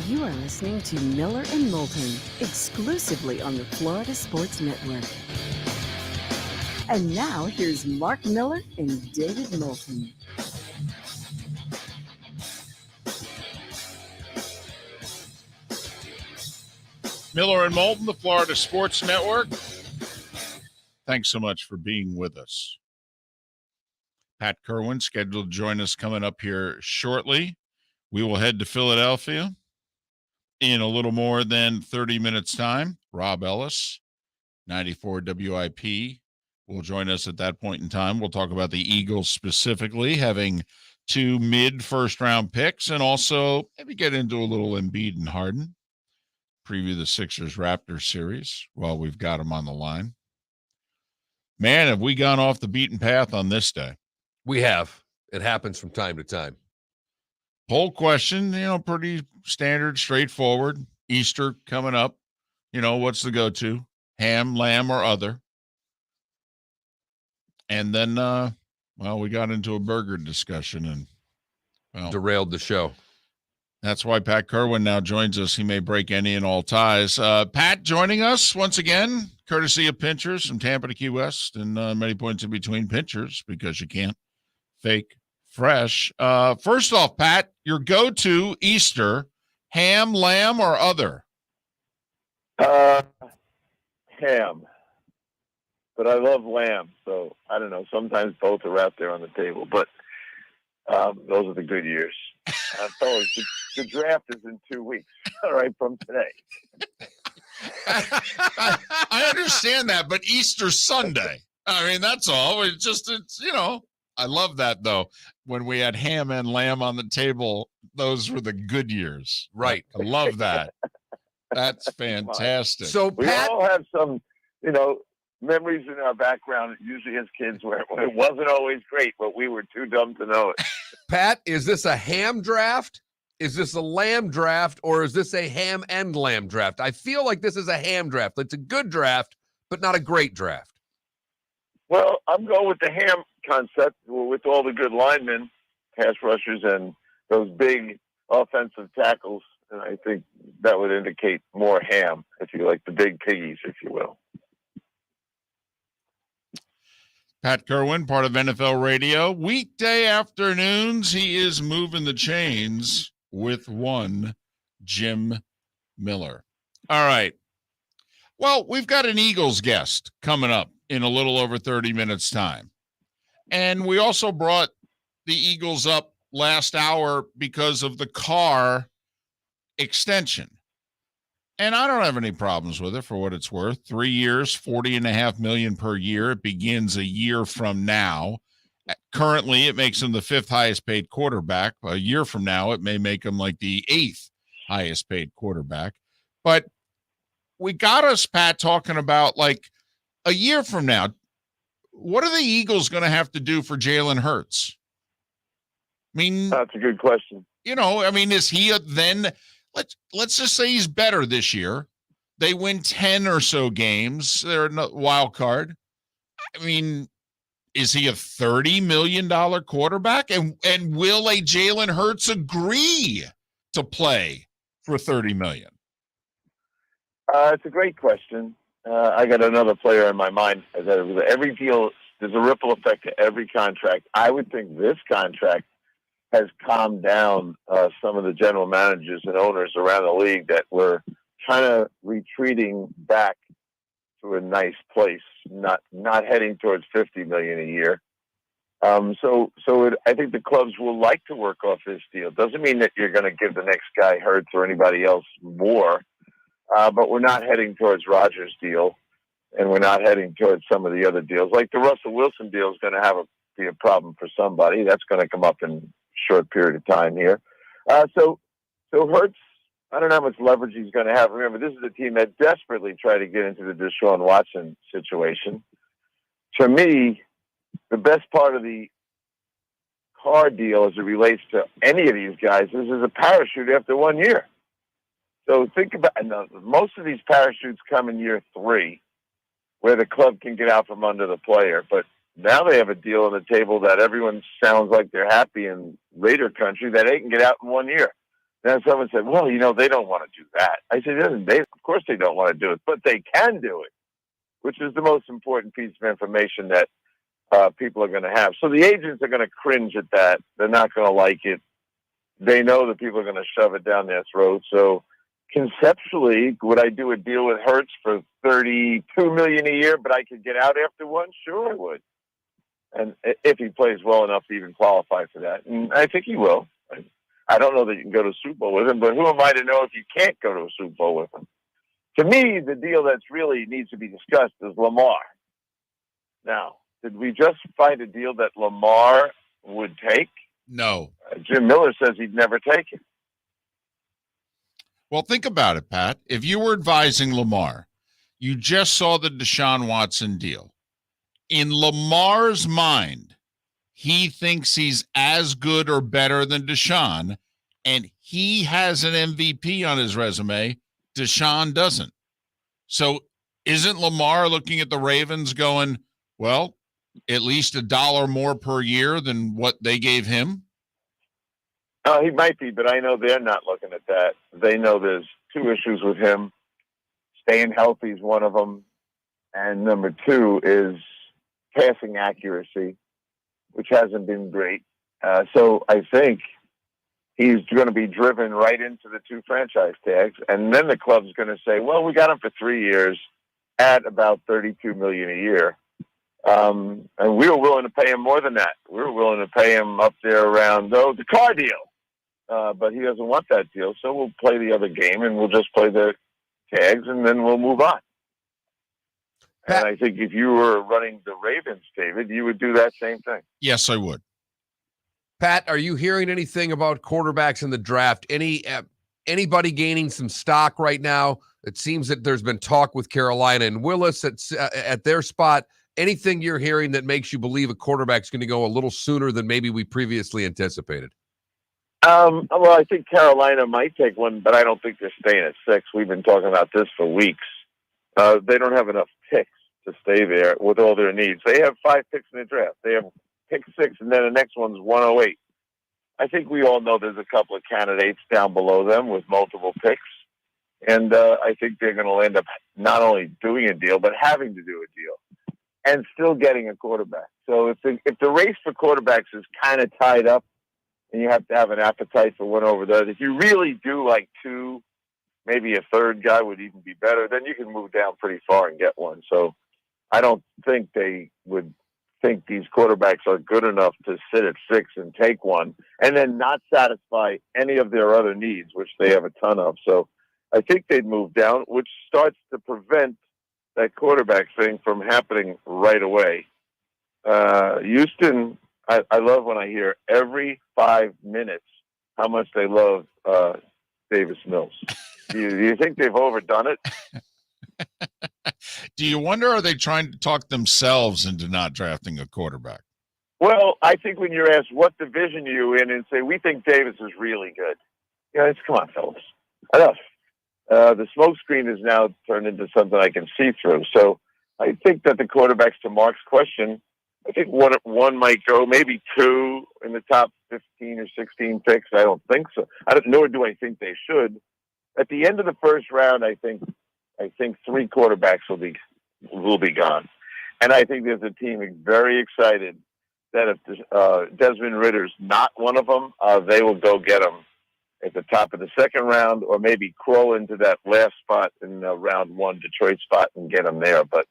You are listening to Miller and Moulton, exclusively on the Florida Sports Network. And now, here's Mark Miller and David Moulton.
Miller and Moulton, the Florida Sports Network. Thanks so much for being with us. Pat Kirwan scheduled to join us coming up here shortly. We will head to Philadelphia in a little more than 30 minutes' time. Rob Ellis, 94 WIP, will join us at that point in time. We'll talk about the Eagles specifically, having 2 mid-first-round picks, and also maybe get into a little Embiid and Harden. Preview the Sixers-Raptors series while we've got them on the line. Man, have we gone off the beaten path on this day.
We have. It happens from time to time.
Poll question, pretty standard, straightforward. Easter coming up. What's the go-to? Ham, lamb, or other? And then, we got into a burger discussion and
derailed the show.
That's why Pat Kirwan now joins us. He may break any and all ties. Pat joining us once again, courtesy of Pinchers from Tampa to Key West and many points in between Pinchers because you can't fake fresh. First off, Pat, your go-to Easter, ham, lamb, or other?
Ham. But I love lamb, so I don't know. Sometimes both are out there on the table, but those are the good years. Fellas, the draft is in 2 weeks. All right, from today.
I understand that, but Easter Sunday. I mean, that's all. It's I love that though. When we had ham and lamb on the table, those were the good years.
Right.
I love that. That's fantastic.
So
We
Pat,
all have some, memories in our background, usually as kids, where it wasn't always great, but we were too dumb to know it.
Pat, is this a ham draft? Is this a lamb draft, or is this a ham and lamb draft? I feel like this is a ham draft. It's a good draft, but not a great draft.
Well, I'm going with the ham concept with all the good linemen, pass rushers, and those big offensive tackles. And I think that would indicate more ham, if you like, the big piggies, if you will.
Pat Kirwan, part of NFL Radio. Weekday afternoons, he is moving the chains with one Jim Miller. All right. Well, we've got an Eagles guest coming up in a little over 30 minutes' time. And we also brought the Eagles up last hour because of the Carr extension. And I don't have any problems with it for what it's worth. 3 years, $40.5 million per year. It begins a year from now. Currently, it makes him the 5th highest paid quarterback. A year from now, it may make him like the 8th highest paid quarterback. But we got us, Pat, talking about like a year from now, what are the Eagles going to have to do for Jalen Hurts? I mean,
That's a good question.
Is he then? Let's just say he's better this year. They win 10 or so games. They're a wild card. I mean, is he a $30 million quarterback? And will a Jalen Hurts agree to play for $30 million?
It's a great question. I got another player in my mind. Every deal, there's a ripple effect to every contract. I would think this contract has calmed down some of the general managers and owners around the league that were kind of retreating back to a nice place, not heading towards $50 million a year. I think the clubs will like to work off this deal. Doesn't mean that you're going to give the next guy Hurts or anybody else more, but we're not heading towards Rodgers' deal, and we're not heading towards some of the other deals. Like the Russell Wilson deal is going to be a problem for somebody. That's going to come up in short period of time here. So Hurts, I don't know how much leverage he's going to have. Remember, this is a team that desperately tried to get into the Deshaun Watson situation. To me, the best part of the Carr deal as it relates to any of these guys is a parachute after 1 year. So think about most of these parachutes come in year 3 where the club can get out from under the player. But now they have a deal on the table that everyone sounds like they're happy in Raider country that they can get out in 1 year. Then someone said, well, they don't want to do that. I said, of course they don't want to do it, but they can do it, which is the most important piece of information that people are going to have. So the agents are going to cringe at that. They're not going to like it. They know that people are going to shove it down their throat. So conceptually, would I do a deal with Hurts for $32 million a year, but I could get out after one? Sure, I would. And if he plays well enough to even qualify for that, and I think he will. I don't know that you can go to a Super Bowl with him, but who am I to know if you can't go to a Super Bowl with him? To me, the deal that's really needs to be discussed is Lamar. Now, did we just find a deal that Lamar would take?
No.
Jim Miller says he'd never take it.
Well, think about it, Pat. If you were advising Lamar, you just saw the Deshaun Watson deal. In Lamar's mind, he thinks he's as good or better than Deshaun, and he has an MVP on his resume. Deshaun doesn't. So isn't Lamar looking at the Ravens going, well, at least $1 more per year than what they gave him?
He might be, but I know they're not looking at that. They know there's 2 issues with him. Staying healthy is one of them. And number 2 is passing accuracy, which hasn't been great. So I think he's going to be driven right into the 2 franchise tags. And then the club's going to say, well, we got him for 3 years at about $32 million a year. And we were willing to pay him more than that. We were willing to pay him up there around the Carr deal. but he doesn't want that deal. So we'll play the other game, and we'll just play the tags, and then we'll move on.
Pat-
And I think if you were running the Ravens, David, you would do that same thing.
Yes, I would.
Pat, are you hearing anything about quarterbacks in the draft? Anybody gaining some stock right now? It seems that there's been talk with Carolina and Willis at their spot. Anything you're hearing that makes you believe a quarterback's going to go a little sooner than maybe we previously anticipated?
Well, I think Carolina might take one, but I don't think they're staying at 6. We've been talking about this for weeks. They don't have enough picks to stay there with all their needs. They have 5 picks in the draft. They have pick 6, and then the next one's 108. I think we all know there's a couple of candidates down below them with multiple picks. And I think they're going to end up not only doing a deal, but having to do a deal and still getting a quarterback. So if the race for quarterbacks is kind of tied up and you have to have an appetite for one over the other, if you really do like 2, maybe a third guy would even be better, then you can move down pretty far and get one. So I don't think they would think these quarterbacks are good enough to sit at 6 and take one and then not satisfy any of their other needs, which they have a ton of. So I think they'd move down, which starts to prevent that quarterback thing from happening right away. Houston, I love when I hear every 5 minutes how much they love Davis Mills. Do you think they've overdone it?
Do you wonder, are they trying to talk themselves into not drafting a quarterback?
Well, I think when you're asked what division are you in and say, we think Davis is really good. It's come on, fellas. Enough. The smoke screen is now turned into something I can see through. So I think that the quarterbacks, to Mark's question, I think one might go, maybe 2 in the top 15 or 16 picks. I don't think so. Nor do I think they should. At the end of the first round, I think 3 quarterbacks will be gone. And I think there's a team very excited that if Desmond Ritter's not one of them, they will go get him at the top of the second round, or maybe crawl into that last spot in round 1, Detroit spot, and get him there. But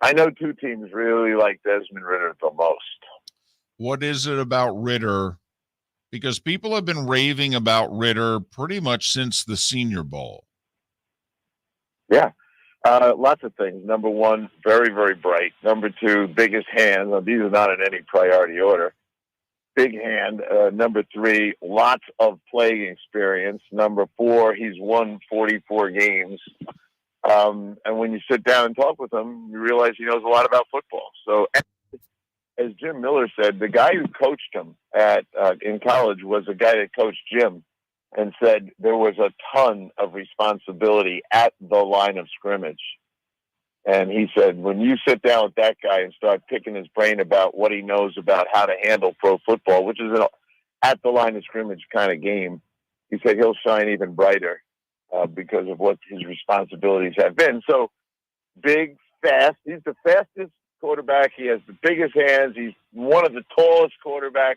I know 2 teams really like Desmond Ridder the most.
What is it about Ridder? Because people have been raving about Ridder pretty much since the Senior Bowl.
Yeah. Lots of things. Number 1, very, very bright. Number 2, biggest hand. Well, these are not in any priority order. Big hand. Number 3, lots of playing experience. Number 4, he's won 44 games. And when you sit down and talk with him, you realize he knows a lot about football. So, as Jim Miller said, the guy who coached him in college was a guy that coached Jim, and said there was a ton of responsibility at the line of scrimmage. And he said, when you sit down with that guy and start picking his brain about what he knows about how to handle pro football, which is an at the line of scrimmage kind of game, he said he'll shine even brighter because of what his responsibilities have been. So big, fast. He's the fastest quarterback. He has the biggest hands. He's one of the tallest quarterbacks.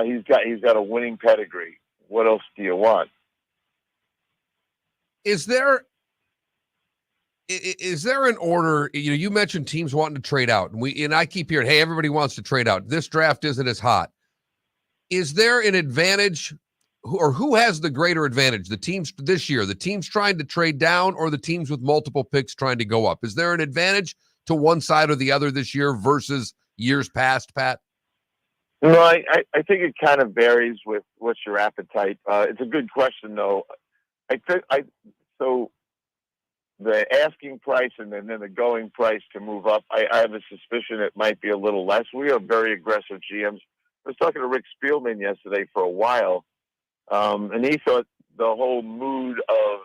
He's got a winning pedigree. What else do you want?
Is there an order? You mentioned teams wanting to trade out, and I keep hearing, hey, everybody wants to trade out. This draft isn't as hot. Is there an advantage, or who has the greater advantage? The teams this year, the teams trying to trade down, or the teams with multiple picks trying to go up? Is there an advantage to one side or the other this year versus years past, Pat?
No, I think it kind of varies with what's your appetite. It's a good question, though. So the asking price and then the going price to move up, I have a suspicion it might be a little less. We are very aggressive GMs. I was talking to Rick Spielman yesterday for a while, and he thought the whole mood of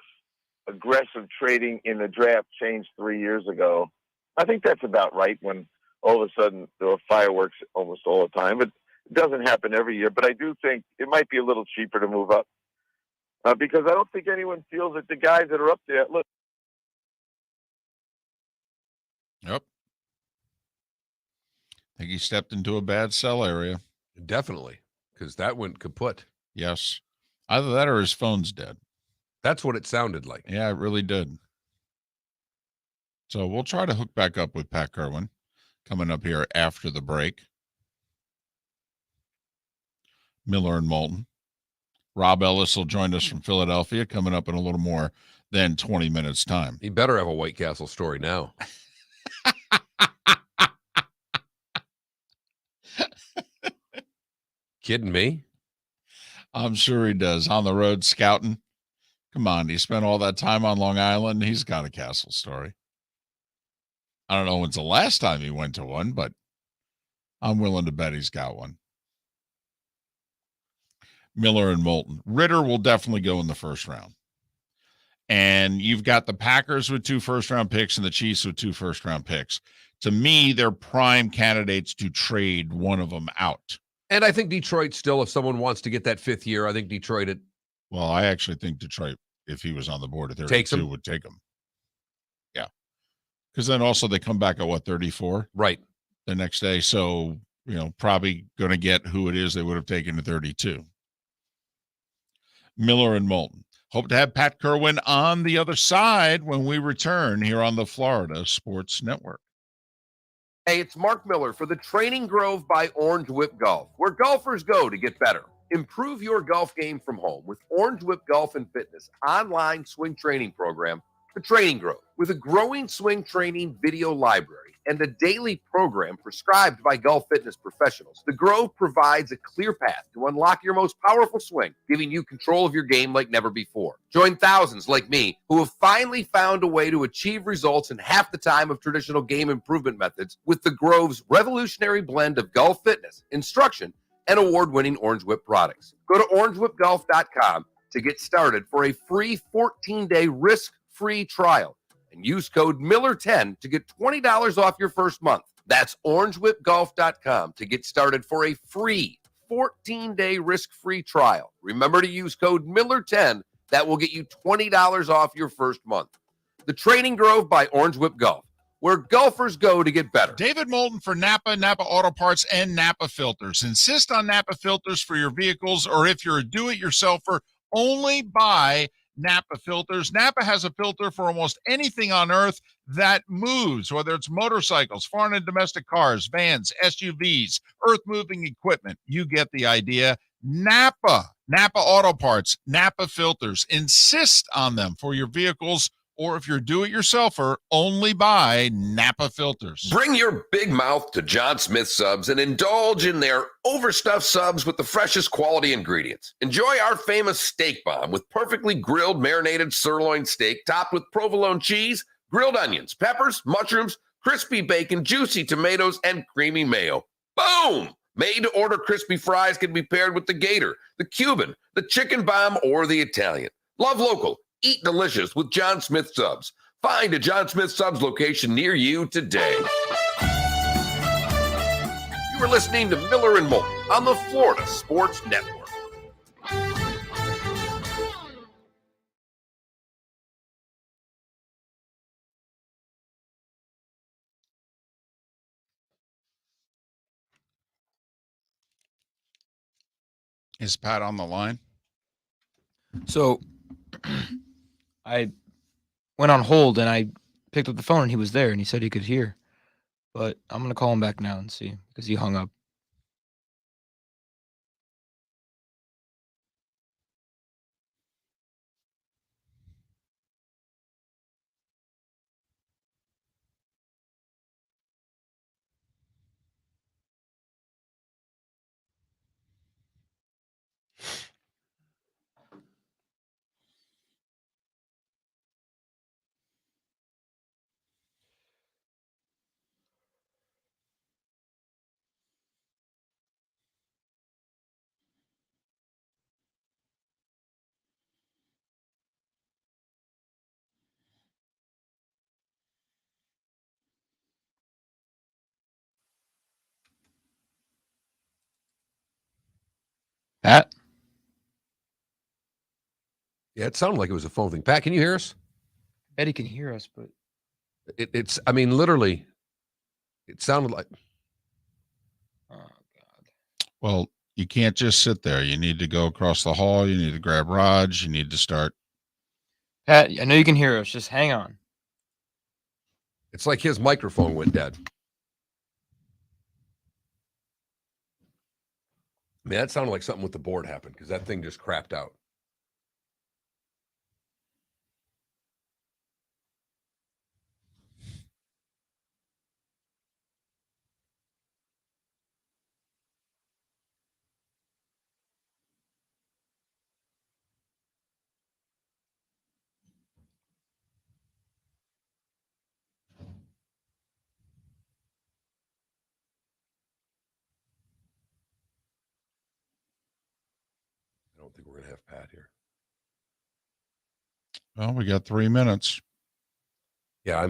aggressive trading in the draft changed 3 years ago. I think that's about right, when all of a sudden there were fireworks almost all the time. But it doesn't happen every year. But I do think it might be a little cheaper to move up because I don't think anyone feels that the guys that are up there, look.
Yep. I think he stepped into a bad sell area.
Definitely, because that went kaput.
Yes. Either that or his phone's dead.
That's what it sounded like.
Yeah, it really did. So we'll try to hook back up with Pat Kirwan coming up here after the break. Miller and Moulton. Rob Ellis will join us from Philadelphia coming up in a little more than 20 minutes time.
He better have a White Castle story now. Kidding me?
I'm sure he does. On the road scouting. Come on, he spent all that time on Long Island. He's got a castle story. I don't know when's the last time he went to one, but I'm willing to bet he's got one. Miller and Moulton. Ritter will definitely go in the first round. And you've got the Packers with 2 first-round picks and the Chiefs with 2 first-round picks. To me, they're prime candidates to trade one of them out.
And I think Detroit still, if someone wants to get that 5th year, I think Detroit
Well, I actually think Detroit, if he was on the board at 32, would take him. Yeah. Because then also they come back at 34?
Right.
The next day. So, probably going to get who it is they would have taken at 32. Miller and Moulton. Hope to have Pat Kirwan on the other side when we return here on the Florida Sports Network.
Hey, it's Mark Miller for the Training Grove by Orange Whip Golf, where golfers go to get better. Improve your golf game from home with Orange Whip Golf and Fitness online swing training program, The Training Grove. With a growing swing training video library and a daily program prescribed by golf fitness professionals, The Grove provides a clear path to unlock your most powerful swing, giving you control of your game like never before. Join thousands like me who have finally found a way to achieve results in half the time of traditional game improvement methods with The Grove's revolutionary blend of golf fitness, instruction, and award-winning Orange Whip products. Go to orangewhipgolf.com to get started for a free 14-day risk-free trial and use code Miller10 to get $20 off your first month. That's orangewhipgolf.com to get started for a free 14-day risk-free trial. Remember to use code Miller10. That will get you $20 off your first month. The Training Grove by Orange Whip Golf, where golfers go to get better.
David Moulton for Napa, Napa Auto Parts, and Napa Filters. Insist on Napa filters for your vehicles, or if you're a do-it-yourselfer, only buy Napa filters. Napa has a filter for almost anything on earth that moves, whether it's motorcycles, foreign and domestic cars, vans, SUVs, earth-moving equipment. You get the idea. Napa Auto Parts, Napa filters. Insist on them for your vehicles, or if you're do-it-yourselfer, only buy Napa filters.
Bring your big mouth to John Smith Subs and indulge in their overstuffed subs with the freshest quality ingredients. Enjoy our famous steak bomb with perfectly grilled marinated sirloin steak topped with provolone cheese, grilled onions, peppers, mushrooms, crispy bacon, juicy tomatoes, and creamy mayo. Boom! Made-to-order crispy fries can be paired with the Gator, the Cuban, the chicken bomb, or the Italian. Love local. Eat delicious with John Smith Subs. Find a John Smith Subs location near you today. You are listening to Miller and Moulton on the Florida Sports Network.
Is Pat on the line?
So I went on hold and I picked up the phone and he was there and he said he could hear. But I'm going to call him back now and see because he hung up. Pat?
Yeah, it sounded like it was a phone thing. Pat, can you hear us?
I bet he can hear us, but
Literally, it sounded like.
oh God.
Well, you can't just sit there. You need to go across the hall. You need to grab Raj. You need to start.
Pat, I know you can hear us. Just hang on.
It's like his microphone went dead. Man, that sounded like something with the board happened because that thing just crapped out. I don't think we're going to have Pat here.
Well, we got 3 minutes.
Yeah,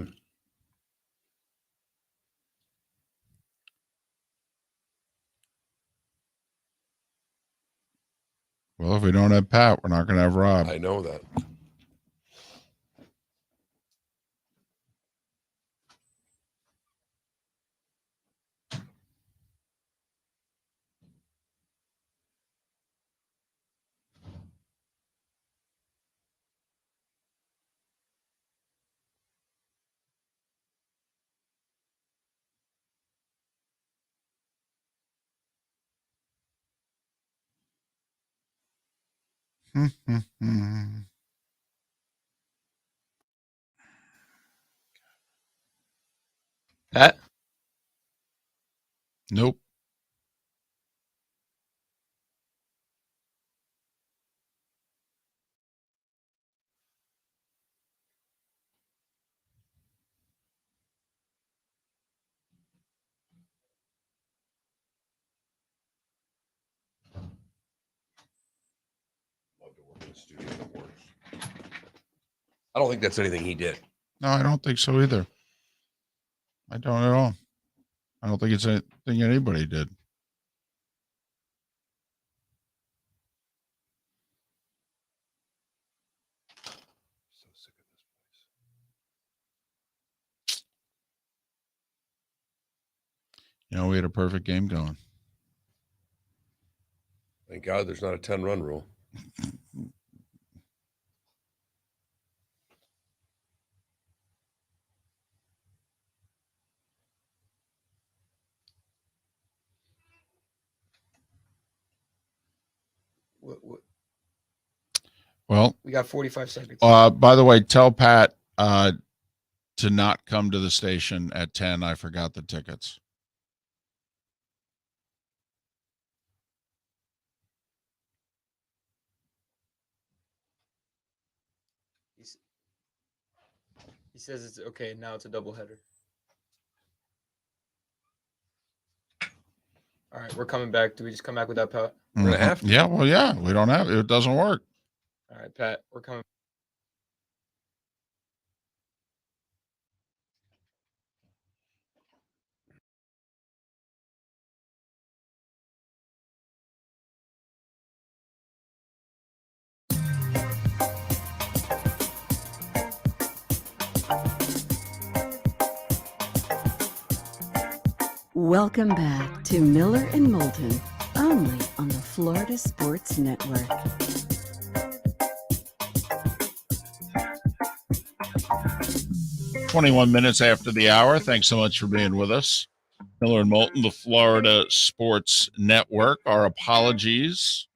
Well, if we don't have Pat, we're not going to have Rob.
I know that.
Pat?
Nope.
Love to work in a studio that works. I don't think that's anything he did.
No, I don't think so either. I don't at all. I don't think it's anything anybody did.
So sick of this place.
You know, we had a perfect game going.
Thank God there's not a 10-run rule.
Well,
We got 45 seconds.
by the way, tell Pat to not come to the station at 10. I forgot the tickets.
He says it's okay. Now it's a doubleheader. All right, we're coming back. Do we just come back without Pat?
We're gonna have to.
Yeah, well, yeah, we don't have it. Doesn't work.
All right, Pat, we're coming.
Welcome back to Miller and Moulton, only on the Florida Sports Network.
"21 minutes after the hour. Thanks so much for being with us. Miller and Moulton, the Florida Sports Network. Our apologies,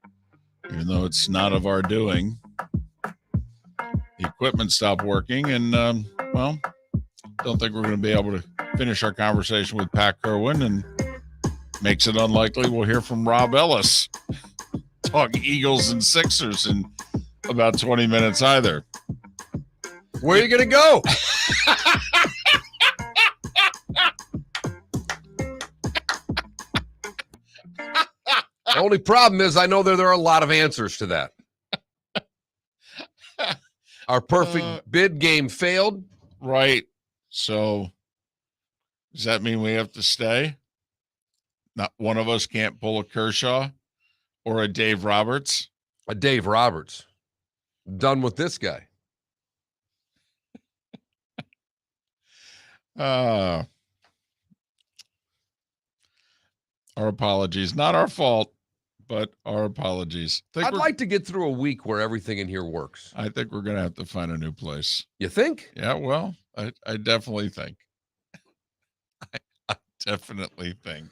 even though it's not of our doing. The equipment stopped working, and, well, don't think we're going to be able to finish our conversation with Pat Kirwan, and makes it unlikely we'll hear from Rob Ellis talk Eagles and Sixers in about 20 minutes either.
Where are you going to go? The only problem is I know there are a lot of answers to that. Our perfect bid game failed.
Right. So does that mean we have to stay? Not one of us can't pull a Kershaw or a Dave Roberts.
A Dave Roberts. Done with this guy.
Our apologies. Not our fault, but our apologies.
I'd like to get through a week where everything in here works.
I think we're going to have to find a new place.
You think?
Yeah, well, I definitely think. I definitely think.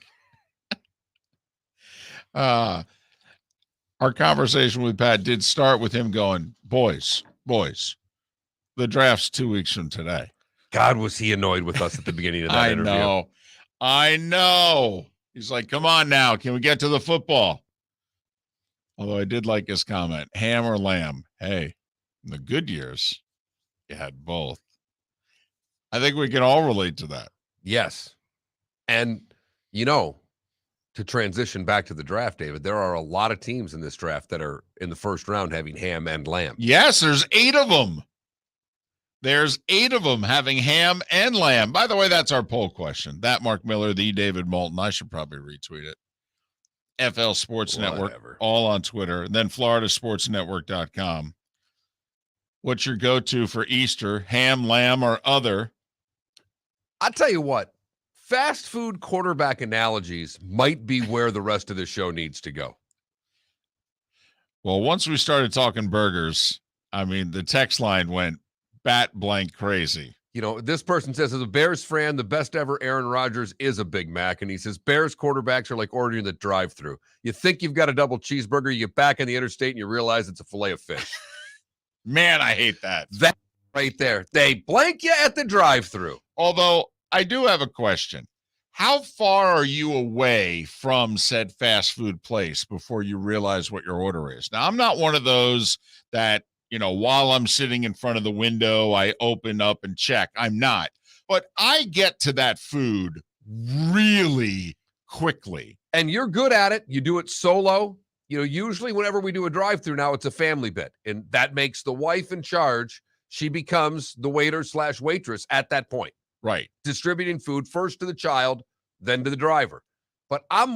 Our conversation with Pat did start with him going, boys, the draft's 2 weeks from today.
God, was he annoyed with us at the beginning of that interview.
I know. He's like, come on now. Can we get to the football? Although I did like his comment, ham or lamb. Hey, in the good years, you had both. I think we can all relate to that.
Yes. And, to transition back to the draft, David, there are a lot of teams in this draft that are in the first round having ham and lamb.
Yes, there's 8 of them. There's 8 of them having ham and lamb. By the way, that's our poll question. That Mark Miller, the David Moulton. I should probably retweet it. FL Sports Network, all on Twitter. And then floridasportsnetwork.com. What's your go-to for Easter? Ham, lamb, or other?
I'll tell you what. Fast food quarterback analogies might be where the rest of the show needs to go.
Well, once we started talking burgers, the text line went bat blank crazy.
This person says, as a Bears fan, the best ever Aaron Rodgers is a Big Mac. And he says, Bears quarterbacks are like ordering the drive-thru. You think you've got a double cheeseburger, you get back in the interstate and you realize it's a fillet of fish.
Man, I hate that.
That right there. They blank you at the drive-thru.
Although I do have a question. How far are you away from said fast food place before you realize what your order is? Now, I'm not one of those that, while I'm sitting in front of the window, I open up and check. I'm not. But I get to that food really quickly.
And you're good at it. You do it solo. Usually whenever we do a drive-thru now, it's a family bit. And that makes the wife in charge. She becomes the waiter/waitress at that point.
Right.
Distributing food first to the child, then to the driver. But I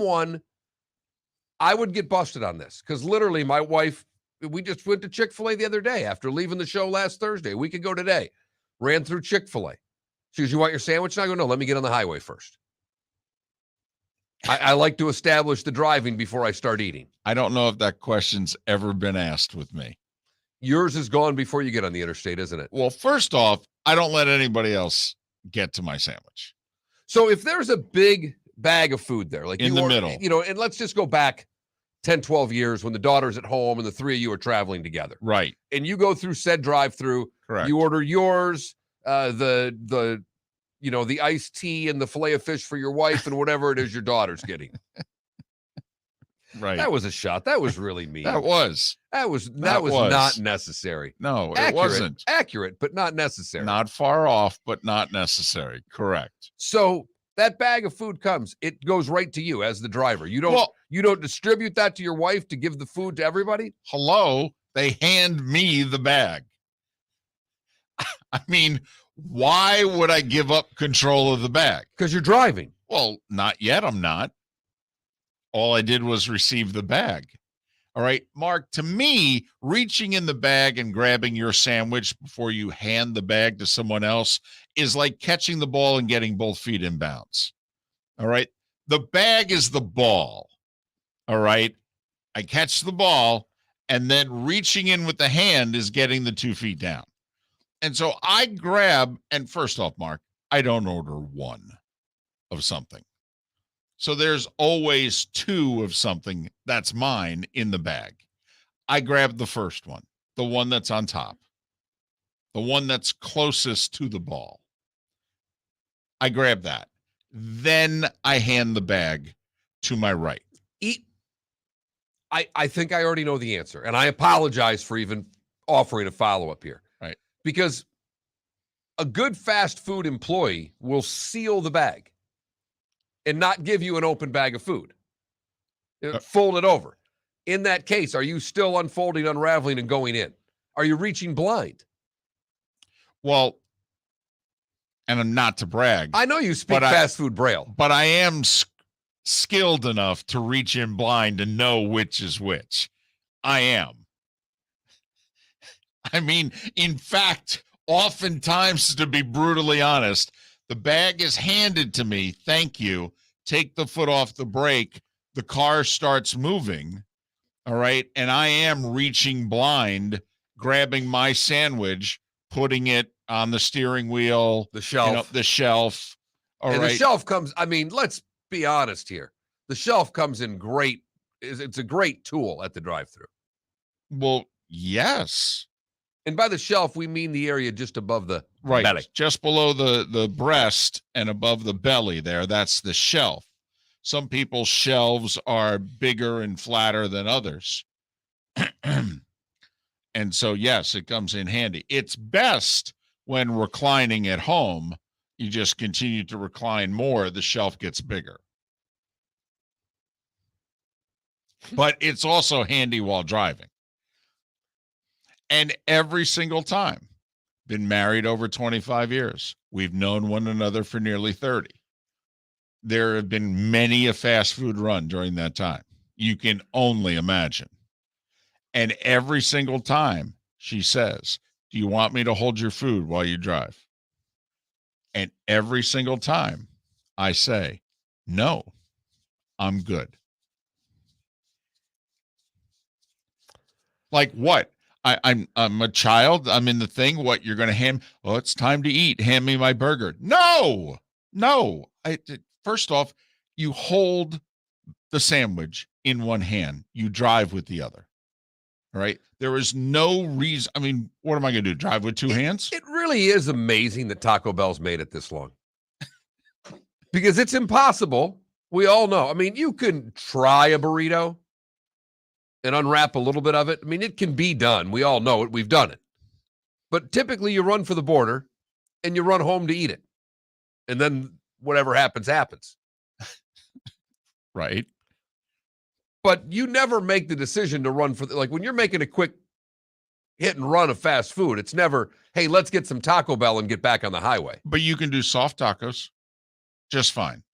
would get busted on this because literally my wife, we just went to Chick-fil-A the other day after leaving the show last Thursday, a week ago today, ran through Chick-fil-A. She goes, you want your sandwich? And I go, no, let me get on the highway first. I like to establish the driving before I start eating.
I don't know if that question's ever been asked with me.
Yours is gone before you get on the interstate, isn't it?
Well, first off, I don't let anybody else get to my sandwich.
So if there's a big bag of food there, like
in the middle,
and let's just go back 10, 12 years when the daughter's at home and the three of you are traveling together.
Right.
And you go through said drive-through.
Correct.
You order yours, the iced tea and the fillet of fish for your wife and whatever it is your daughter's getting.
Right.
That was a shot. That was really mean.
That was
not necessary.
No, it wasn't.
Accurate, but not necessary.
Not far off, but not necessary. Correct.
So that bag of food comes, it goes right to you as the driver. You don't distribute that to your wife to give the food to everybody?
Hello, they hand me the bag. Why would I give up control of the bag?
Because you're driving.
Well, not yet. I'm not. All I did was receive the bag. All right, Mark, to me, reaching in the bag and grabbing your sandwich before you hand the bag to someone else is like catching the ball and getting both feet in bounds. All right, the bag is the ball. All right, I catch the ball, and then reaching in with the hand is getting the 2 feet down. And so I grab, and first off, Mark, I don't order one of something. So there's always 2 of something that's mine in the bag. I grab the first one, the one that's on top, the one that's closest to the ball. I grab that. Then I hand the bag to my right.
I think I already know the answer, and I apologize for even offering a follow-up here.
Right.
Because a good fast food employee will seal the bag and not give you an open bag of food. Fold it over. In that case, are you still unfolding, unraveling, and going in? Are you reaching blind?
Well, and I'm not to brag.
I know you speak fast food braille.
But I am skilled enough to reach in blind and know which is which. I am. In fact, oftentimes, to be brutally honest, the bag is handed to me. Thank you. Take the foot off the brake. The car starts moving. All right. And I am reaching blind, grabbing my sandwich, putting it on the steering wheel,
the shelf.
The shelf. All right.
The shelf comes, let's be honest here. The shelf comes in great It's a great tool at the drive-thru.
Well, yes.
And by the shelf, we mean the area just above the
Right.
belly.
Just below the breast and above the belly there. That's the shelf. Some people's shelves are bigger and flatter than others. And so, yes, it comes in handy. It's best when reclining at home. You just continue to recline more. The shelf gets bigger. But it's also handy while driving. And every single time, been married over 25 years. We've known one another for nearly 30. There have been many a fast food run during that time. You can only imagine. And every single time she says, do you want me to hold your food while you drive? And every single time I say, no, I'm good. Like what? I'm a child. I'm in the thing. What, you're going to hand? Oh, it's time to eat. Hand me my burger. No. First off, you hold the sandwich in one hand. You drive with the other. All right. There is no reason. I mean, what am I going to do? Drive with two hands?
It really is amazing that Taco Bell's made it this long. Because it's impossible. We all know. I mean, you can try a burrito and unwrap a little bit of it. I mean, it can be done. We all know it. We've done it. But typically you run for the border and you run home to eat it. And then whatever happens, happens.
Right.
But you never make the decision to run for like when you're making a quick hit and run of fast food, it's never, hey, let's get some Taco Bell and get back on the highway.
But you can do soft tacos just fine.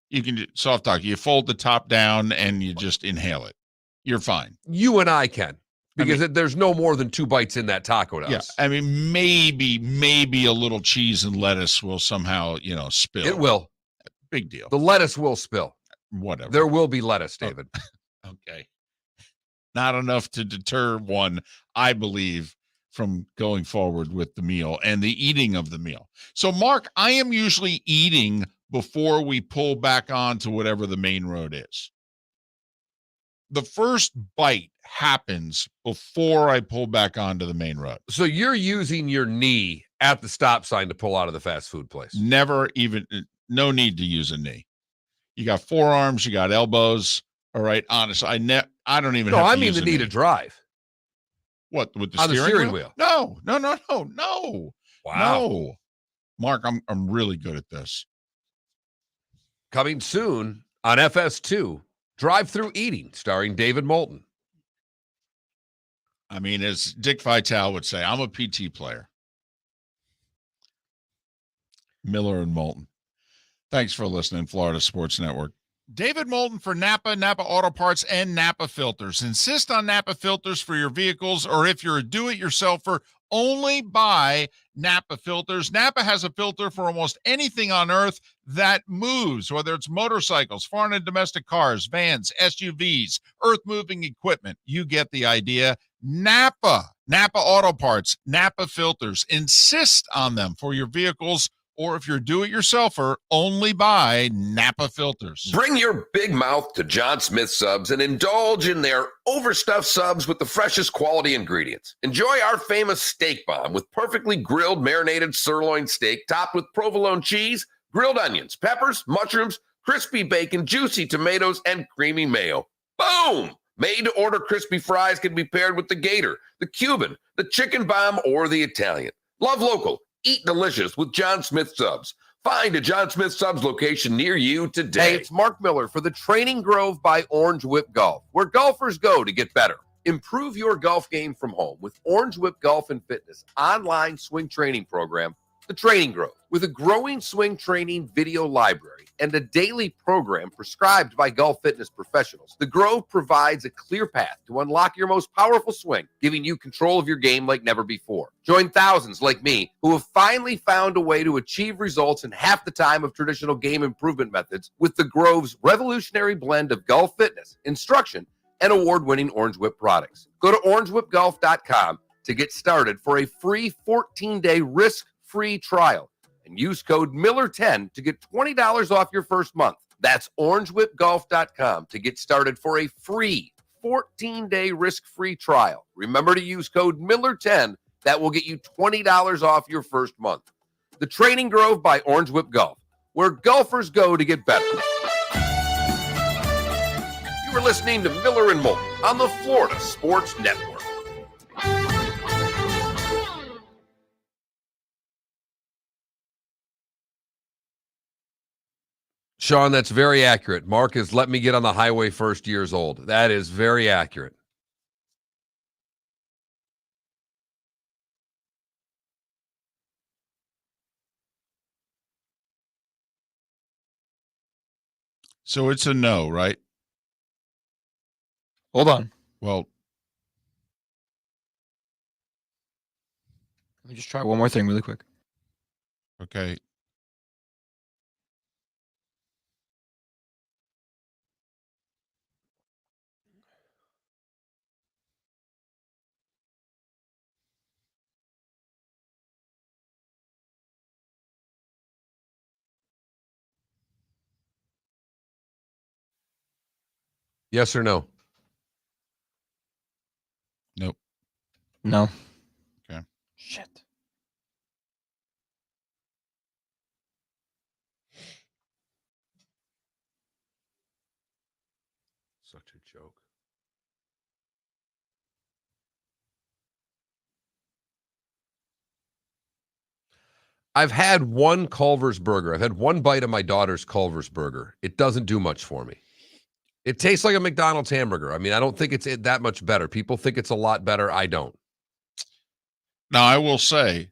You can do soft taco. You fold the top down and you just inhale it. You're fine.
You and I can, because there's no more than 2 bites in that taco.
Yeah. I mean, maybe a little cheese and lettuce will somehow, spill.
It will.
Big deal.
The lettuce will spill.
Whatever.
There will be lettuce, David.
Okay. Not enough to deter one, I believe, from going forward with the meal and the eating of the meal. So, Mark, I am usually eating before we pull back on to whatever the main road is. The first bite happens before I pull back onto the main road.
So you're using your knee at the stop sign to pull out of the fast food place.
No need to use a knee. You got forearms, you got elbows. All right. Honestly, I don't even have to use
the knee to drive.
What, with the
on
steering
wheel?
No.
Wow.
No. Mark, I'm really good at this.
Coming soon on FS2, Drive-Thru Eating, starring David Moulton.
I mean, as Dick Vitale would say, I'm a PT player. Miller and Moulton. Thanks for listening, Florida Sports Network. David Moulton for Napa Auto Parts, and Napa Filters. Insist on Napa Filters for your vehicles, or if you're a do-it-yourselfer, only buy Napa Filters. Napa has a filter for almost anything on earth that moves, whether it's motorcycles, foreign and domestic cars, vans, SUVs, earth-moving equipment. You get the idea. Napa Auto Parts, Napa Filters. Insist on them for your vehicles, or if you're a do-it-yourselfer, only buy Napa Filters.
Bring your big mouth to John Smith Subs and indulge in their overstuffed subs with the freshest quality ingredients. Enjoy our famous steak bomb with perfectly grilled marinated sirloin steak topped with provolone cheese, grilled onions, peppers, mushrooms, crispy bacon, juicy tomatoes, and creamy mayo. Boom! Made-to-order crispy fries can be paired with the Gator, the Cuban, the chicken bomb, or the Italian. Love local. Eat delicious with John Smith Subs. Find a John Smith Subs location near you today.
Hey, it's Mark Miller for the Training Grove by Orange WIP Golf, where golfers go to get better. Improve your golf game from home with Orange WIP Golf and Fitness online swing training program, The Training Grove. With a growing swing training video library and a daily program prescribed by golf fitness professionals, The Grove provides a clear path to unlock your most powerful swing, giving you control of your game like never before. Join thousands like me who have finally found a way to achieve results in half the time of traditional game improvement methods with The Grove's revolutionary blend of golf fitness, instruction, and award-winning Orange WIP products. Go to orangewhipgolf.com to get started for a free 14-day risk-free trial and use code Miller10 to get $20 off your first month. That's orangewhipgolf.com to get started for a free 14-day risk-free trial. Remember to use code Miller10. That will get you $20 off your first month. The Training Grove by Orange Whip Golf, where golfers go to get better. You are listening to Miller and Moulton on the Florida Sports Network.
Sean, that's very accurate. Mark is let me get on the highway first years old. That is very accurate.
So it's a no, right?
Hold on.
Well,
Let me just try one more thing really quick.
okay.
Yes or no?
Nope.
No.
Okay.
Shit.
Such a joke. I've had one Culver's burger. I've had one bite of my daughter's Culver's burger. It doesn't do much for me. It tastes like a McDonald's hamburger. I mean, I don't think it's that much better. People think it's a lot better. I don't.
Now, I will say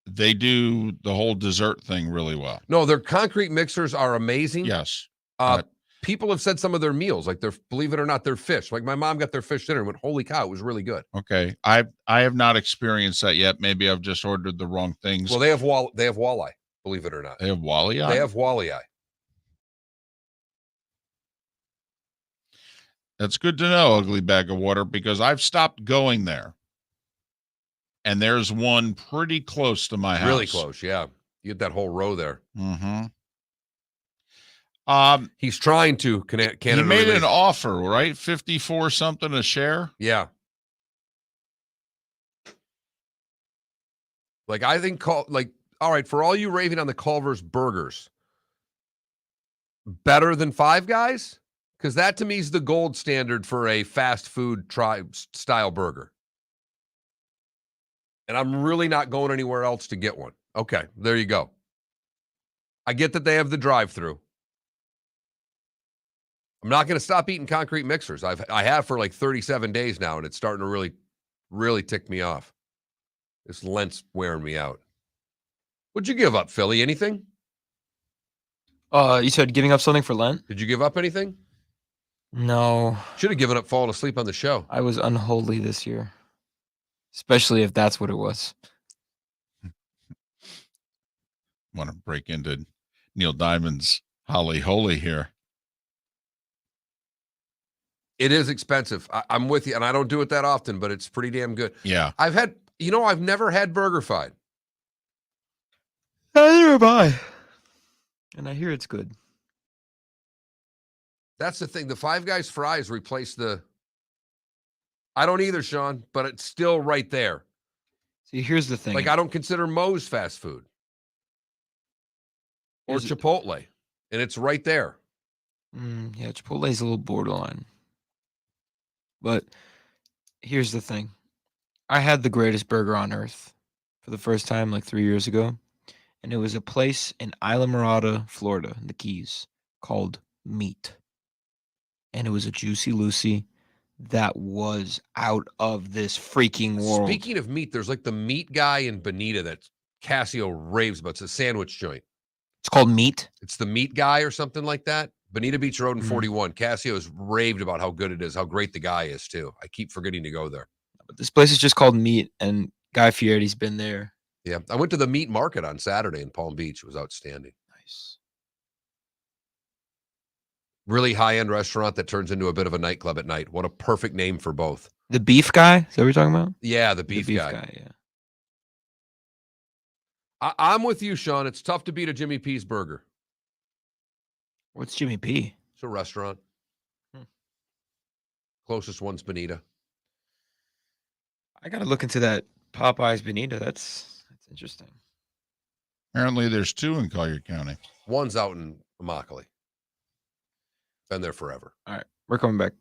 they do the whole dessert thing really well.
No, their concrete mixers are amazing.
Yes.
People have said some of their meals, like believe it or not, their fish. Like my mom got their fish dinner and went, holy cow, it was really good.
Okay. I have not experienced that yet. Maybe I've just ordered the wrong things.
Well, they have walleye, believe it or not.
They have walleye.
They have walleye.
That's good to know, ugly bag of water, because I've stopped going there. And there's one pretty close to my house.
Really close, yeah. You get that whole row there.
Mm-hmm.
He's trying to Canada.
He made
release.
an offer, right? 54 something a share.
Yeah. Like I think, all right, for all you raving on the Culver's burgers, better than Five Guys, because that to me is the gold standard for a fast food style burger. And I'm really not going anywhere else to get one. Okay, there you go. I get that they have the drive-through. I'm not going to stop eating concrete mixers. I have for like 37 days now, and it's starting to really, really tick me off. This Lent's wearing me out. What'd you give up, Philly? Anything?
You said giving up something for Lent?
Did you give up anything?
No.
Should have given up falling asleep on the show.
I was unholy this year. Especially if that's what it was.
Want to break into Neil Diamond's Holly Holy here.
It is expensive. I'm with you, and I don't do it that often, but it's pretty damn good.
Yeah.
I've never had BurgerFi.
Neither have I. And I hear it's good.
That's the thing. The Five Guys fries replace I don't either, Sean, but it's still right there.
See, here's the thing.
Like, I don't consider Moe's fast food. Or Chipotle. And it's right there.
Yeah, Chipotle is a little borderline. But here's the thing. I had the greatest burger on earth for the first time like 3 years ago. And it was a place in Isla Mirada, Florida, in the Keys, called Meat. And it was a Juicy Lucy that was out of this freaking world.
Speaking of meat, there's like the meat guy in Bonita that Casio raves about. It's a sandwich joint.
It's called Meat?
It's the meat guy or something like that. Bonita Beach Road in 41. Casio's raved about how good it is, how great the guy is, too. I keep forgetting to go there.
But this place is just called Meat, and Guy Fieri's been there.
Yeah, I went to the meat market on Saturday in Palm Beach. It was outstanding.
Nice.
Really high-end restaurant that turns into a bit of a nightclub at night. What a perfect name for both.
The Beef Guy? Is that what you're talking about?
Yeah, the beef guy.
Yeah.
I'm with you, Sean. It's tough to beat a Jimmy P's burger.
What's Jimmy P?
It's a restaurant. Closest one's Bonita.
I gotta look into that Popeyes Bonita. That's interesting.
Apparently, there's 2 in Collier County.
One's out in Immokalee. Been there forever.
All right, we're coming back.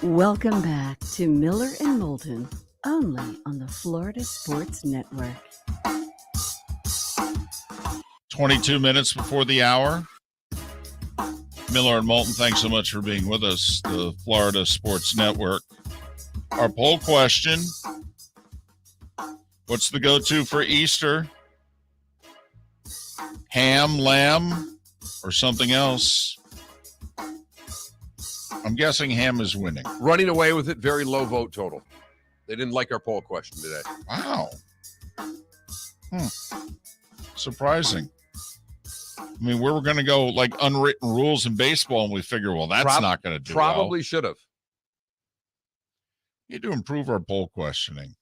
Welcome back to Miller and Moulton, only on the Florida Sports Network.
22 minutes before the hour. Miller and Moulton, thanks so much for being with us, the Florida Sports Network. Our poll question, what's the go-to for Easter? Ham, lamb, or something else? I'm guessing ham is winning.
Running away with it, very low vote total. They didn't like our poll question today.
Wow. Surprising. I mean, we were going to go like unwritten rules in baseball, and we figure, well, that's not going to do
Probably
well.
should have.
Need to improve our poll questioning.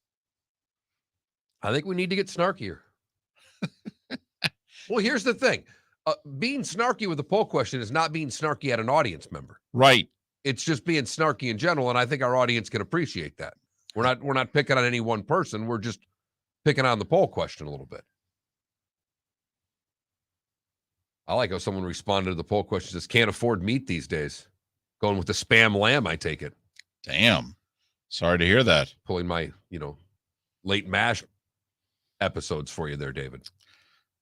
I think we need to get snarkier. Well, here's the thing. Being snarky with a poll question is not being snarky at an audience member.
Right.
It's just being snarky in general, and I think our audience can appreciate that. We're not picking on any one person. We're just picking on the poll question a little bit. I like how someone responded to the poll question, says, can't afford meat these days. Going with the spam lamb, I take it.
Damn. Sorry to hear that.
Pulling my, late MASH episodes for you there, David.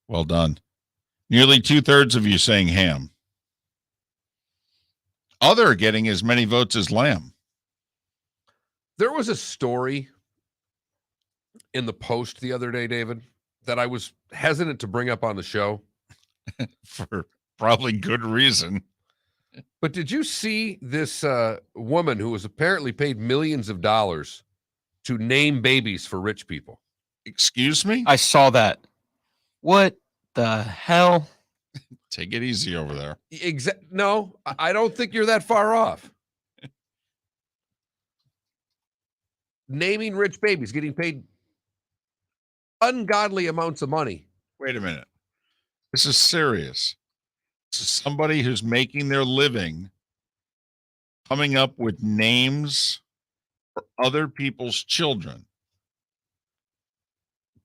Well done. Nearly 2/3 of you saying ham. Other getting as many votes as lamb.
There was a story in the Post the other day, David, that I was hesitant to bring up on the show.
For probably good reason.
But did you see this woman who was apparently paid millions of dollars to name babies for rich people?
Excuse me?
I saw that. What the hell?
Take it easy over there.
No, I don't think you're that far off. Naming rich babies, getting paid ungodly amounts of money.
Wait a minute. This is serious. This is somebody who's making their living coming up with names for other people's children.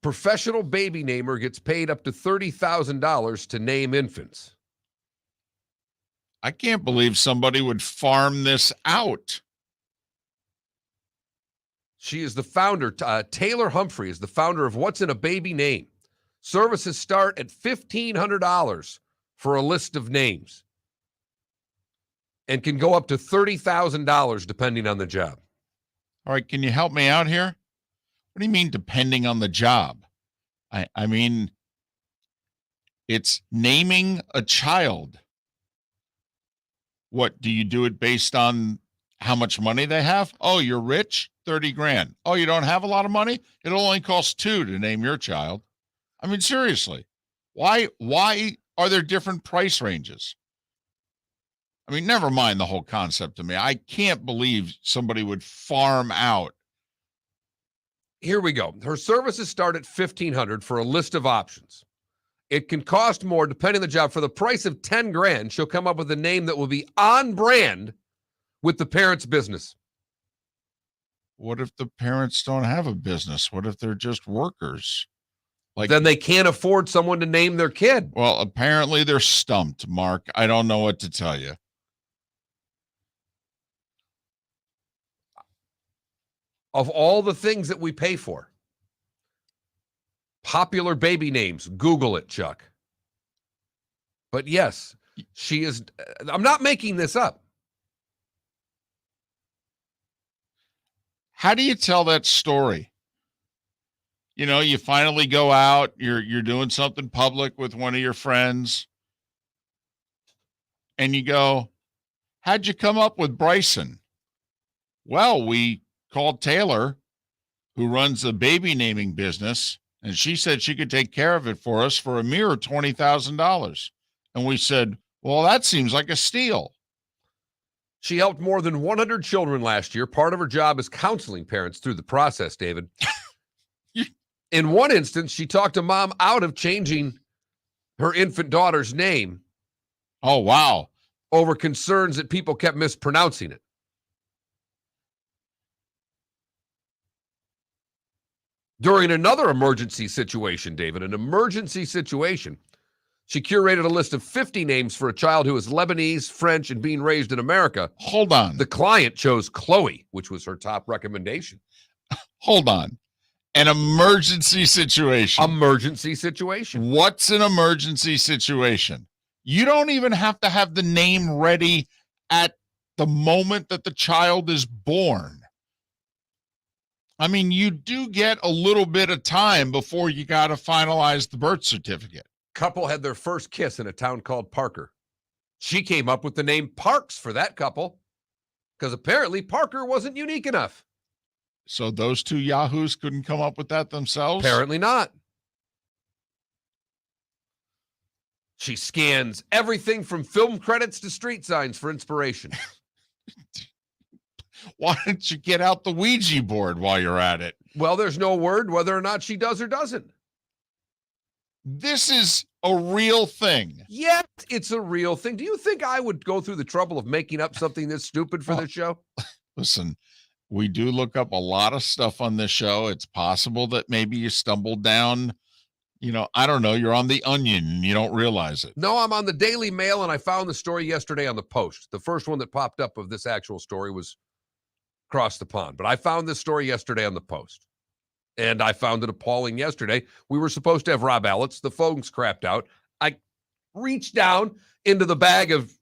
Professional baby namer gets paid up to $30,000 to name infants.
I can't believe somebody would farm this out.
She is the founder. Taylor Humphrey is the founder of What's in a Baby Name. Services start at $1,500 for a list of names and can go up to $30,000 depending on the job.
All right, can you help me out here? What do you mean depending on the job? I mean, it's naming a child. What, do you do it based on how much money they have? Oh, you're rich? 30 grand. Oh, you don't have a lot of money? It'll only cost $2 to name your child. I mean, seriously, why are there different price ranges? I mean, never mind the whole concept to me. I can't believe somebody would farm out.
Here we go. Her services start at $1,500 for a list of options. It can cost more depending on the job. For the price of 10 grand, she'll come up with a name that will be on brand with the parent's business.
What if the parents don't have a business? What if they're just workers? Like,
then they can't afford someone to name their kid.
Well, apparently they're stumped, Mark. I don't know what to tell you.
Of all the things that we pay for, popular baby names, Google it, Chuck. But yes, she is. I'm not making this up.
How do you tell that story? You know, you finally go out, you're doing something public with one of your friends, and you go, how'd you come up with Bryson? Well, we called Taylor, who runs a baby naming business, and she said she could take care of it for us for a mere $20,000. And we said, Well, that seems like a steal.
She helped more than 100 children last year. Part of her job is counseling parents through the process, David. In one instance, she talked a mom out of changing her infant daughter's name.
Oh, wow.
Over concerns that people kept mispronouncing it. During another emergency situation, David, an emergency situation, she curated a list of 50 names for a child who is Lebanese, French, and being raised in America.
Hold on.
The client chose Chloe, which was her top recommendation.
Hold on. An emergency situation.
Emergency situation.
What's an emergency situation? You don't even have to have the name ready at the moment that the child is born. I mean, you do get a little bit of time before you got to finalize the birth certificate.
Couple had their first kiss in a town called Parker. She came up with the name Parks for that couple because apparently Parker wasn't unique enough.
So those two yahoos couldn't come up with that themselves?
Apparently not. She scans everything from film credits to street signs for inspiration.
Why don't you get out the Ouija board while you're at it?
Well, there's no word whether or not she does or doesn't.
This is a real thing.
Yes, it's a real thing. Do you think I would go through the trouble of making up something this stupid for this show?
Listen, we do look up a lot of stuff on this show. It's possible that maybe you stumbled down, I don't know, you're on the Onion and you don't realize it.
No, I'm on the Daily Mail, and I found the story yesterday on the Post. The first one that popped up of this actual story was across the pond, but I found this story yesterday on the Post. And I found it appalling yesterday. We were supposed to have Rob Allitz. The phones crapped out. I reached down into the bag of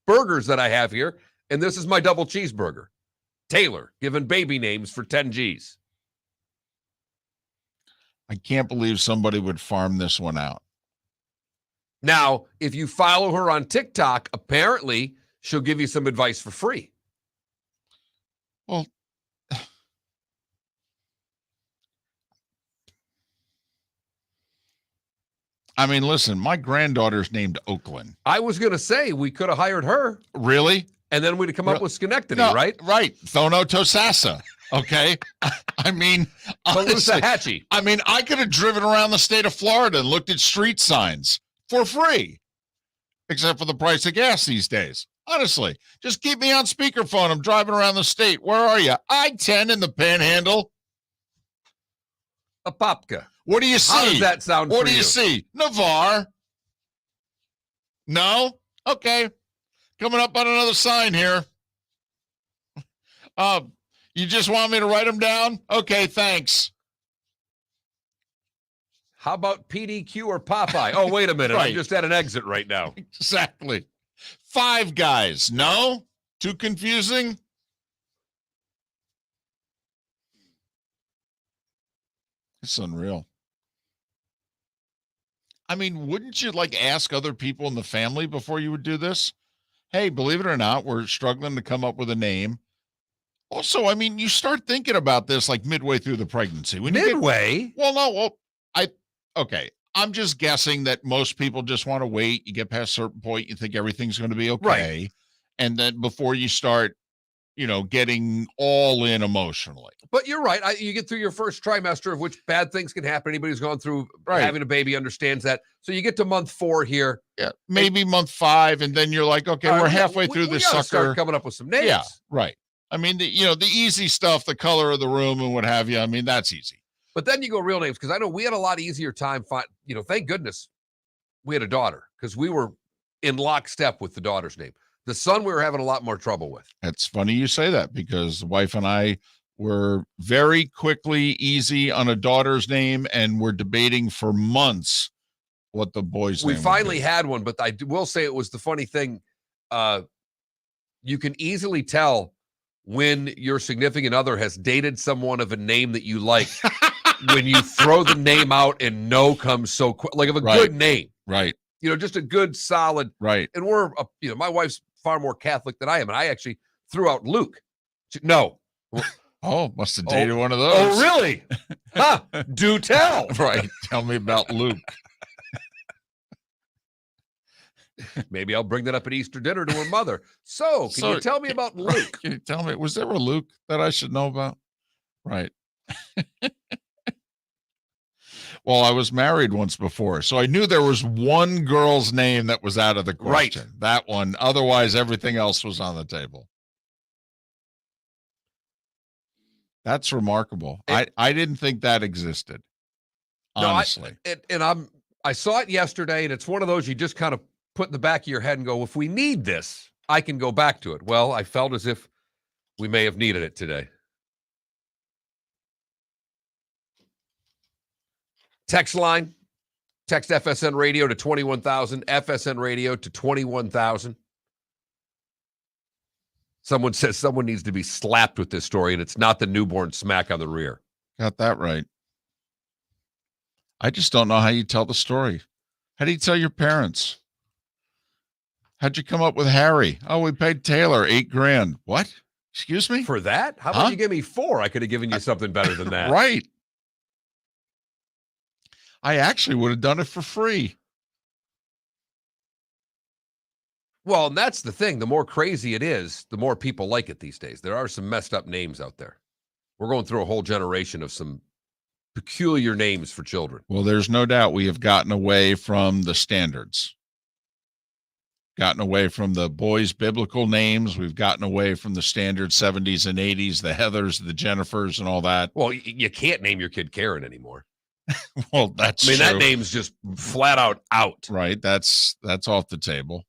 burgers that I have here, and this is my double cheeseburger. Taylor, given baby names for 10 G's.
I can't believe somebody would farm this one out.
Now, if you follow her on TikTok, apparently she'll give you some advice for free.
Well, I mean, listen, my granddaughter's named Oakland.
I was going to say we could have hired her.
Really?
And then we'd have come up with Schenectady,
No,
right?
Right. Thono Tosasa. Okay. I mean, honestly,
Hatchie.
I mean, I could have driven around the state of Florida and looked at street signs for free, except for the price of gas these days. Honestly, just keep me on speakerphone. I'm driving around the state. Where are you? I-10 in the Panhandle.
Apopka.
What do you see?
How does that sound
What
for
do you see? Navarre. No? Okay. Coming up on another sign here. You just want me to write them down? Okay, thanks.
How about PDQ or Popeye? Oh, wait a minute.
Right.
I'm just at an exit right now.
Exactly. Five Guys. No? Too confusing? It's unreal. I mean, wouldn't you ask other people in the family before you would do this? Hey, believe it or not, we're struggling to come up with a name. Also, I mean, you start thinking about this midway through the pregnancy.
Midway?
Okay. I'm just guessing that most people just want to wait. You get past a certain point, you think everything's going to be okay.
Right.
And then before you start, getting all in emotionally.
But you're right. You get through your first trimester, of which bad things can happen. Anybody who's gone through having a baby understands that. So you get to month 4 here.
Yeah, maybe month 5, and then you're like, okay, we're halfway through this sucker.
Start coming up with some names.
Yeah, right. I mean, the easy stuff, the color of the room and what have you. I mean, that's easy.
But then you go real names, because I know we had a lot easier time. Thank goodness we had a daughter, because we were in lockstep with the daughter's name. The son we were having a lot more trouble with.
It's funny you say that, because the wife and I were very quickly easy on a daughter's name, and we're debating for months what the boy's name
We
would
finally
be.
had one, but I will say it was the funny thing. You can easily tell when your significant other has dated someone of a name that you like when you throw the name out and no comes so quick, of a good name.
Right.
Just a good, solid.
Right.
And we're, my wife's far more Catholic than I am. And I actually threw out Luke. No.
Oh, must have dated one of those.
Oh, really? Huh. Do tell.
Right. Tell me about Luke.
Maybe I'll bring that up at Easter dinner to her mother. So, can you tell me about Luke?
Can you tell me, was there a Luke that I should know about? Right. Well, I was married once before, so I knew there was one girl's name that was out of the question.
Right.
That one. Otherwise, everything else was on the table. That's remarkable. I didn't think that existed. Honestly.
I saw it yesterday, and it's one of those you just kind of put in the back of your head and go, if we need this, I can go back to it. Well, I felt as if we may have needed it today. Text line, text FSN Radio to 21,000, FSN Radio to 21,000. Someone says someone needs to be slapped with this story, and it's not the newborn smack on the rear.
Got that right. I just don't know how you tell the story. How do you tell your parents? How'd you come up with Harry? Oh, we paid Taylor $8,000. What? Excuse me?
For that? How about you give me 4? I could have given you something better than that.
Right. I actually would have done it for free.
Well, and that's the thing. The more crazy it is, the more people like it these days. There are some messed up names out there. We're going through a whole generation of some peculiar names for children.
Well, there's no doubt we have gotten away from the standards. Gotten away from the boys' biblical names. We've gotten away from the standard 70s and 80s, the Heathers, the Jennifers, and all that.
Well, you can't name your kid Karen anymore.
Well, that's
I mean,
true.
that name's just flat out.
Right. That's off the table.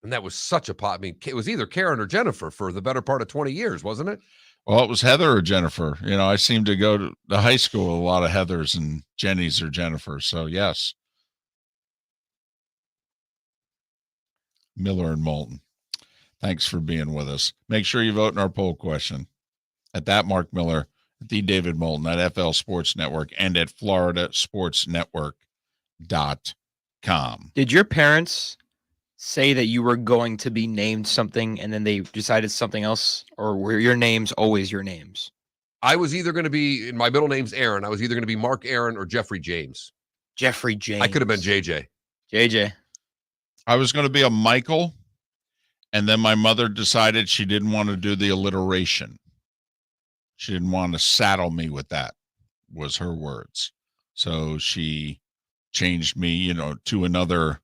And that was such a pot. I mean, it was either Karen or Jennifer for the better part of 20 years, wasn't it?
Well, it was Heather or Jennifer. You know, I seem to go to the high school with a lot of Heathers and Jennies or Jennifers. So, yes. Miller and Moulton. Thanks for being with us. Make sure you vote in our poll question at that Mark Miller, at the David Moulton, at FL Sports Network, and at FloridaSportsNetwork.com.
Did your parents say that you were going to be named something and then they decided something else, or were your names always your names?
I was either going to be, my middle name's Aaron. I was either going to be Mark Aaron or Jeffrey James.
Jeffrey James.
I could have been JJ.
JJ.
I was going to be a Michael, and then my mother decided she didn't want to do the alliteration. She didn't want to saddle me with that, was her words. So she changed me, to another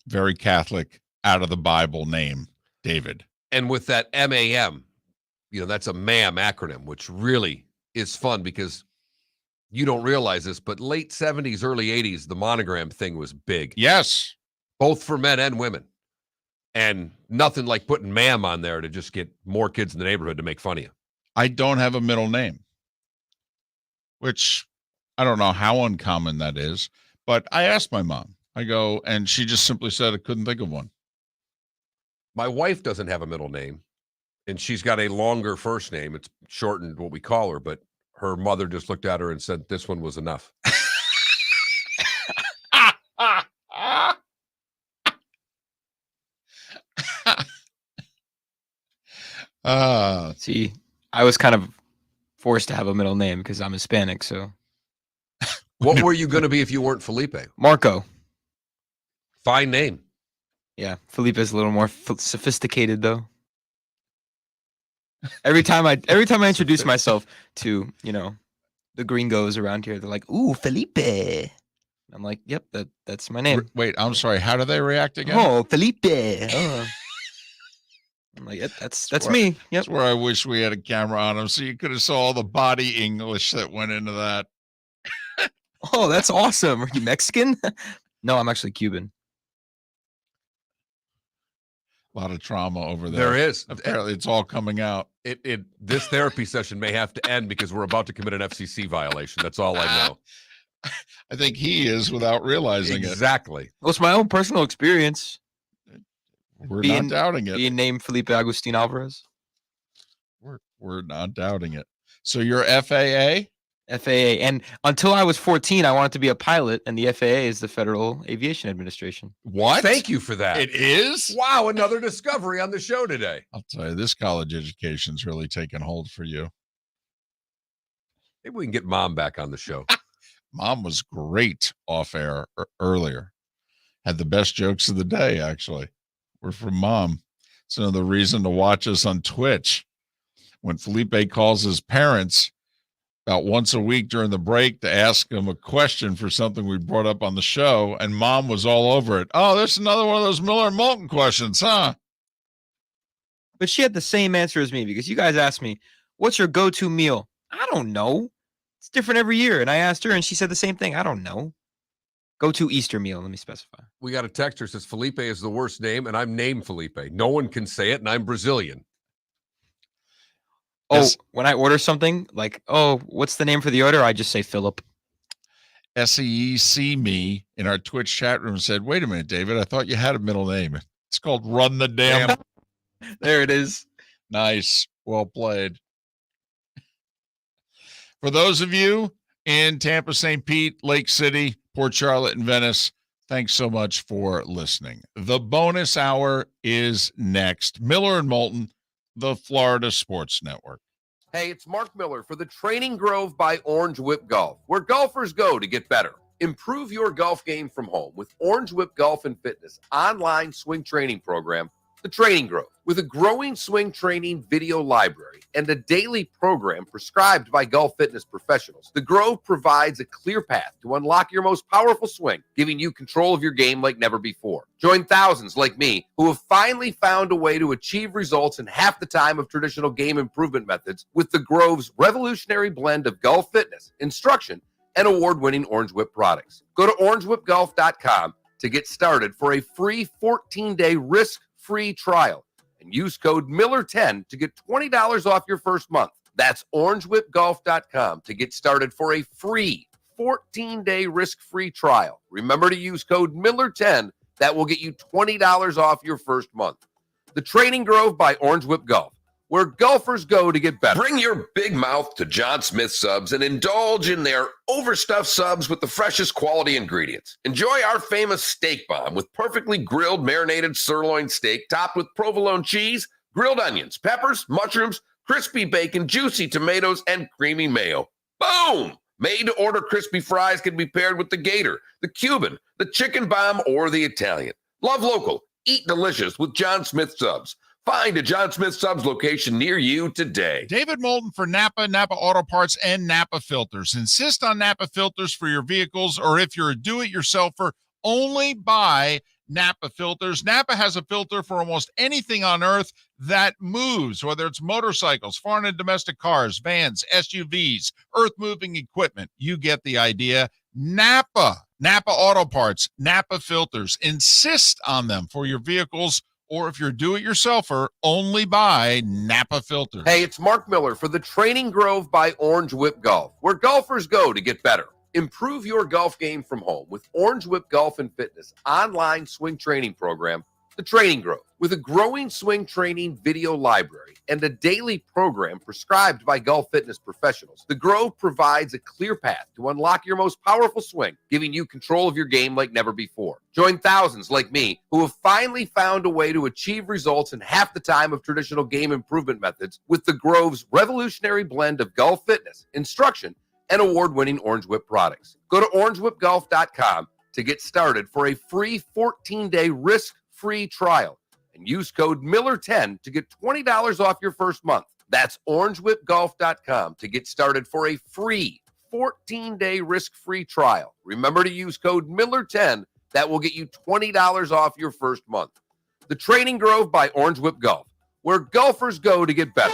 very Catholic, out of the Bible name, David.
And with that MAM, that's a MAM acronym, which really is fun because you don't realize this, but late 70s, early 80s, the monogram thing was big.
Yes.
Both for men and women. And nothing like putting ma'am on there to just get more kids in the neighborhood to make fun of you.
I don't have a middle name, which I don't know how uncommon that is, but I asked my mom. I go, and she just simply said I couldn't think of one.
My wife doesn't have a middle name, and she's got a longer first name. It's shortened what we call her, but her mother just looked at her and said this one was enough.
See, I was kind of forced to have a middle name because I'm Hispanic, so.
What were you going to be if you weren't Felipe?
Marco.
Fine name.
Yeah, Felipe is a little more sophisticated, though. Every time I introduce myself to, the gringos around here, they're like, "Ooh, Felipe." I'm like, "Yep, that's my name."
Wait, I'm sorry. How do they react again?
Oh, Felipe. Oh. I'm like, yep, that's me. Yep.
That's where I wish we had a camera on them so you could have saw all the body English that went into that.
Oh, that's awesome. Are you Mexican? No, I'm actually Cuban.
A lot of trauma over there.
There is.
Apparently, it's all coming out.
This therapy session may have to end because we're about to commit an FCC violation. That's all I know.
I think he is without realizing it.
Exactly.
Well, it's my own personal experience.
We're not doubting it.
Being named Felipe Agustin Alvarez.
We're not doubting it. So you're FAA?
FAA. And until I was 14, I wanted to be a pilot, and the FAA is the Federal Aviation Administration.
What?
Thank you for that.
It is?
Wow, another discovery on the show today.
I'll tell you, this college education's really taken hold for you.
Maybe we can get Mom back on the show.
Mom was great off air earlier. had the best jokes of the day, actually. Were from Mom. It's another reason to watch us on Twitch. When Felipe calls his parents about once a week during the break to ask them a question for something we brought up on the show, and Mom was all over it. Oh, there's another one of those Miller and Moulton questions, huh?
But she had the same answer as me because you guys asked me, what's your go-to meal? I don't know. It's different every year. And I asked her and she said the same thing. I don't know. Go-to Easter meal. Let me specify.
We got a texter says Felipe is the worst name, and I'm named Felipe. No one can say it, and I'm Brazilian.
Oh,
Yes.
when I order something, like, oh, what's the name for the order? I just say Philip.
SEEC me in our Twitch chat room said, wait a minute, David, I thought you had a middle name. It's called Run the Damn.
There it is.
Nice. Well played. For those of you in Tampa, St. Pete, Lake City, Port Charlotte, and Venice, thanks so much for listening. The bonus hour is next. Miller and Moulton, the Florida Sports Network.
Hey, it's Mark Miller for the Training Grove by Orange Whip Golf, where golfers go to get better. Improve your golf game from home with Orange Whip Golf and Fitness online swing training program, The Training Grove. With a growing swing training video library and a daily program prescribed by golf fitness professionals, The Grove provides a clear path to unlock your most powerful swing, giving you control of your game like never before. Join thousands like me who have finally found a way to achieve results in half the time of traditional game improvement methods with The Grove's revolutionary blend of golf fitness, instruction, and award-winning Orange Whip products. Go to orangewhipgolf.com to get started for a free 14-day risk-free trial and use code Miller10 to get $20 off your first month. That's orangewhipgolf.com to get started for a free 14-day risk-free trial. Remember to use code Miller10. That will get you $20 off your first month. The Training Grove by Orange Whip Golf, where golfers go to get better.
Bring your big mouth to John Smith Subs and indulge in their overstuffed subs with the freshest quality ingredients. Enjoy our famous steak bomb with perfectly grilled marinated sirloin steak topped with provolone cheese, grilled onions, peppers, mushrooms, crispy bacon, juicy tomatoes, and creamy mayo. Boom! Made-to-order crispy fries can be paired with the Gator, the Cuban, the chicken bomb, or the Italian. Love local. Eat delicious with John Smith Subs. Find a John Smith Subs location near you today.
David Moulton for Napa, Napa Auto Parts, and Napa Filters. Insist on Napa filters for your vehicles, or if you're a do-it-yourselfer, only buy Napa filters. Napa has a filter for almost anything on earth that moves, whether it's motorcycles, foreign and domestic cars, vans, SUVs, earth-moving equipment. You get the idea. Napa Auto Parts, Napa filters. Insist on them for your vehicles, or if you're a do-it-yourselfer, only buy Napa filters.
Hey, it's Mark Miller for the Training Grove by Orange Whip Golf, where golfers go to get better. Improve your golf game from home with Orange Whip Golf and Fitness online swing training program, The Training Grove. With a growing swing training video library and a daily program prescribed by golf fitness professionals, The Grove provides a clear path to unlock your most powerful swing, giving you control of your game like never before. Join thousands like me who have finally found a way to achieve results in half the time of traditional game improvement methods with The Grove's revolutionary blend of golf fitness, instruction, and award-winning Orange Whip products. Go to orangewhipgolf.com to get started for a free 14-day risk-free trial and use code Miller10 to get $20 off your first month. That's orangewhipgolf.com to get started for a free 14-day risk-free trial. Remember to use code Miller10. That will get you $20 off your first month. The Training Grove by Orange Whip Golf, where golfers go to get better.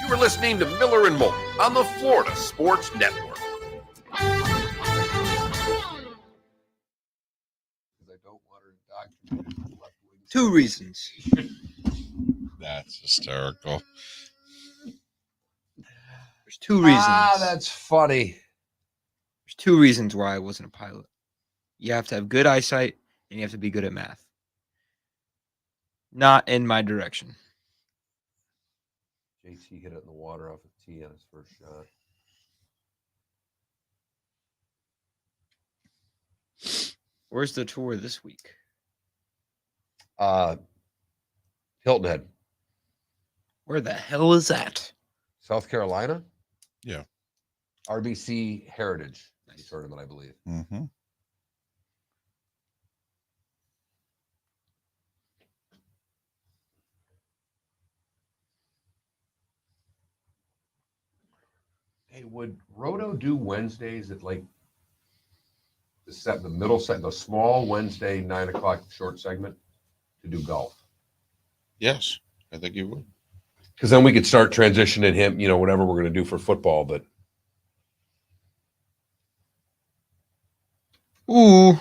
You are listening to Miller and Moulton on the Florida Sports Network.
Two reasons.
That's hysterical.
There's two reasons.
Ah, that's funny.
There's two reasons why I wasn't a pilot. You have to have good eyesight and you have to be good at math. Not in my direction.
JT hit it in the water off a tee on his first shot.
Where's the tour this week?
Hilton Head,
Where the hell is that?
South Carolina.
Yeah.
RBC Heritage tournament, I believe.
Mm-hmm.
Hey, would Roto do Wednesdays at like the middle set, the small Wednesday 9 o'clock short segment to do golf?
Yes, I think you would.
Because then we could start transitioning him, whatever we're going to do for football. But
Ooh,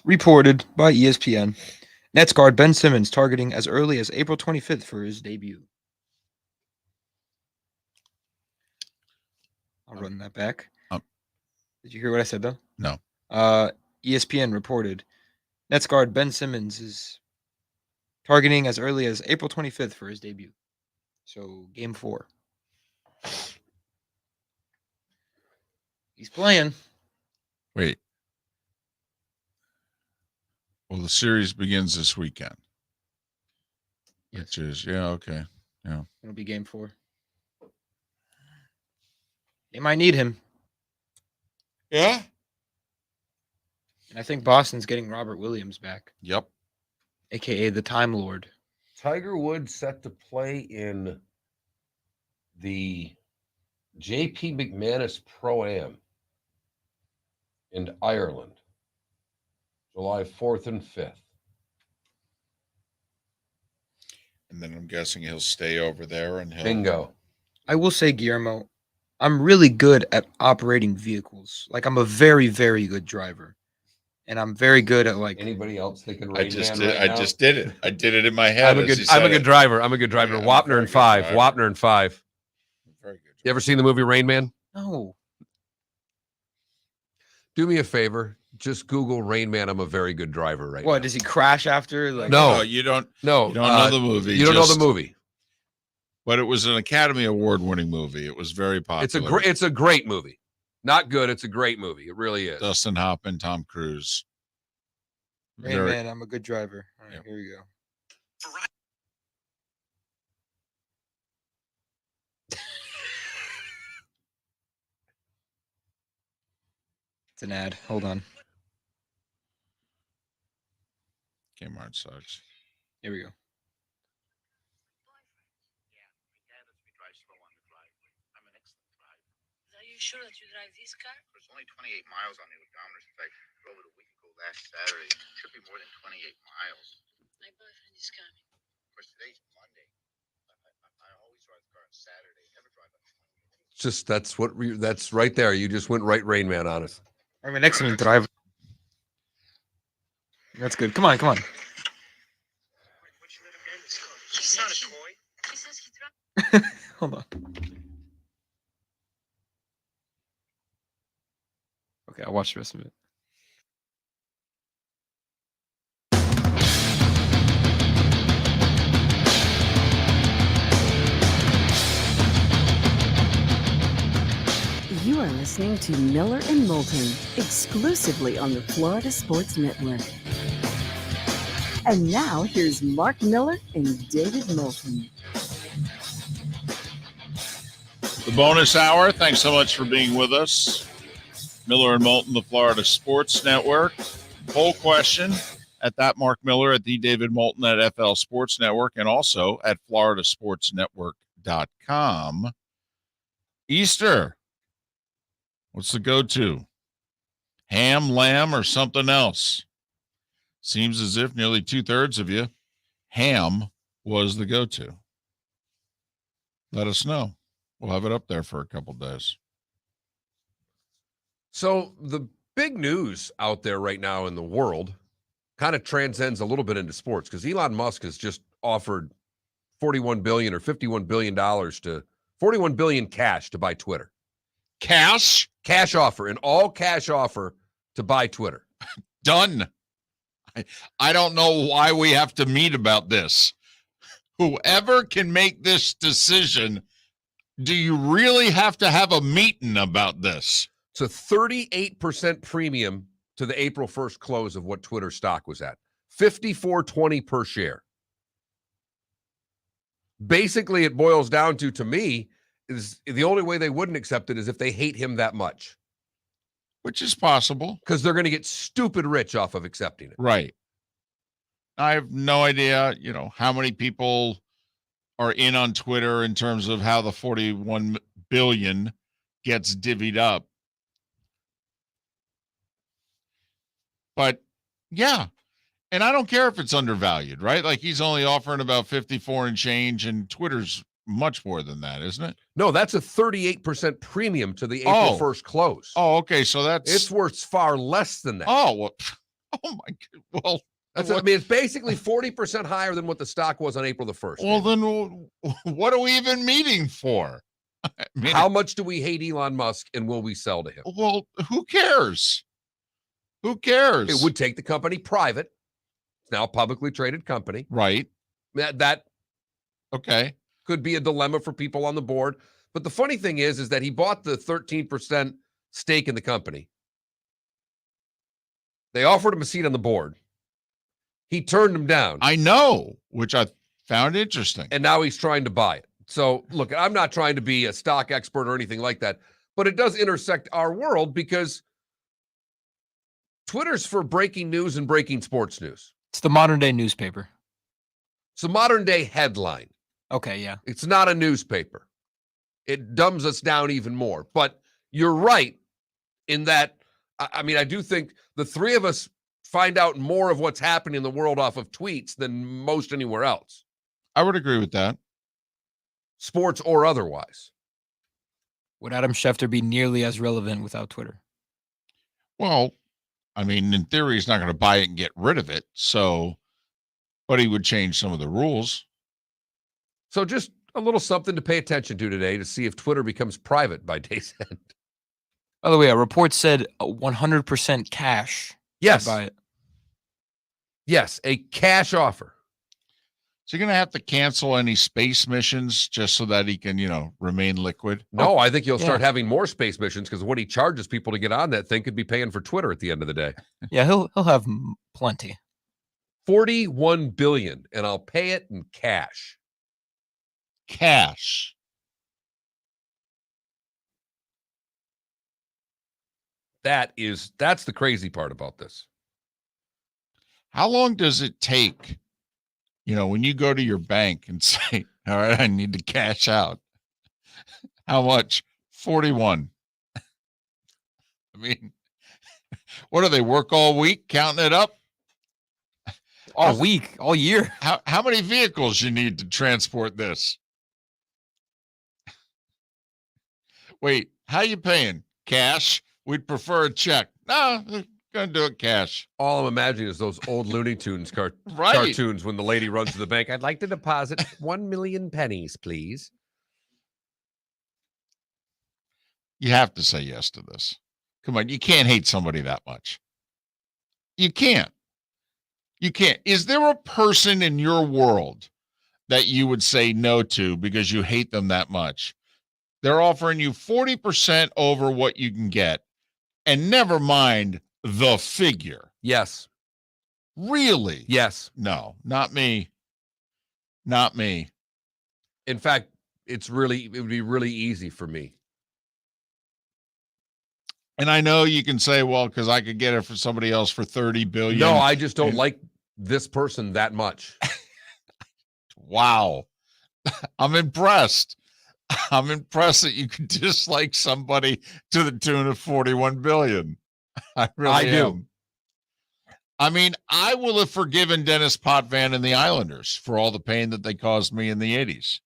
reported by ESPN. Nets guard Ben Simmons targeting as early as April 25th for his debut. I'll run that back. Did you hear what I said, though?
No.
ESPN reported Nets guard Ben Simmons is targeting as early as April 25th for his debut. So, game 4. He's playing.
Wait. Well, the series begins this weekend. Which is, okay. Yeah.
It'll be game 4. They might need him.
Yeah?
And I think Boston's getting Robert Williams back,
Yep.
a.k.a. the Time Lord.
Tiger Woods set to play in the J.P. McManus Pro-Am in Ireland, July 4th and 5th.
And then I'm guessing he'll stay over there and he'll.
Bingo.
I will say, Guillermo, I'm really good at operating vehicles. Like, I'm a very, very good driver. And I'm very good at, like...
Anybody else thinking
I
Rain
just
Man
did.
right
I
now?
just did it. I did it in my head.
I'm a good driver. I'm a good driver.
Yeah, I'm a
Wapner
very
and
good
5.
driver.
Wapner and 5.
Very good.
You ever seen the movie Rain Man?
No.
Do me a favor. Just Google Rain Man. I'm a very good driver right now.
What, does he crash after? Like,
No.
You don't.
No.
You don't know the movie.
You don't know the movie.
But it was an Academy Award-winning movie. It was very popular.
It's a great movie. Not good. It's a great movie. It really is.
Dustin Hoffman, Tom Cruise.
Hey, man, I'm a good driver. All right, here we go. It's an ad. Hold on.
Kmart sucks.
Here we go.
Are you sure that you drive this car?
There's only 28 miles on the odometer. In fact, I drove it a week ago last Saturday. It should be more than 28 miles.
My boyfriend is coming.
Of course, today's Monday. I always drive the car on Saturday. Never drive on Monday.
That's right there. You just went right Rain Man on us.
I'm an excellent driver. That's good. Come on, come on.
He's not a toy.
He says he drives.
Hold on. Okay, I'll watch the rest of it.
You are listening to Miller and Moulton, exclusively on the Florida Sports Network. And now here's Mark Miller and David Moulton.
The bonus hour. Thanks so much for being with us. Miller and Moulton, the Florida Sports Network. Poll question at that Mark Miller, at the David Moulton at FL Sports Network, and also at floridasportsnetwork.com. Easter. What's the go-to? Ham, lamb, or something else? Seems as if nearly 2/3 of you, ham was the go-to. Let us know. We'll have it up there for a couple days.
So the big news out there right now in the world kind of transcends a little bit into sports because Elon Musk has just offered $41 billion or $51 billion to $41 billion cash to buy Twitter.
Cash?
Cash offer, an all cash offer to buy Twitter.
Done. I don't know why we have to meet about this. Whoever can make this decision, do you really have to have a meeting about this?
It's a 38% premium to the April 1st close of what Twitter stock was at. $54.20 per share. Basically, it boils down to me, is the only way they wouldn't accept it is if they hate him that much.
Which is possible.
Because they're going to get stupid rich off of accepting it.
Right. I have no idea, how many people are in on Twitter in terms of how the 41 billion gets divvied up. But yeah, and I don't care if it's undervalued, right? Like he's only offering about 54 and change, and Twitter's much more than that, isn't it?
No, that's a 38% premium to the April 1st close.
Oh, okay. So
it's worth far less than that.
Oh, well, oh my God. Well,
I mean, it's basically 40% higher than what the stock was on April the 1st.
Well, then what are we even meeting for? I mean,
how much do we hate Elon Musk, and will we sell to him?
Well, who cares? Who cares?
It would take the company private. It's now a publicly traded company.
Right.
That
okay.
Could be a dilemma for people on the board. But the funny thing is that he bought the 13% stake in the company. They offered him a seat on the board. He turned them down.
I know, which I found interesting.
And now he's trying to buy it. So, look, I'm not trying to be a stock expert or anything like that, but it does intersect our world because Twitter's for breaking news and breaking sports news.
It's the modern day newspaper.
It's a modern day headline.
Okay, yeah.
It's not a newspaper. It dumbs us down even more. But you're right in that, I mean, I do think the three of us find out more of what's happening in the world off of tweets than most anywhere else.
I would agree with that.
Sports or otherwise.
Would Adam Schefter be nearly as relevant without Twitter?
Well, I mean, in theory, he's not going to buy it and get rid of it. So, but he would change some of the rules.
So just a little something to pay attention to today to see if Twitter becomes private by day's end.
By the way, a report said 100% cash.
Yes.
To buy it.
Yes, a cash offer.
So you're going to have to cancel any space missions just so that he can, remain liquid?
No, I think he'll start having more space missions because what he charges people to get on that thing could be paying for Twitter at the end of the day.
Yeah, he'll have plenty.
$41 billion, and I'll pay it in cash.
Cash.
That's the crazy part about this.
How long does it take, when you go to your bank and say, all right, I need to cash out? How much? 41. I mean, what do they work all week counting it up?
All week, all year.
How many vehicles you need to transport this? Wait, how you paying? Cash? We'd prefer a check. No, gonna do it cash.
All I'm imagining is those old Looney Tunes
right.
cartoons when the lady runs to the bank. I'd like to deposit 1 million pennies, please.
You have to say yes to this. Come on, you can't hate somebody that much. You can't. You can't. Is there a person in your world that you would say no to because you hate them that much? They're offering you 40% over what you can get, and never mind the figure.
Yes.
Really?
Yes.
No, not me. Not me.
In fact, it would be really easy for me.
And I know you can say, well, because I could get it for somebody else for $30 billion.
No, I just don't like this person that much.
Wow. I'm impressed. I'm impressed that you can dislike somebody to the tune of $41 billion. I really am. I mean, I will have forgiven Dennis Potvin and the Islanders for all the pain that they caused me in the 80s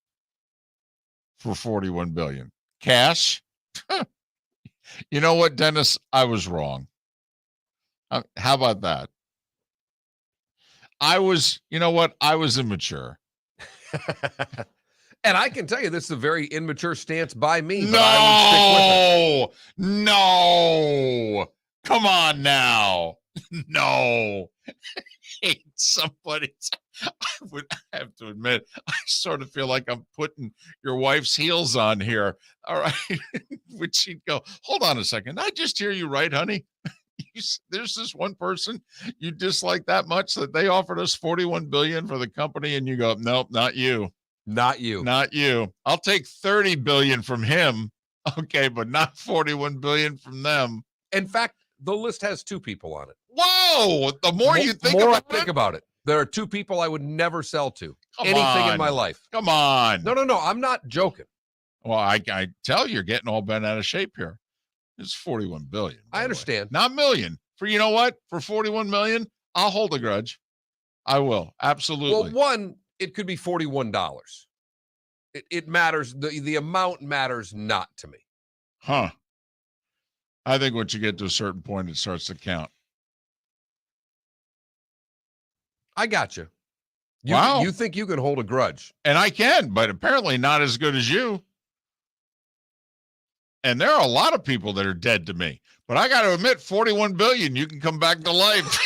for $41 billion. Cash? You know what, Dennis? I was wrong. How about that? I was immature.
And I can tell you this is a very immature stance by me. But I would stick with it.
No. Come on now. No. Hate somebody. I would have to admit, I sort of feel like I'm putting your wife's heels on here. All right. Which she'd go, hold on a second. I just hear you right, honey. There's this one person you dislike that much that they offered us $41 billion for the company, and you go, nope, not you.
Not you.
Not you. I'll take $30 billion from him. Okay, but not $41 billion from them.
In fact, the list has two people on it.
Whoa! The more you think
about it, there are two people I would never sell to.
Come
anything
on.
in my life.
Come on.
No. I'm not joking.
Well, I tell you're getting all bent out of shape here. It's 41 billion.
I understand.
Not million. For you know what? For 41 million, I'll hold a grudge. I will. Absolutely.
Well, one, it could be $41. It matters. The amount matters not to me.
Huh. I think once you get to a certain point, it starts to count.
I got you.
Wow.
You think you can hold a grudge?
And I can, but apparently not as good as you. And there are a lot of people that are dead to me. But I got to admit, 41 billion, you can come back to life.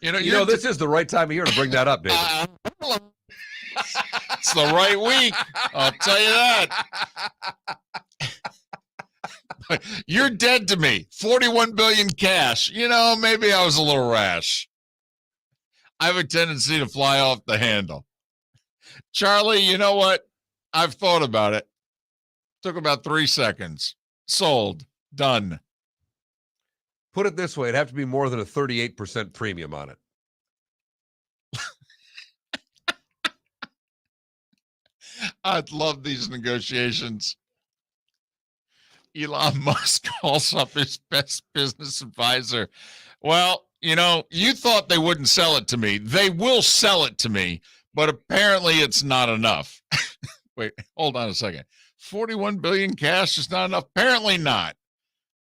you know,
this is the right time of year to bring that up, David.
It's the right week. I'll tell you that. You're dead to me. 41 billion cash. You know, maybe I was a little rash. I have a tendency to fly off the handle. Charlie, you know what? I've thought about it. Took about 3 seconds. Sold. Done.
Put it this way, it'd have to be more than a 38% premium on it.
I'd love these negotiations. Elon Musk calls up his best business advisor. Well, you know, you thought they wouldn't sell it to me. They will sell it to me, but apparently it's not enough. Wait, hold on a second. 41 billion cash is not enough? Apparently not.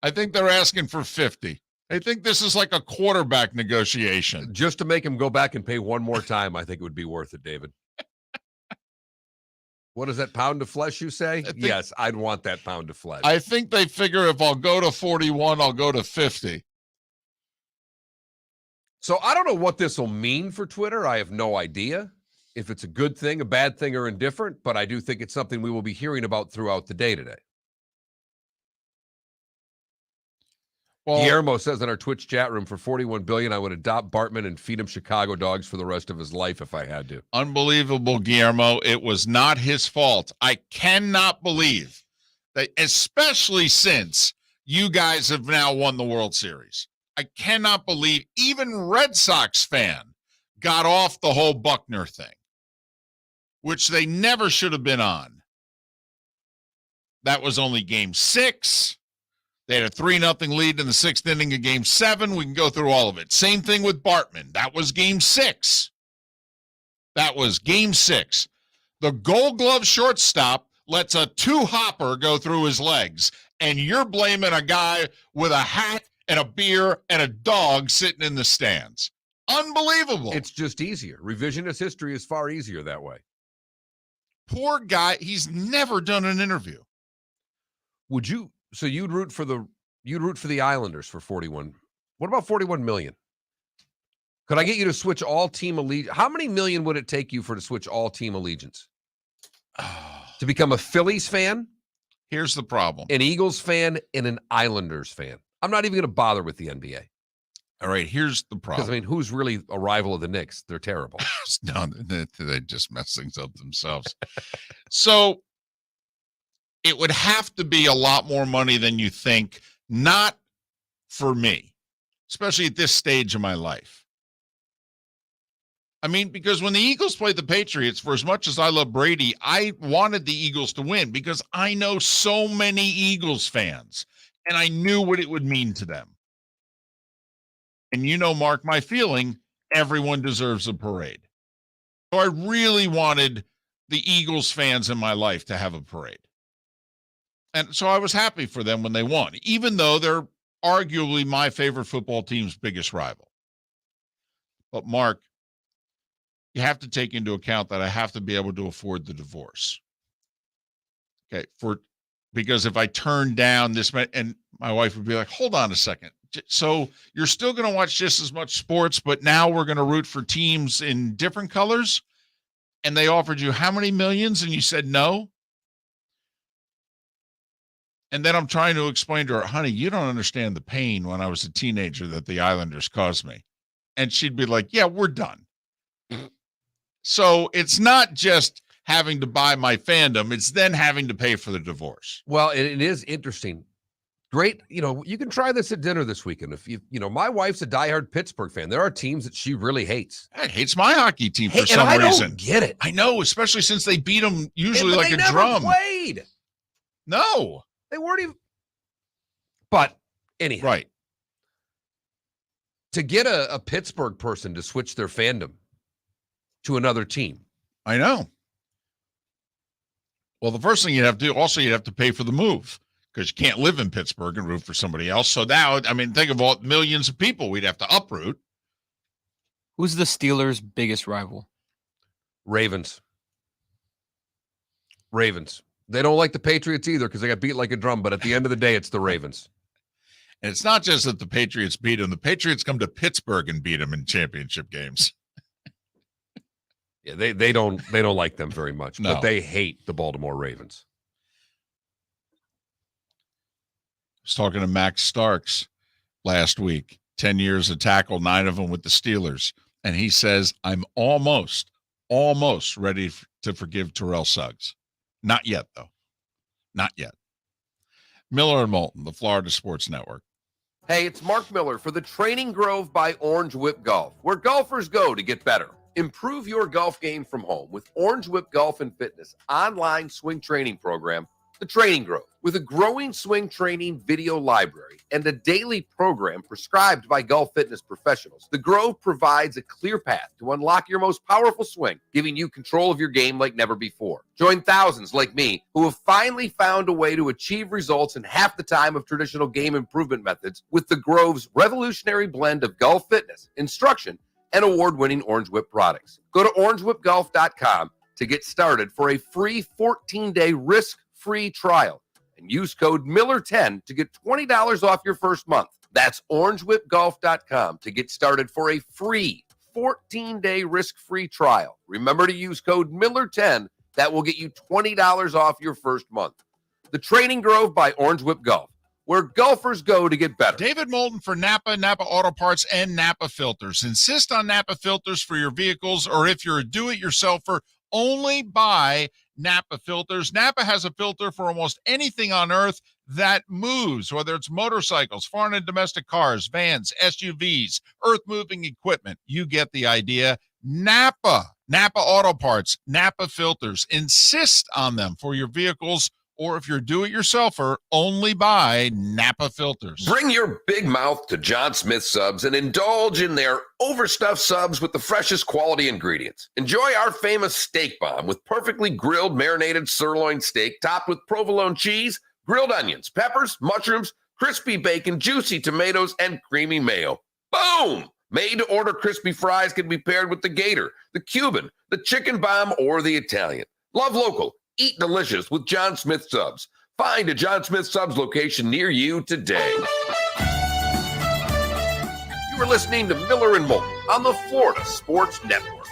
I think they're asking for 50. I think this is like a quarterback negotiation.
Just to make him go back and pay one more time, I think it would be worth it, David. What is that, pound of flesh, you say? Yes, I'd want that pound of flesh.
I think they figure if I'll go to 41, I'll go to 50.
So I don't know what this will mean for Twitter. I have no idea if it's a good thing, a bad thing, or indifferent, but I do think it's something we will be hearing about throughout the day today. Well, Guillermo says in our Twitch chat room, for $41 billion, I would adopt Bartman and feed him Chicago dogs for the rest of his life if I had to.
Unbelievable, Guillermo. It was not his fault. I cannot believe that, especially since you guys have now won the World Series. I cannot believe even Red Sox fan got off the whole Buckner thing, which they never should have been on. That was only game 6. They had a 3-0 lead in the 6th inning of game 7. We can go through all of it. Same thing with Bartman. That was game 6. That was game 6. The Gold Glove shortstop lets a 2-hopper go through his legs, and you're blaming a guy with a hat and a beer and a dog sitting in the stands. Unbelievable.
It's just easier. Revisionist history is far easier that way.
Poor guy. He's never done an interview.
Would you? So you'd root for the Islanders for 41. What about 41 million? Could I get you to switch all team allegiance? How many million would it take you to switch all team allegiance? To become a Phillies fan?
Here's the problem.
An Eagles fan and an Islanders fan. I'm not even going to bother with the NBA.
All right, here's the problem.
Because, I mean, who's really a rival of the Knicks? They're terrible.
No, they just mess things up themselves. So it would have to be a lot more money than you think, not for me, especially at this stage of my life. I mean, because when the Eagles played the Patriots, for as much as I love Brady, I wanted the Eagles to win because I know so many Eagles fans, and I knew what it would mean to them. And you know, Mark, my feeling, everyone deserves a parade. So I really wanted the Eagles fans in my life to have a parade. And so I was happy for them when they won, even though they're arguably my favorite football team's biggest rival. But Mark, you have to take into account that I have to be able to afford the divorce. Okay, because if I turn down this, and my wife would be like, hold on a second. So you're still going to watch just as much sports, but now we're going to root for teams in different colors? And they offered you how many millions? And you said no? And then I'm trying to explain to her, honey, you don't understand the pain when I was a teenager that the Islanders caused me. And she'd be like, yeah, we're done. So it's not just having to buy my fandom. It's then having to pay for the divorce.
Well, it is interesting. Great. You can try this at dinner this weekend. If my wife's a diehard Pittsburgh fan. There are teams that she really hates.
It hates my hockey team for
And
some
I
reason.
don't get it.
I know, especially since they beat them usually
But
like
they
a
never
drum.
played.
No.
They weren't even. But anyhow.
Right.
To get a Pittsburgh person to switch their fandom to another team.
I know. Well, the first thing you'd have to do, also, you'd have to pay for the move because you can't live in Pittsburgh and root for somebody else. So now, think of all millions of people we'd have to uproot.
Who's the Steelers' biggest rival?
Ravens. They don't like the Patriots either because they got beat like a drum. But at the end of the day, it's the Ravens.
And it's not just that the Patriots beat them. The Patriots come to Pittsburgh and beat them in championship games.
Yeah, they don't like them very much,
No.
but they hate the Baltimore Ravens.
I was talking to Max Starks last week, 10 years of tackle, 9 of them with the Steelers. And he says, I'm almost ready to forgive Terrell Suggs. Not yet, though. Not yet. Miller and Moulton, the Florida Sports Network.
Hey, it's Mark Miller for the Training Grove by Orange WIP Golf, where golfers go to get better. Improve your golf game from home with Orange WIP Golf and Fitness online swing training program, The Training Grove. With a growing swing training video library and a daily program prescribed by golf fitness professionals, The Grove provides a clear path to unlock your most powerful swing, giving you control of your game like never before. Join thousands like me who have finally found a way to achieve results in half the time of traditional game improvement methods with The Grove's revolutionary blend of golf fitness, instruction, and award-winning Orange WIP products. Go to orangewhipgolf.com to get started for a free 14-day risk-free trial and use code Miller10 to get $20 off your first month. That's orangewhipgolf.com to get started for a free 14-day risk-free trial. Remember to use code Miller10. That will get you $20 off your first month. The Training Grove by Orange WIP Golf, where golfers go to get better.
David Moulton for Napa, Napa Auto Parts, and Napa Filters. Insist on Napa filters for your vehicles, or if you're a do-it-yourselfer, only buy Napa filters. Napa has a filter for almost anything on earth that moves, whether it's motorcycles, foreign and domestic cars, vans, SUVs, earth-moving equipment. You get the idea. Napa Auto Parts, Napa filters. Insist on them for your vehicles, or if you're do-it-yourselfer, only buy Napa filters.
Bring your big mouth to John Smith Subs and indulge in their overstuffed subs with the freshest quality ingredients. Enjoy our famous steak bomb with perfectly grilled marinated sirloin steak topped with provolone cheese, grilled onions, peppers, mushrooms, crispy bacon, juicy tomatoes, and creamy mayo. Boom! Made-to-order crispy fries can be paired with the Gator, the Cuban, the chicken bomb, or the Italian. Love local. Eat delicious with John Smith Subs. Find a John Smith Subs location near you today. You are listening to Miller and Moulton on the Florida Sports Network.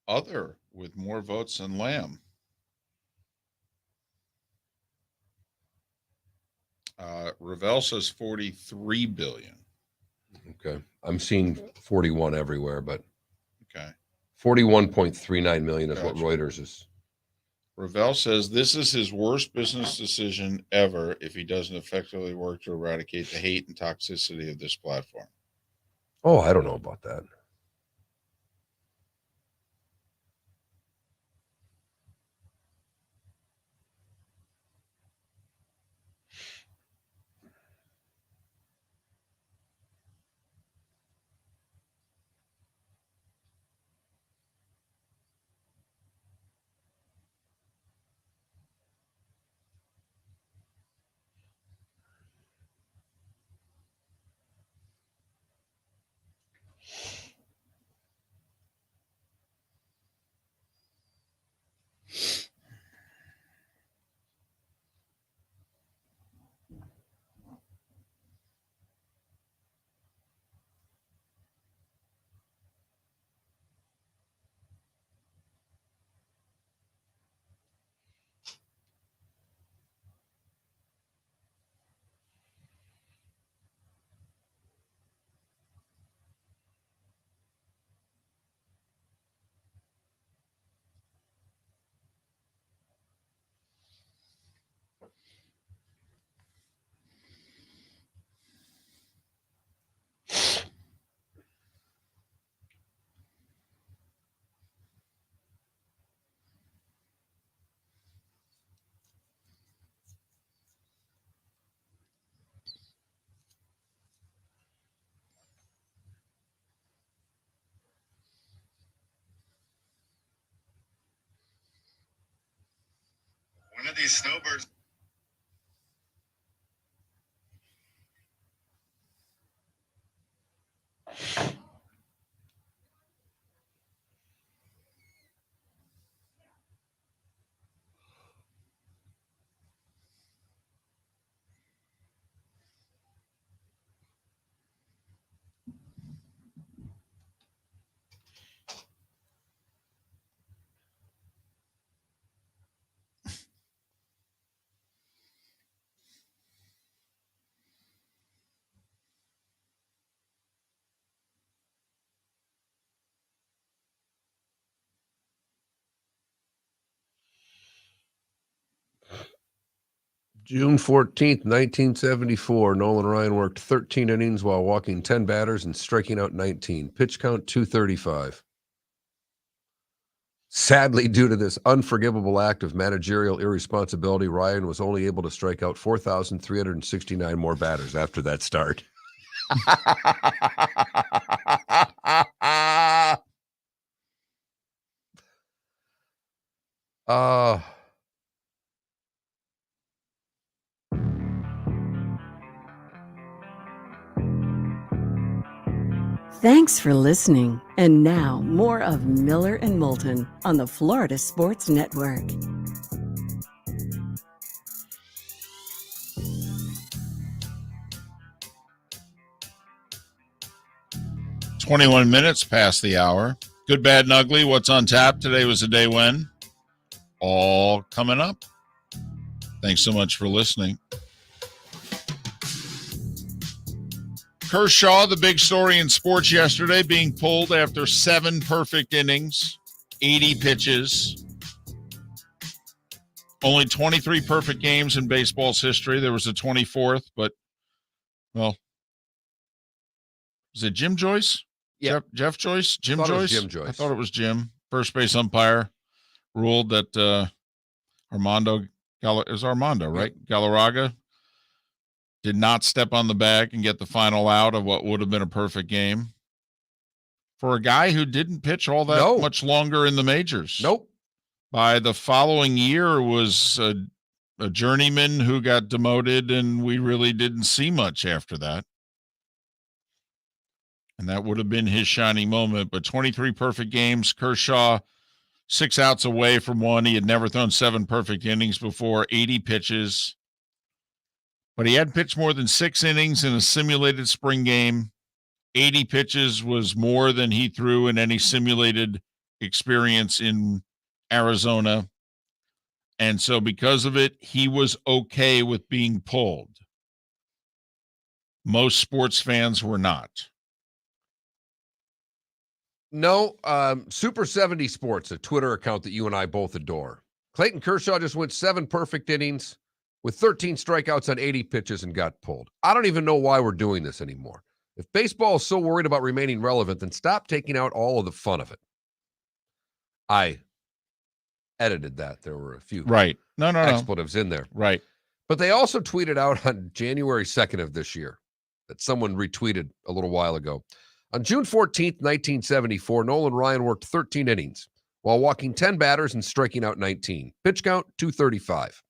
other with more votes than Lamb. Ravel says 43 billion.
Okay. I'm seeing 41 everywhere, but
Okay.
41.39 million is what
Gotcha.
Reuters is.
Ravel says this is his worst business decision ever if he doesn't effectively work to eradicate the hate and toxicity of this platform.
Oh, I don't know about that.
One of these snowbirds.
June 14th, 1974, Nolan Ryan worked 13 innings while walking 10 batters and striking out 19. Pitch count 235. Sadly, due to this unforgivable act of managerial irresponsibility, Ryan was only able to strike out 4,369 more batters after that start.
Thanks for listening. And now, more of Miller and Moulton on the Florida Sports Network.
"21 minutes past the hour. Good, bad, and ugly. What's on tap? Today was the day when. All coming up. Thanks so much for listening. Kershaw, the big story in sports yesterday, being pulled after 7 perfect innings, 80 pitches. Only 23 perfect games in baseball's history. There was a 24th, but, well, was it Jim Joyce?
Yeah.
Jeff Joyce? Jim
Thought it was
Joyce?
Jim Joyce.
I thought it was Jim. First base umpire ruled that Armando, right? Galarraga did not step on the bag and get the final out of what would have been a perfect game for a guy who didn't pitch all that much longer in the majors.
Nope.
By the following year was a journeyman who got demoted, and we really didn't see much after that. And that would have been his shining moment. But 23 perfect games, Kershaw 6 outs away from one. He had never thrown 7 perfect innings before, 80 pitches. But he hadn't pitched more than 6 innings in a simulated spring game. 80 pitches was more than he threw in any simulated experience in Arizona. And so because of it, he was okay with being pulled. Most sports fans were not.
No, Super 70 Sports, a Twitter account that you and I both adore. Clayton Kershaw just went 7 perfect innings with 13 strikeouts on 80 pitches and got pulled. I don't even know why we're doing this anymore. If baseball is so worried about remaining relevant, then stop taking out all of the fun of it. I edited that. There were a few
No.
expletives in there.
Right.
But they also tweeted out on January 2nd of this year that someone retweeted a little while ago. On June 14th, 1974, Nolan Ryan worked 13 innings while walking 10 batters and striking out 19. Pitch count, 235.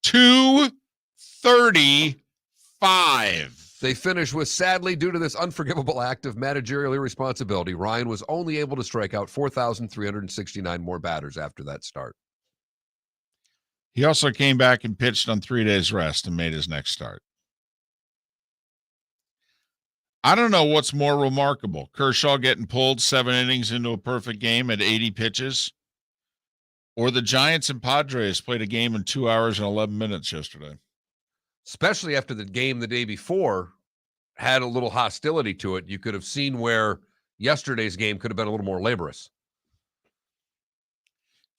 235.
They finish with, sadly, due to this unforgivable act of managerial irresponsibility, Ryan was only able to strike out 4,369 more batters after that start.
He also came back and pitched on 3 days rest and made his next start. I don't know what's more remarkable. Kershaw getting pulled 7 innings into a perfect game at 80 pitches, or the Giants and Padres played a game in 2 hours and 11 minutes yesterday.
Especially after the game the day before had a little hostility to it. You could have seen where yesterday's game could have been a little more laborious.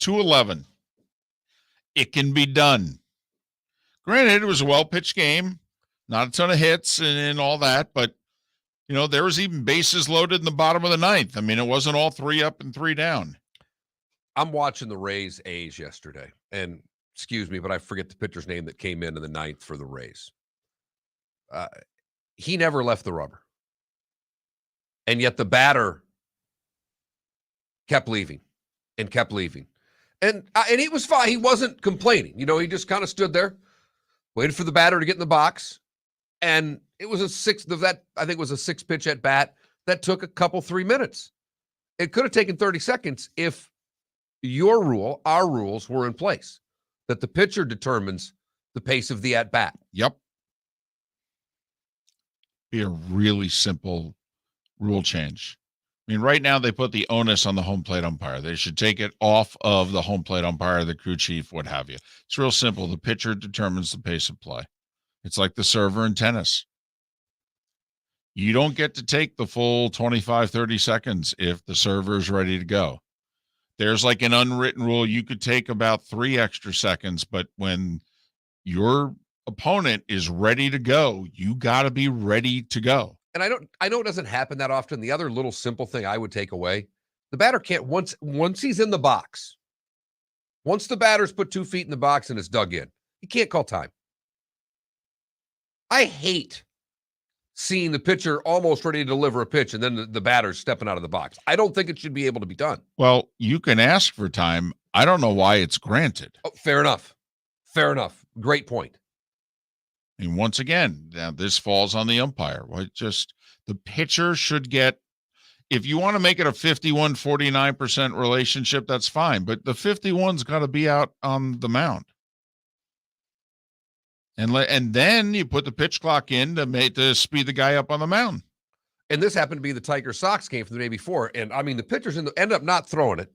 2-11. It can be done. Granted, it was a well-pitched game, not a ton of hits and all that, but you know, there was even bases loaded in the bottom of the ninth. I mean, it wasn't all 3 up and 3 down.
I'm watching the Rays A's yesterday, and excuse me, but I forget the pitcher's name that came in the ninth for the Rays. He never left the rubber. And yet the batter kept leaving and kept leaving. And he was fine. He wasn't complaining. You know, he just kind of stood there, waited for the batter to get in the box. And it was a 6-pitch at bat that took a couple 3 minutes. It could have taken 30 seconds if our rules were in place, that the pitcher determines the pace of the at bat.
Yep. Be a really simple rule change. I mean, right now they put the onus on the home plate umpire. They should take it off of the home plate umpire, the crew chief, what have you. It's real simple. The pitcher determines the pace of play. It's like the server in tennis. You don't get to take the full 25, 30 seconds if the server is ready to go. There's like an unwritten rule. You could take about 3 extra seconds, but when your opponent is ready to go, you got to be ready to go.
And I know it doesn't happen that often. The other little simple thing I would take away, the batter can't, once he's in the box, once the batter's put 2 feet in the box and is dug in, he can't call time. I hate seeing the pitcher almost ready to deliver a pitch and then the batter's stepping out of the box. I don't think it should be able to be done.
Well, you can ask for time. I don't know why it's granted.
Oh, fair enough. Fair enough. Great point.
And once again, now this falls on the umpire. The pitcher should get, if you want to make it a 51-49% relationship, that's fine. But the 51's got to be out on the mound. And then you put the pitch clock in to speed the guy up on the mound.
And this happened to be the Tiger Sox game from the day before. And I mean, the pitchers ended up not throwing it.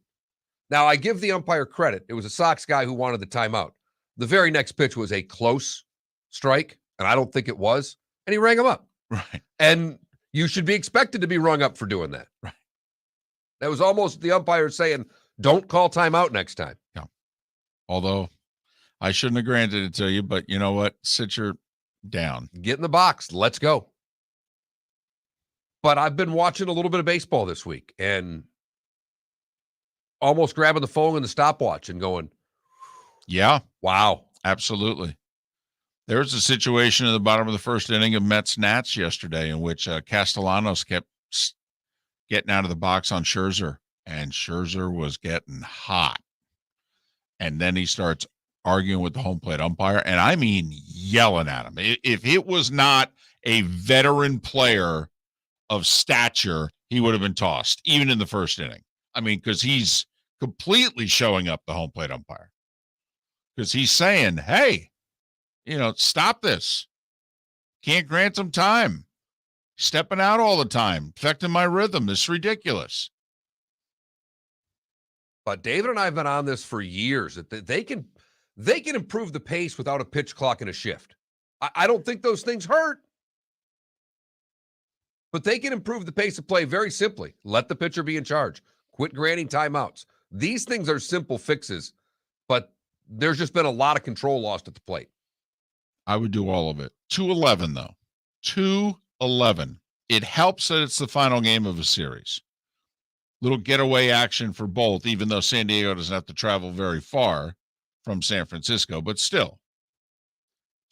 Now, I give the umpire credit. It was a Sox guy who wanted the timeout. The very next pitch was a close strike, and I don't think it was. And he rang him up.
Right.
And you should be expected to be rung up for doing that.
Right.
That was almost the umpire saying, don't call timeout next time.
Yeah. Although I shouldn't have granted it to you, but you know what? Sit your down.
Get in the box. Let's go. But I've been watching a little bit of baseball this week and almost grabbing the phone and the stopwatch and going,
yeah,
wow.
Absolutely. There was a situation in the bottom of the first inning of Mets-Nats yesterday in which Castellanos kept getting out of the box on Scherzer, and Scherzer was getting hot. And then he starts arguing with the home plate umpire, and I mean yelling at him. If it was not a veteran player of stature, he would have been tossed, even in the first inning. I mean, because he's completely showing up the home plate umpire. Because he's saying, hey, stop this. Can't grant him time. Stepping out all the time, affecting my rhythm. This is ridiculous.
But David and I have been on this for years that they can improve the pace without a pitch clock and a shift. I don't think those things hurt. But they can improve the pace of play very simply. Let the pitcher be in charge. Quit granting timeouts. These things are simple fixes, but there's just been a lot of control lost at the plate.
I would do all of it. 2-11, though. 2-11. It helps that it's the final game of a series. Little getaway action for both, even though San Diego doesn't have to travel very far from San Francisco. But still,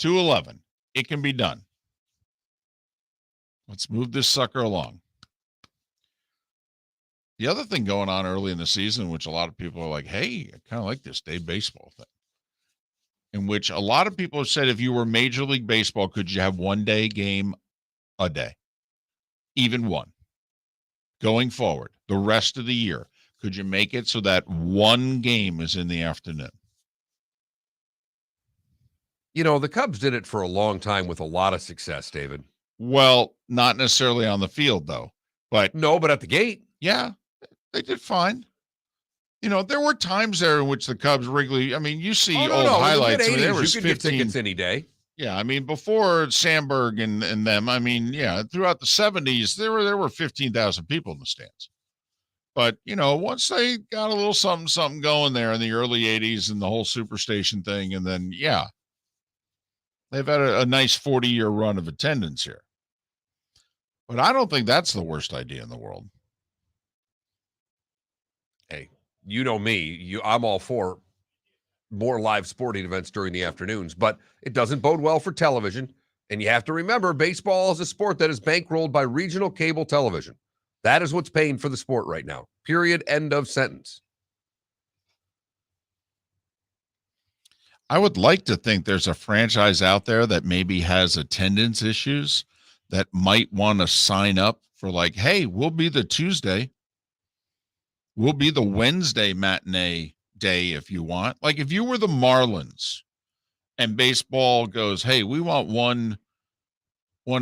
2-11. It can be done. Let's move this sucker along. The other thing going on early in the season, which a lot of people are like, hey, I kind of like this day baseball thing, in which a lot of people have said if you were Major League Baseball, could you have one day game a day? Even one. Going forward, the rest of the year, could you make it so that one game is in the afternoon?
You know, the Cubs did it for a long time with a lot of success, David.
Well, not necessarily on the field, though. But
no, but at the gate.
Yeah, they did fine. You know, there were times there in which the Cubs regularly, I mean, you see old highlights.
In the 80s,
there was
you could
15
get tickets any day.
Yeah, I mean, before Sandberg and them, I mean, yeah, throughout the 70s, there were 15,000 people in the stands. But, you know, once they got a little something going there in the early 80s and the whole Superstation thing, and then, yeah, they've had a nice 40-year run of attendance here. But I don't think that's the worst idea in the world.
Hey, you know me. I'm all for more live sporting events during the afternoons, but it doesn't bode well for television. And you have to remember, baseball is a sport that is bankrolled by regional cable television. That is what's paying for the sport right now. Period. End of sentence.
I would like to think there's a franchise out there that maybe has attendance issues that might want to sign up for like, hey, we'll be the Tuesday. We'll be the Wednesday matinee day if you want. Like if you were the Marlins and baseball goes, hey, we want one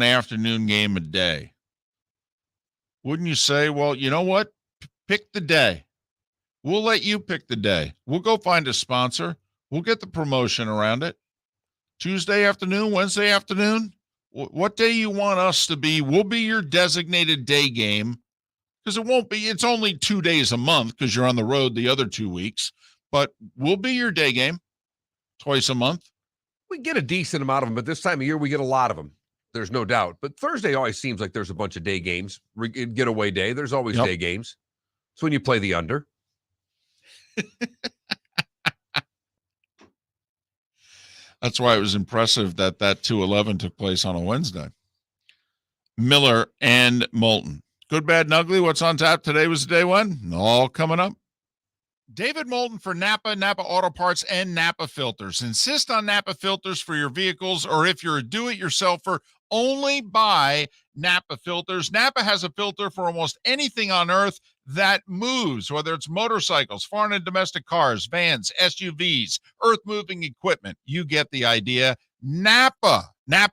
afternoon game a day. Wouldn't you say, well, you know what? Pick the day. We'll let you pick the day. We'll go find a sponsor. We'll get the promotion around it. Tuesday afternoon, Wednesday afternoon. What day you want us to be? We'll be your designated day game because it won't be. It's only 2 days a month because you're on the road the other 2 weeks. But we'll be your day game twice a month.
We get a decent amount of them, but this time of year we get a lot of them. There's no doubt. But Thursday always seems like there's a bunch of day games. Getaway day. There's always day games. So when you play the under.
That's why it was impressive that 2-11 took place on a Wednesday. Miller and Moulton. Good, bad, and ugly. What's on tap today was day one. All coming up. David Moulton for Napa, Napa Auto Parts, and Napa Filters. Insist on Napa Filters for your vehicles, or if you're a do-it-yourselfer, only buy Napa Filters. Napa has a filter for almost anything on earth that moves, whether it's motorcycles, foreign and domestic cars, vans, SUVs, earth-moving equipment. You get the idea. Napa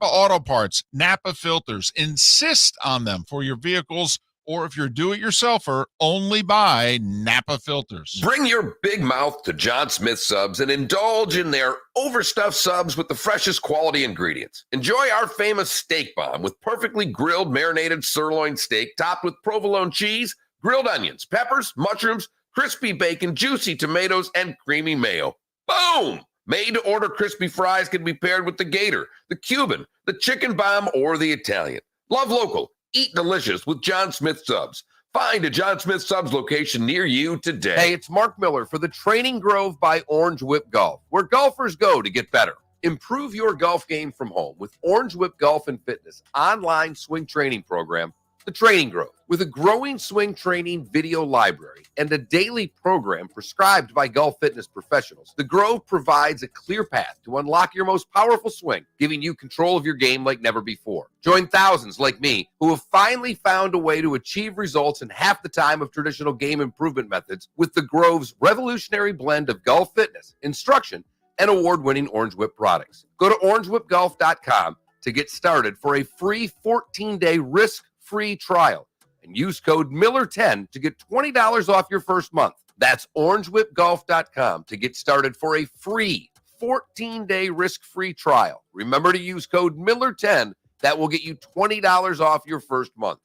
Auto Parts, Napa Filters. Insist on them for your vehicles, or if you're a do-it-yourselfer, only buy Napa Filters.
Bring your big mouth to John Smith Subs and indulge in their overstuffed subs with the freshest quality ingredients. Enjoy our famous steak bomb with perfectly grilled marinated sirloin steak topped with provolone cheese, grilled onions, peppers, mushrooms, crispy bacon, juicy tomatoes, and creamy mayo. Boom! Made-to-order crispy fries can be paired with the Gator, the Cuban, the chicken bomb, or the Italian. Love local. Eat delicious with John Smith Subs. Find a John Smith Subs location near you today.
Hey, it's Mark Miller for the Training Grove by Orange WIP Golf, where golfers go to get better. Improve your golf game from home with Orange WIP Golf and Fitness online swing training program, The Training Grove. With a growing swing training video library and a daily program prescribed by golf fitness professionals, The Grove provides a clear path to unlock your most powerful swing, giving you control of your game like never before. Join thousands like me who have finally found a way to achieve results in half the time of traditional game improvement methods with The Grove's revolutionary blend of golf fitness, instruction, and award-winning Orange WIP products. Go to orangewhipgolf.com to get started for a free 14-day risk-free trial and use code Miller10 to get $20 off your first month. That's orangewhipgolf.com to get started for a free 14-day risk-free trial. Remember to use code Miller10. That will get you $20 off your first month.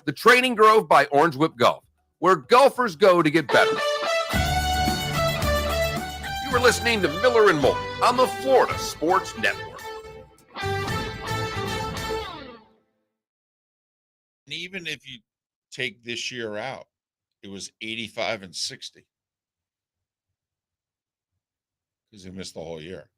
The Training Grove by Orange Whip Golf, where golfers go to get better. You were listening to Miller and Moulton on the Florida Sports Network.
And even if you take this year out, it was 85 and 60 because he missed the whole year.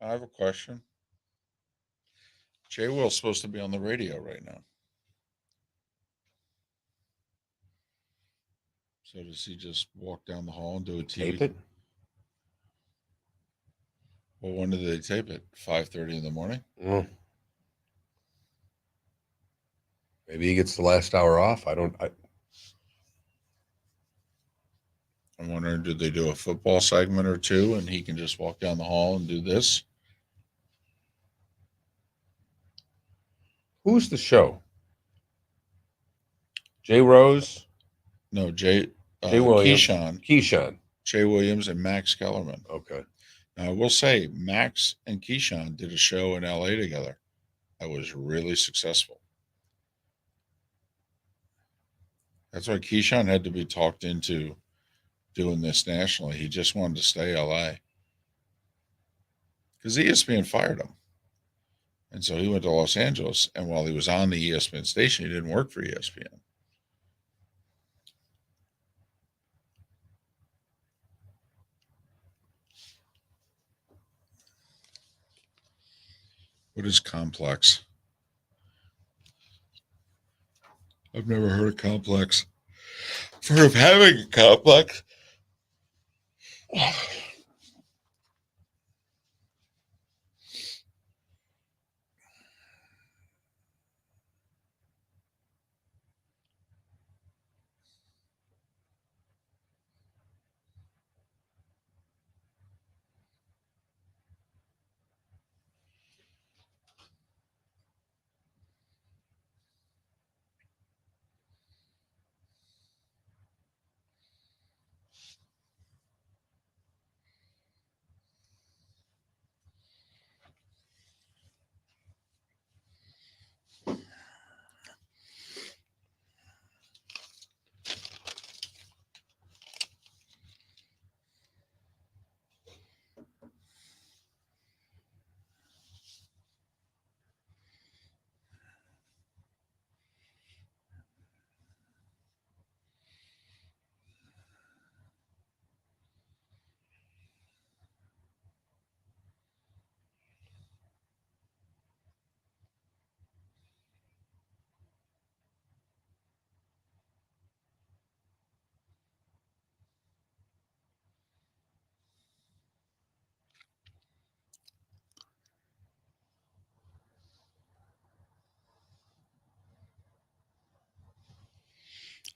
I have a question. Jay Will's supposed to be on the radio right now. So does he just walk down the hall and do a TV?
Tape it?
Well, when did they tape it? 5:30 in the morning?
Maybe he gets the last hour off. I'm
wondering, did they do a football segment or two and he can just walk down the hall and do this?
Who's the show? Jay Rose?
No, Jay
Williams.
Keyshawn. Jay Williams and Max Kellerman.
Okay.
Now, I will say, Max and Keyshawn did a show in LA together that was really successful. That's why Keyshawn had to be talked into doing this nationally. He just wanted to stay LA because ESPN fired him. And so he went to Los Angeles. And while he was on the ESPN station, he didn't work for ESPN. What is complex? I've never heard of complex. I've heard of having a complex.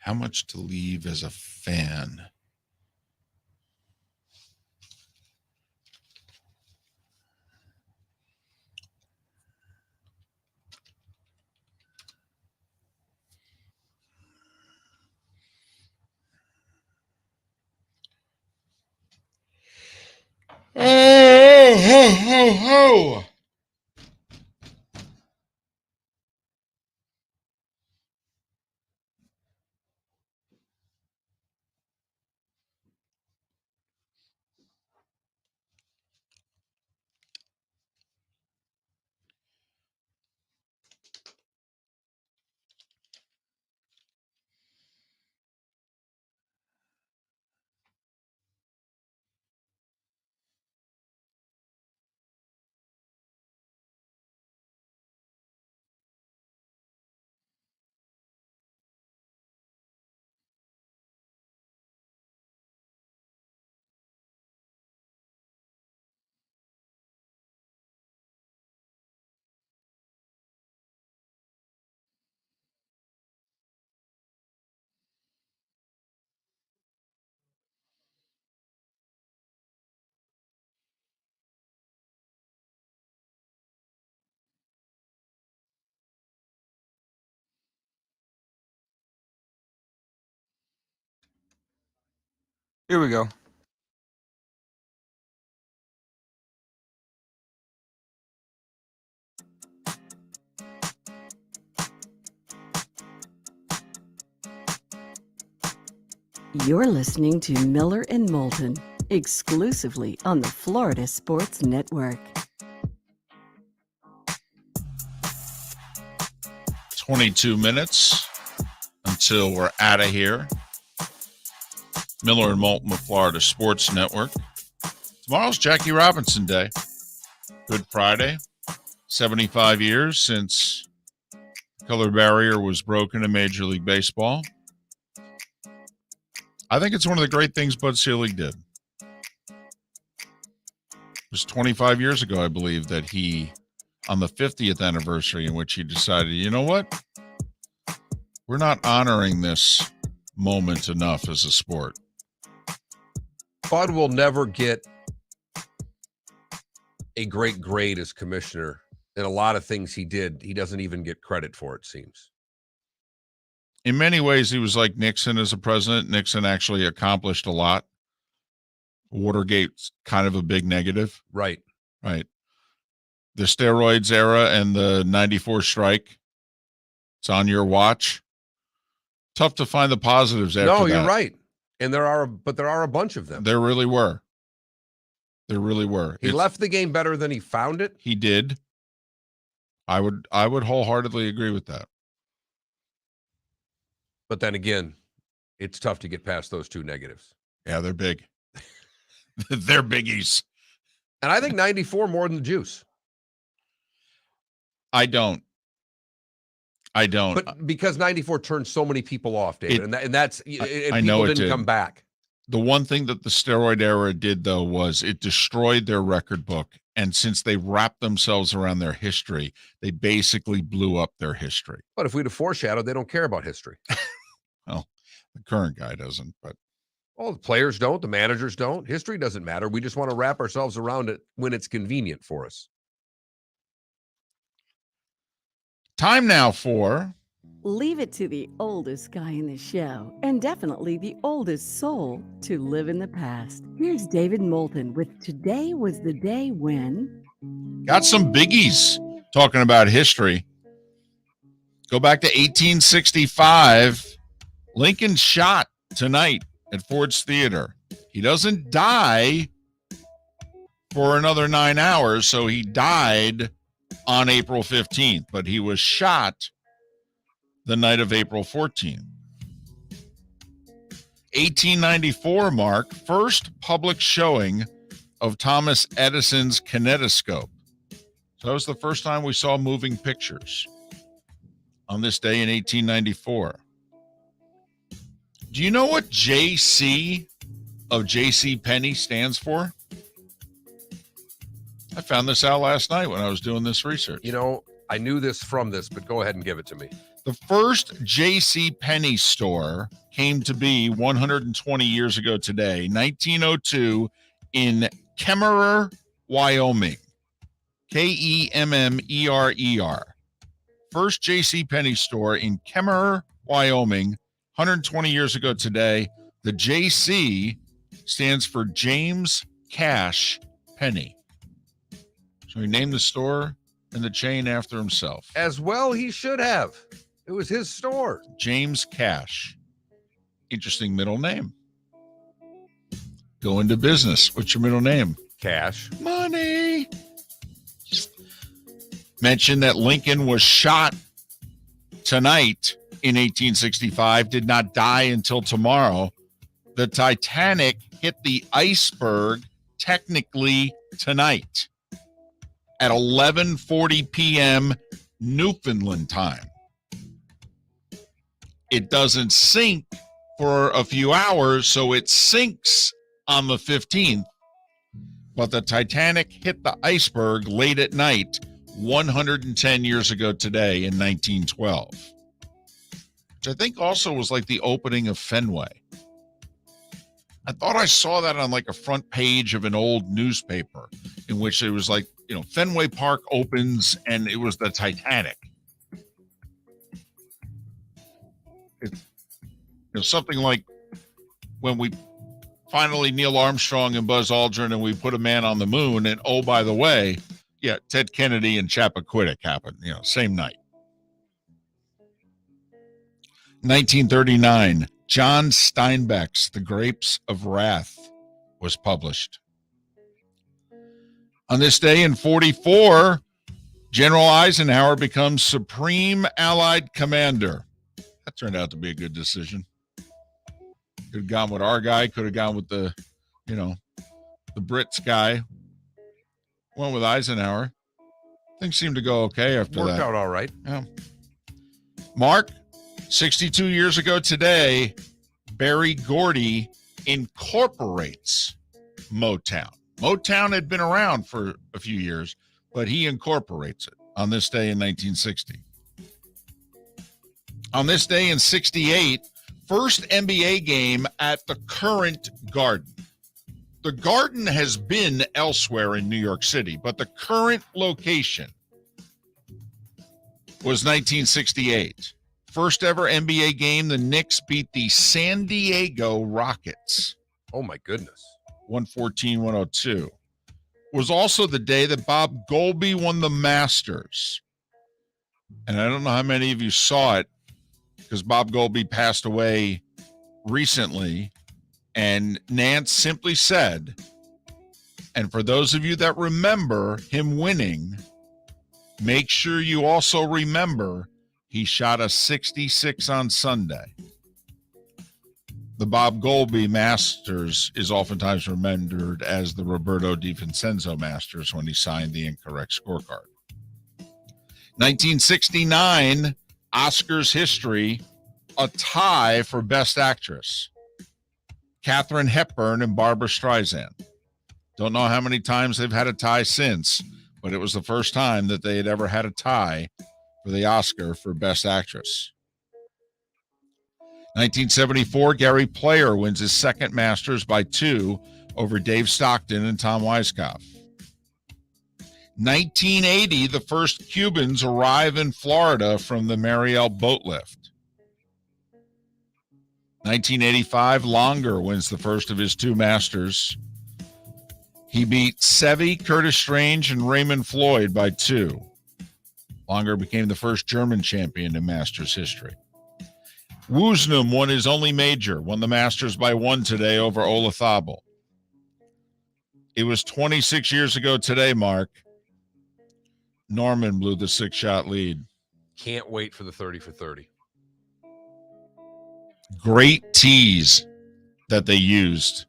How much to leave as a fan? Oh, ho, ho, ho.
Here we go.
You're listening to Miller and Moulton, exclusively on the Florida Sports Network.
22 minutes until we're out of here. Miller and Moulton, the Florida Sports Network. Tomorrow's Jackie Robinson Day. Good Friday. 75 years since the color barrier was broken in Major League Baseball. I think it's one of the great things Bud Selig did. It was 25 years ago, I believe, that he, on the 50th anniversary, in which he decided, you know what? We're not honoring this moment enough as a sport.
Bud will never get a great grade as commissioner. And a lot of things he did, he doesn't even get credit for, it seems.
In many ways, he was like Nixon as a president. Nixon actually accomplished a lot. Watergate's kind of a big negative.
Right.
Right. The steroids era and the 94 strike. It's on your watch. Tough to find the positives after that.
No, you're right. And there are a bunch of them.
There really were. There really were.
He left the game better than he found it.
He did. I would wholeheartedly agree with that.
But then again, it's tough to get past those two negatives.
Yeah, they're big. They're biggies.
And I think 94 more than the juice.
I don't.
But because 94 turned so many people off, David, and
I know
people didn't come back.
The one thing that the steroid era did, though, was it destroyed their record book. And since they wrapped themselves around their history, they basically blew up their history.
But if we'd have foreshadowed, they don't care about history.
Well, the current guy doesn't, but.
Oh, the players don't. The managers don't. History doesn't matter. We just want to wrap ourselves around it when it's convenient for us.
Time now for.
Leave it to the oldest guy in the show, and definitely the oldest soul, to live in the past. Here's David Moulton with Today Was the Day When.
Got some biggies talking about history. Go back to 1865. Lincoln shot tonight at Ford's Theater. He doesn't die for another 9 hours, so he died on April 15th, but he was shot the night of April 14th. 1894 mark, first public showing of Thomas Edison's kinetoscope. So that was the first time we saw moving pictures on this day in 1894. Do you know what JC of J.C. Penney stands for? I found this out last night when I was doing this research.
You know, I knew this from this, but go ahead and give it to me.
The first J.C. Penney store came to be 120 years ago today, 1902, in Kemmerer, Wyoming. Kemmerer. First J.C. Penney store in Kemmerer, Wyoming, 120 years ago today. The J.C. stands for James Cash Penney. So he named the store and the chain after himself.
As well, he should have. It was his store.
James Cash. Interesting middle name. Go into business. What's your middle name?
Cash.
Money. Mentioned that Lincoln was shot tonight in 1865, did not die until tomorrow. The Titanic hit the iceberg technically tonight at 11:40 p.m. Newfoundland time. It doesn't sink for a few hours, so it sinks on the 15th. But the Titanic hit the iceberg late at night 110 years ago today in 1912. Which I think also was like the opening of Fenway. I thought I saw that on like a front page of an old newspaper in which it was like, you know, Fenway Park opens and it was the Titanic. It's, you know, something like when we finally Neil Armstrong and Buzz Aldrin, and we put a man on the moon. And oh, by the way, yeah, Ted Kennedy and Chappaquiddick happened, same night. 1939, John Steinbeck's The Grapes of Wrath was published. On this day in 1944, General Eisenhower becomes Supreme Allied Commander. That turned out to be a good decision. Could have gone with our guy, could have gone with the Brits guy. Went with Eisenhower. Things seemed to go okay after that.
Worked out all right.
Yeah. Mark, 62 years ago today, Berry Gordy incorporates Motown. Motown had been around for a few years, but he incorporates it on this day in 1960. On this day in 68, first NBA game at the current Garden. The Garden has been elsewhere in New York City, but the current location was 1968. First ever NBA game, the Knicks beat the San Diego Rockets.
Oh, my goodness.
114-102. Was also the day that Bob Golby won the Masters. And I don't know how many of you saw it, because Bob Golby passed away recently, and Nance simply said, and for those of you that remember him winning, make sure you also remember he shot a 66 on Sunday. The Bob Golby Masters is oftentimes remembered as the Roberto DiVincenzo Masters when he signed the incorrect scorecard. 1969, Oscars history, a tie for Best Actress. Katharine Hepburn and Barbara Streisand. Don't know how many times they've had a tie since, but it was the first time that they had ever had a tie for the Oscar for Best Actress. 1974, Gary Player wins his second Masters by 2 over Dave Stockton and Tom Weiskopf. 1980, the first Cubans arrive in Florida from the Mariel boat lift. 1985, Longer wins the first of his 2 Masters. He beat Seve, Curtis Strange, and Raymond Floyd by 2. Longer became the first German champion in Masters history. Woosnam won his only major, won the Masters by 1 today over Olazabal. It was 26 years ago today, Mark. Norman blew the 6-shot lead.
Can't wait for the 30 for 30.
Great tease that they used,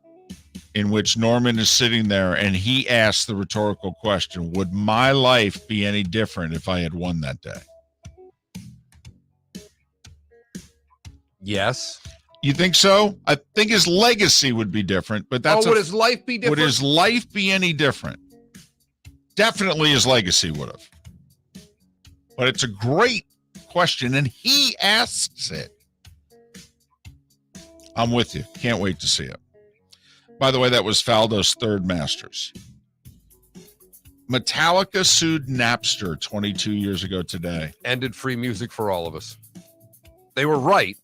in which Norman is sitting there and he asks the rhetorical question, would my life be any different if I had won that day?
Yes.
You think so? I think his legacy would be different, but that's
would his life be different?
Would his life be any different? Definitely his legacy would have. But it's a great question, and he asks it. I'm with you. Can't wait to see it. By the way, that was Faldo's 3rd Masters. Metallica sued Napster 22 years ago today.
Ended free music for all of us. They were right,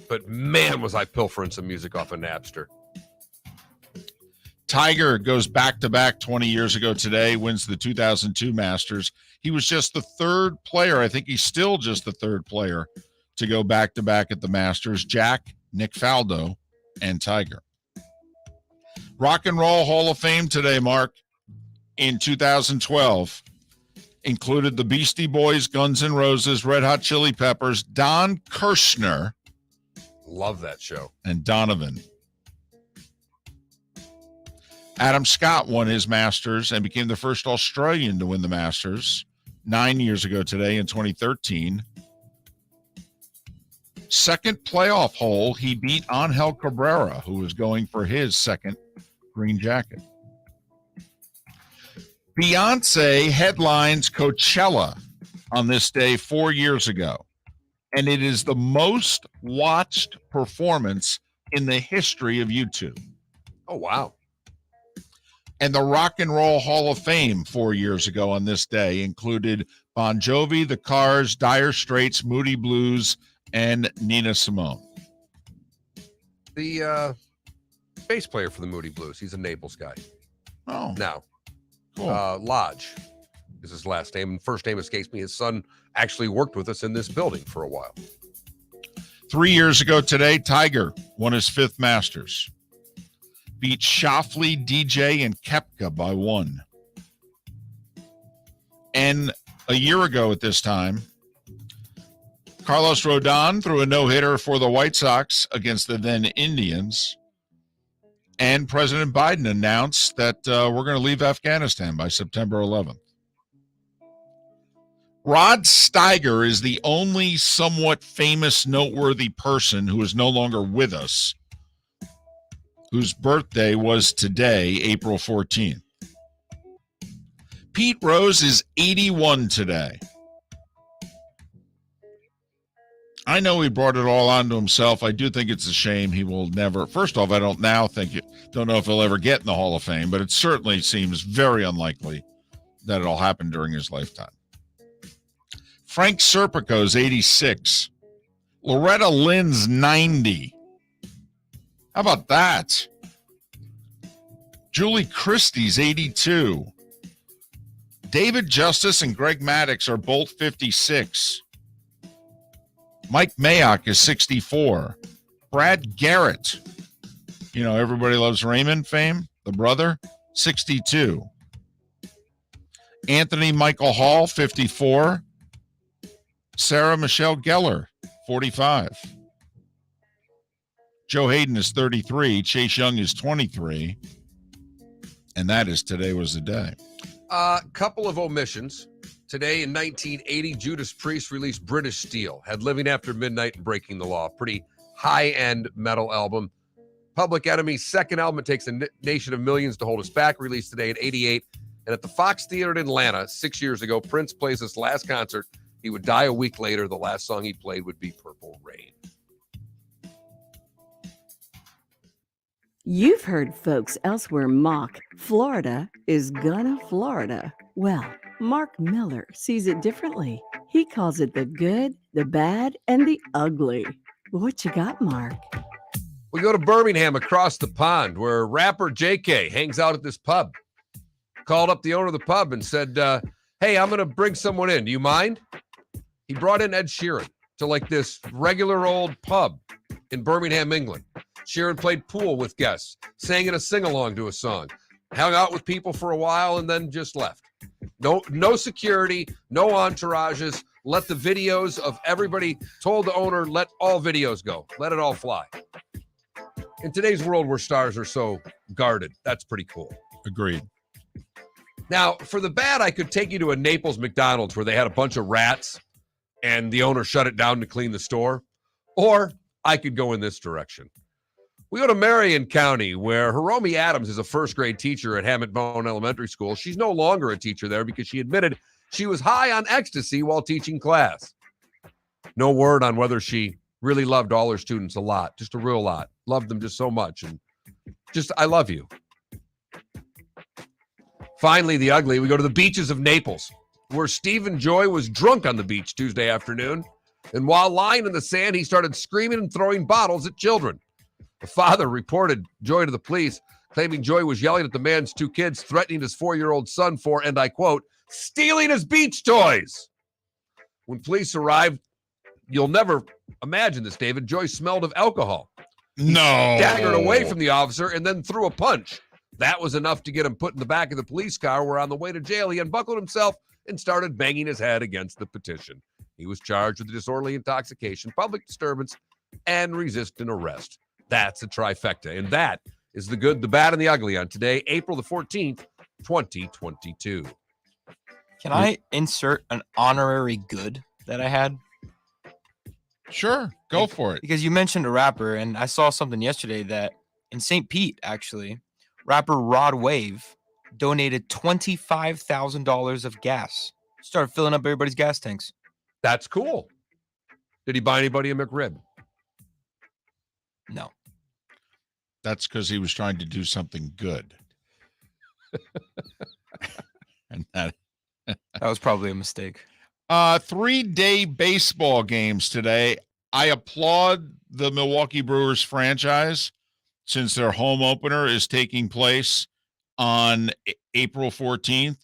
but man, was I pilfering some music off of Napster.
Tiger goes back-to-back 20 years ago today, wins the 2002 Masters. He was just the 3rd player. I think he's still just the 3rd player to go back-to-back at the Masters. Jack, Nick Faldo, and Tiger. Rock and Roll Hall of Fame today, Mark, in 2012, included the Beastie Boys, Guns N' Roses, Red Hot Chili Peppers, Don Kirshner.
Love that show.
And Donovan. Adam Scott won his Masters and became the first Australian to win the Masters 9 years ago today in 2013. Second playoff hole, he beat Angel Cabrera, who was going for his second green jacket. Beyonce headlines Coachella on this day 4 years ago, and it is the most watched performance in the history of YouTube.
Oh, wow.
And the Rock and Roll Hall of Fame 4 years ago on this day included Bon Jovi, The Cars, Dire Straits, Moody Blues, and Nina Simone.
The bass player for the Moody Blues. He's a Naples guy.
Oh,
Now,
cool.
Lodge is his last name. First name escapes me. His son actually worked with us in this building for a while.
3 years ago today, Tiger won his 5th Masters. Beat Schauffele, DJ, and Koepka by 1. And a year ago at this time, Carlos Rodon threw a no-hitter for the White Sox against the then Indians. And President Biden announced that we're going to leave Afghanistan by September 11th. Rod Steiger is the only somewhat famous, noteworthy person who is no longer with us, whose birthday was today, April 14th. Pete Rose is 81 today. I know he brought it all onto himself. I do think it's a shame he will never. First off, I don't know if he'll ever get in the Hall of Fame, but it certainly seems very unlikely that it'll happen during his lifetime. Frank Serpico's 86. Loretta Lynn's 90. How about that? Julie Christie's 82. David Justice and Greg Maddux are both 56. Mike Mayock is 64. Brad Garrett, Everybody Loves Raymond fame, the brother, 62. Anthony Michael Hall, 54. Sarah Michelle Gellar, 45. Joe Hayden is 33. Chase Young is 23. And that is Today Was the Day.
Couple of omissions. Today in 1980, Judas Priest released British Steel, had Living After Midnight and Breaking the Law. Pretty high-end metal album. Public Enemy's second album, It Takes a Nation of Millions to Hold Us Back, released today at 88. And at the Fox Theater in Atlanta 6 years ago, Prince plays his last concert. He would die a week later. The last song he played would be Purple Rain.
You've heard folks elsewhere mock Florida is gonna Florida. Well, Mark Miller sees it differently. He calls it the good, the bad, and the ugly. What you got, Mark?
We go to Birmingham across the pond where rapper JK hangs out at this pub. Called up the owner of the pub and said, hey, I'm going to bring someone in. Do you mind? He brought in Ed Sheeran to like this regular old pub in Birmingham, England. Sheeran played pool with guests, sang in a sing-along to a song, hung out with people for a while, and then just left. No security, no entourages. Let the videos of everybody, told the owner, let all videos go. Let it all fly. In today's world where stars are so guarded, that's pretty cool.
Agreed.
Now, for the bad, I could take you to a Naples McDonald's where they had a bunch of rats and the owner shut it down to clean the store. Or I could go in this direction. We go to Marion County, where Hiromi Adams is a first-grade teacher at Hammett Bone Elementary School. She's no longer a teacher there because she admitted she was high on ecstasy while teaching class. No word on whether she really loved all her students a lot, just a real lot. Loved them just so much. And just, I love you. Finally, the ugly. We go to the beaches of Naples, where Stephen Joy was drunk on the beach Tuesday afternoon. And while lying in the sand, he started screaming and throwing bottles at children. The father reported Joy to the police, claiming Joy was yelling at the man's two kids, threatening his 4-year-old son for, and I quote, stealing his beach toys. When police arrived, you'll never imagine this, David, Joy smelled of alcohol.
No.
Staggered away from the officer and then threw a punch. That was enough to get him put in the back of the police car, where on the way to jail, he unbuckled himself and started banging his head against the petition. He was charged with disorderly intoxication, public disturbance, and resisting arrest. That's a trifecta. And that is the good, the bad, and the ugly on today, April the 14th, 2022.
Can I insert an honorary good that I had?
Sure. Go for it.
Because you mentioned a rapper, and I saw something yesterday that in St. Pete, actually, rapper Rod Wave donated $25,000 of gas. Started filling up everybody's gas tanks.
That's cool. Did he buy anybody a McRib?
No.
That's because he was trying to do something good. And that
was probably a mistake.
3-day baseball games today. I applaud the Milwaukee Brewers franchise since their home opener is taking place on April 14th,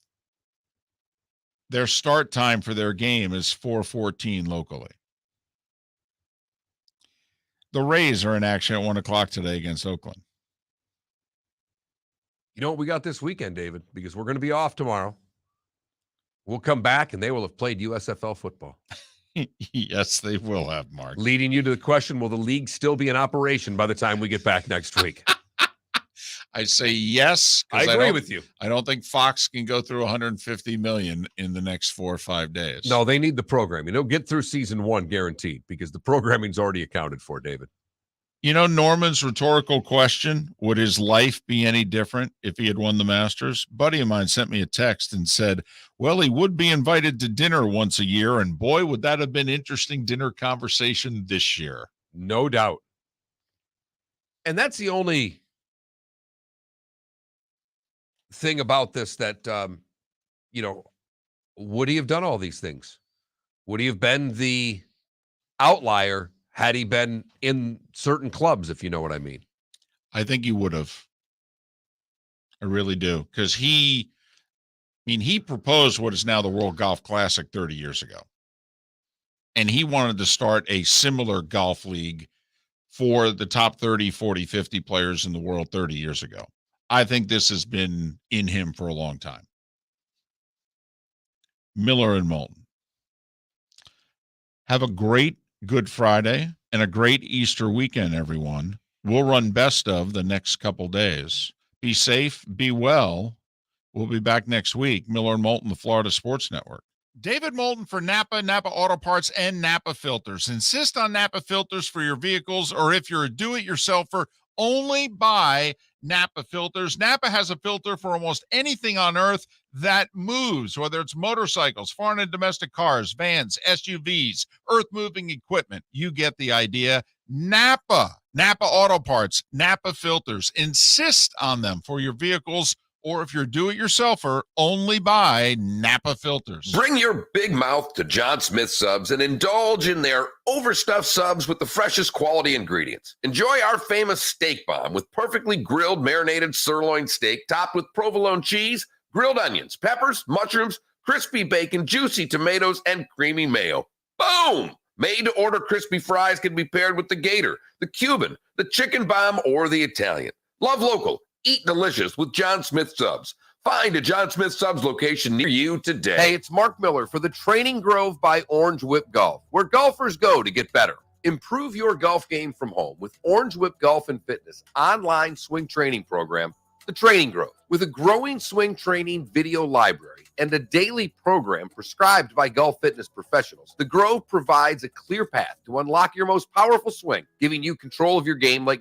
their start time for their game is 4:14 locally. The Rays are in action at 1 o'clock today against Oakland.
You know what we got this weekend, David? Because we're going to be off tomorrow. We'll come back and they will have played USFL football.
Yes, they will have, Mark.
Leading you to the question, will the league still be in operation by the time we get back next week?
I say yes.
I agree with you.
I don't think Fox can go through 150 million in the next 4 or 5 days.
No, they need the programming. They'll get through season 1 guaranteed because the programming's already accounted for, David.
You know, Norman's rhetorical question, would his life be any different if he had won the Masters? A buddy of mine sent me a text and said, well, he would be invited to dinner once a year, and boy, would that have been interesting dinner conversation this year.
No doubt. And that's the only thing about this that, would he have done all these things? Would he have been the outlier had he been in certain clubs, if you know what I mean?
I think he would have. I really do. Because he proposed what is now the World Golf Classic 30 years ago. And he wanted to start a similar golf league for the top 30, 40, 50 players in the world 30 years ago. I think this has been in him for a long time. Miller and Moulton. Have a great Good Friday and a great Easter weekend, everyone. We'll run best of the next couple days. Be safe, be well. We'll be back next week. Miller and Moulton, the Florida Sports Network. David Moulton for Napa, Napa Auto Parts, and Napa Filters. Insist on Napa filters for your vehicles, or if you're a do-it-yourselfer, only buy Napa filters. Napa has a filter for almost anything on earth that moves, whether it's motorcycles, foreign and domestic cars, vans, SUVs, earth-moving equipment. You get the idea. Napa Auto Parts, Napa filters. Insist on them for your vehicles, or if you're do-it-yourselfer, only buy Napa filters.
Bring your big mouth to John Smith Subs and indulge in their overstuffed subs with the freshest quality ingredients. Enjoy our famous steak bomb with perfectly grilled marinated sirloin steak topped with provolone cheese, grilled onions, peppers, mushrooms, crispy bacon, juicy tomatoes, and creamy mayo. Boom! Made-to-order crispy fries can be paired with the Gator, the Cuban, the chicken bomb, or the Italian. Love local. Eat delicious with John Smith Subs. Find a John Smith Subs location near you today.
Hey, it's Mark Miller for the Training Grove by Orange WIP Golf, where golfers go to get better. Improve your golf game from home with Orange WIP Golf and Fitness online swing training program, The Training Grove. With a growing swing training video library and a daily program prescribed by golf fitness professionals, The Grove provides a clear path to unlock your most powerful swing, giving you control of your game like